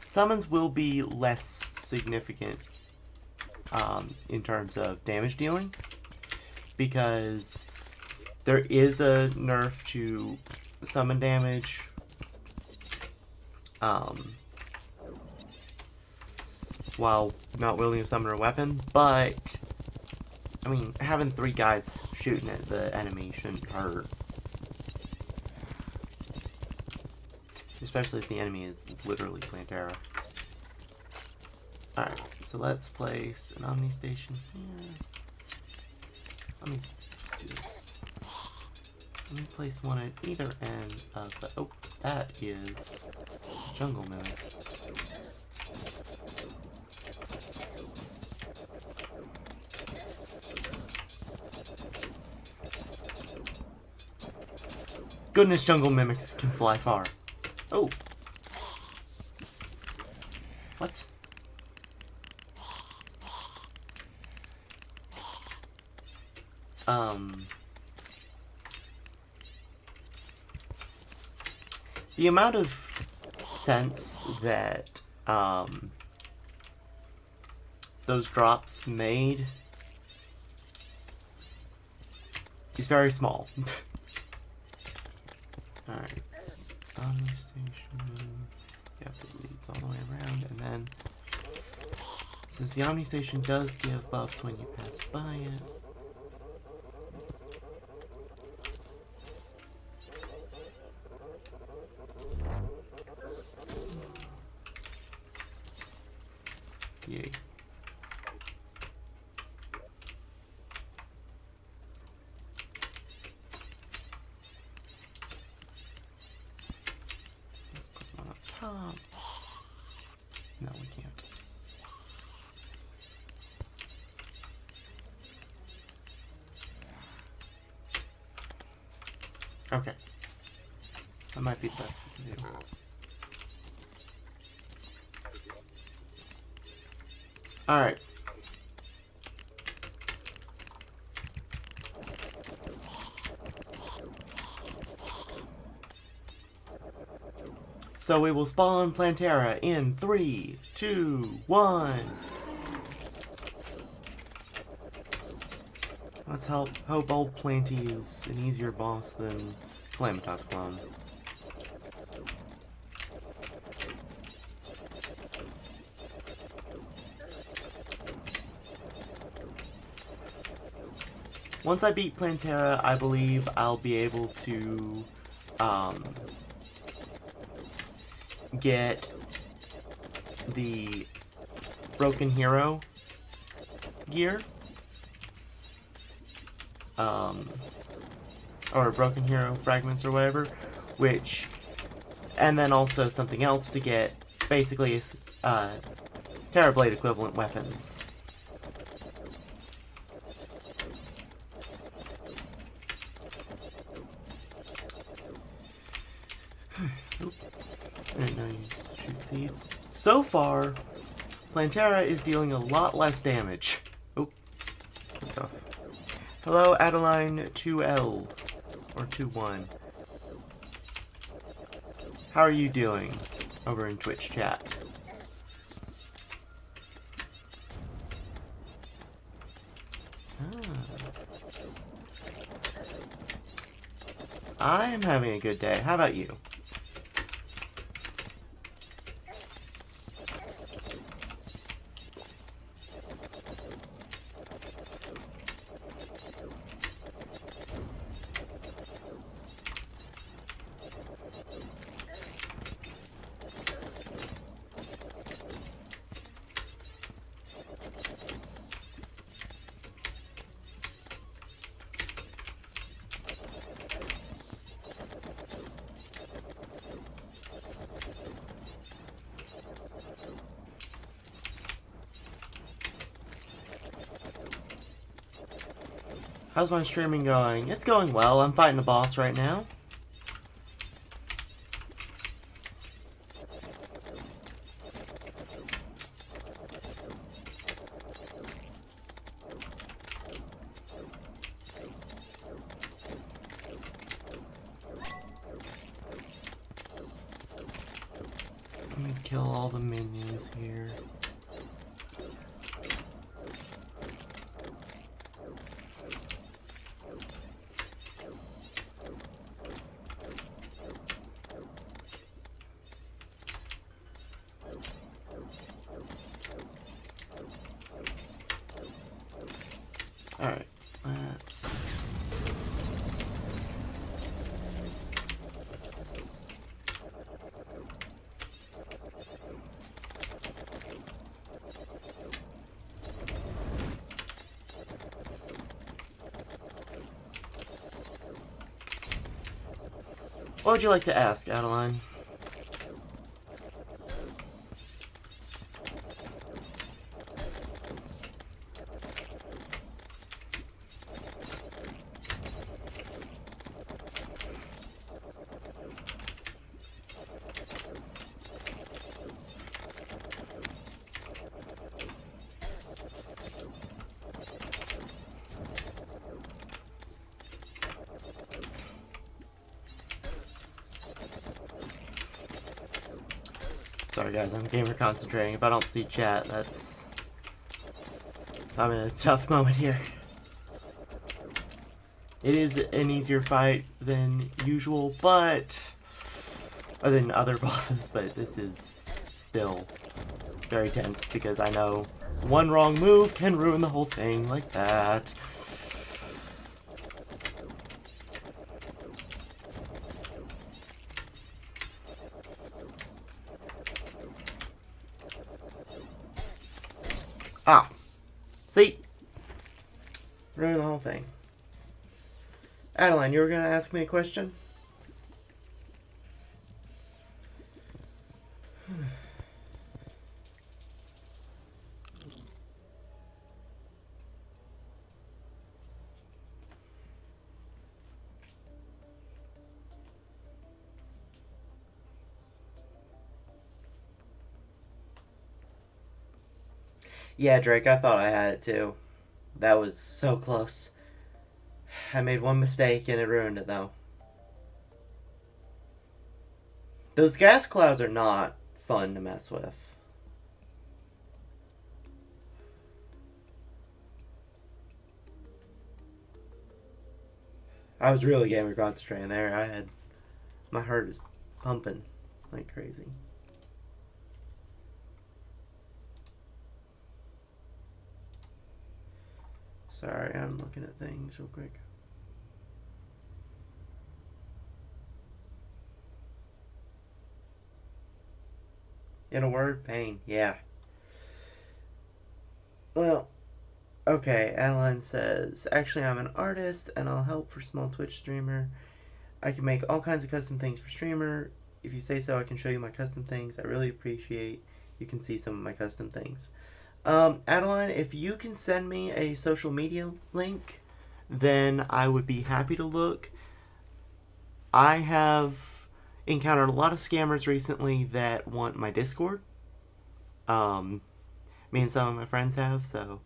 A: summons will be less significant in terms of damage dealing, because there is a nerf to summon damage while not wielding a summoner weapon, but I mean, having 3 guys shooting at the enemy shouldn't hurt. Especially if the enemy is literally Plantera. Alright, so let's place an Omni Station here. Let me do this. Let me place one at either end of the... Oh, that is Jungle Mimic. Goodness, Jungle Mimics can fly far. Oh. What? The amount of sense that, those drops made is very small. Alright. Omni Station. Yep, it leads all the way around. And then, since the Omni Station does give buffs when you pass by it, yay. Let's put one up top. No, we can't. Okay. That might be the best we can do. Alright. So we will spawn Plantera in 3, 2, 1. Let's hope old Planty is an easier boss than Calamitas clone. Once I beat Plantera, I believe I'll be able to get the Broken Hero gear. Or Broken Hero fragments or whatever, which, and then also something else to get basically Terrorblade equivalent weapons. Oop. I didn't know you shoot seeds. So far, Plantera is dealing a lot less damage. Oh. Hello, Adeline 2L. Or 2-1. How are you doing over in Twitch chat? I am having a good day. How about you? How's my streaming going? It's going well. I'm fighting a boss right now. kill all the minions here. Alright, let's... What would you like to ask, Adeline? Sorry guys, I'm gamer concentrating. If I don't see chat, that's... I'm in a tough moment here. It is an easier fight than usual, but... other than other bosses, but this is still very tense because I know one wrong move can ruin the whole thing like that. Ah, see? Ruin the whole thing. Adeline, you were going to ask me a question? Yeah, Drake, I thought I had it too. That was so close. I made one mistake and it ruined it though. Those gas clouds are not fun to mess with. I was really gamer concentrating there. I had... my heart is pumping like crazy. Sorry, I'm looking at things real quick. In a word, pain. Yeah. Well, okay, Adeline says, actually I'm an artist and I'll help for small Twitch streamer. I can make all kinds of custom things for streamer. If you say so, I can show you my custom things. I really appreciate you can see some of my custom things. Adeline, if you can send me a social media link, then I would be happy to look. I have encountered a lot of scammers recently that want my Discord. Me and some of my friends have, so.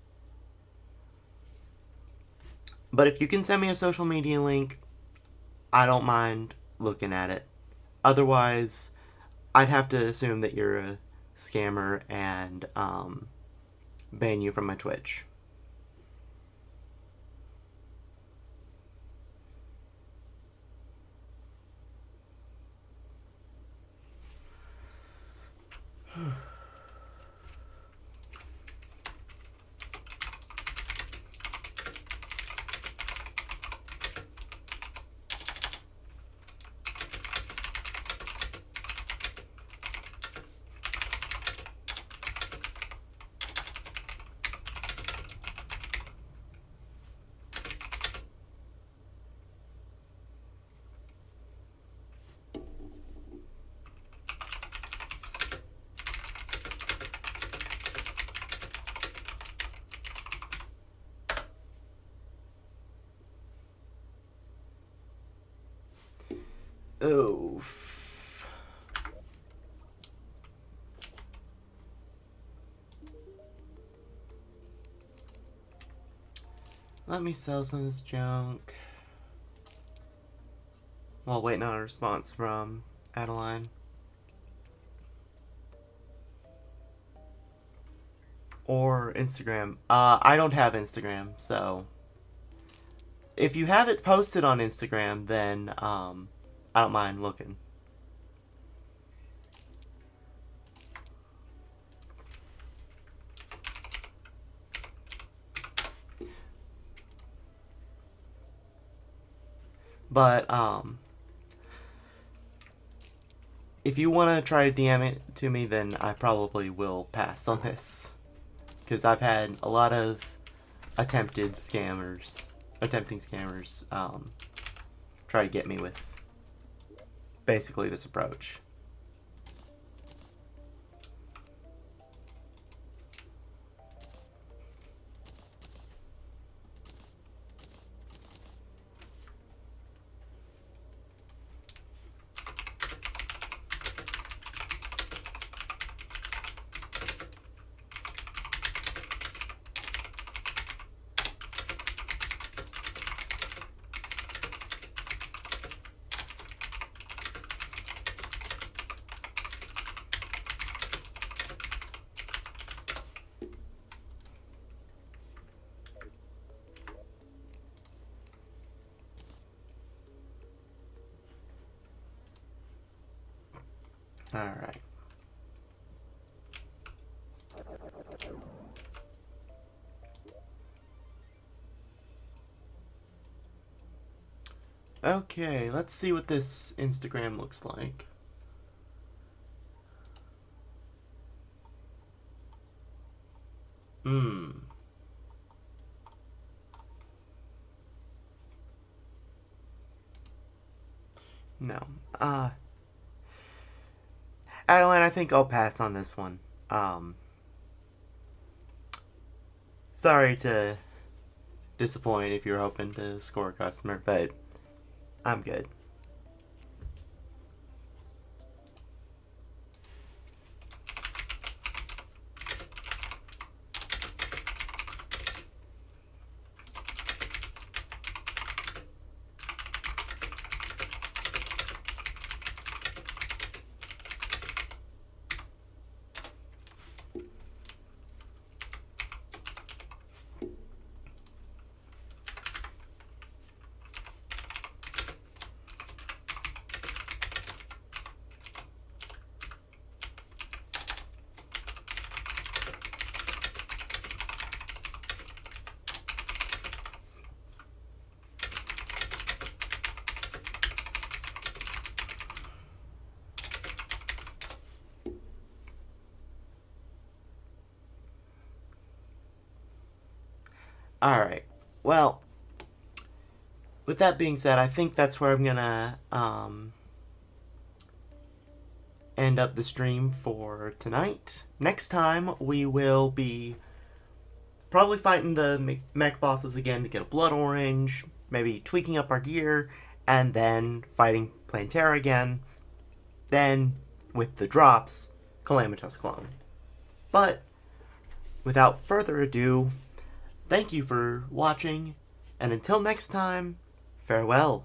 A: But if you can send me a social media link, I don't mind looking at it. Otherwise, I'd have to assume that you're a scammer and, ban you from my Twitch. Oh. Let me sell some of this junk. While waiting on a response from Adeline. or Instagram. I don't have Instagram, so if you have it posted on Instagram, then I don't mind looking. But if you want to try to DM it to me, then I probably will pass on this, because I've had a lot of attempting scammers try to get me with basically this approach. Alright. Okay, let's see what this Instagram looks like. No. Adeline, I think I'll pass on this one. Sorry to disappoint if you're hoping to score a customer, but I'm good. Alright, well, with that being said, I think that's where I'm gonna end up the stream for tonight. Next time, we will be probably fighting the mech bosses again to get a blood orange, maybe tweaking up our gear, and then fighting Plantera again. Then, with the drops, Calamitous clone. But, without further ado, thank you for watching, and until next time, farewell.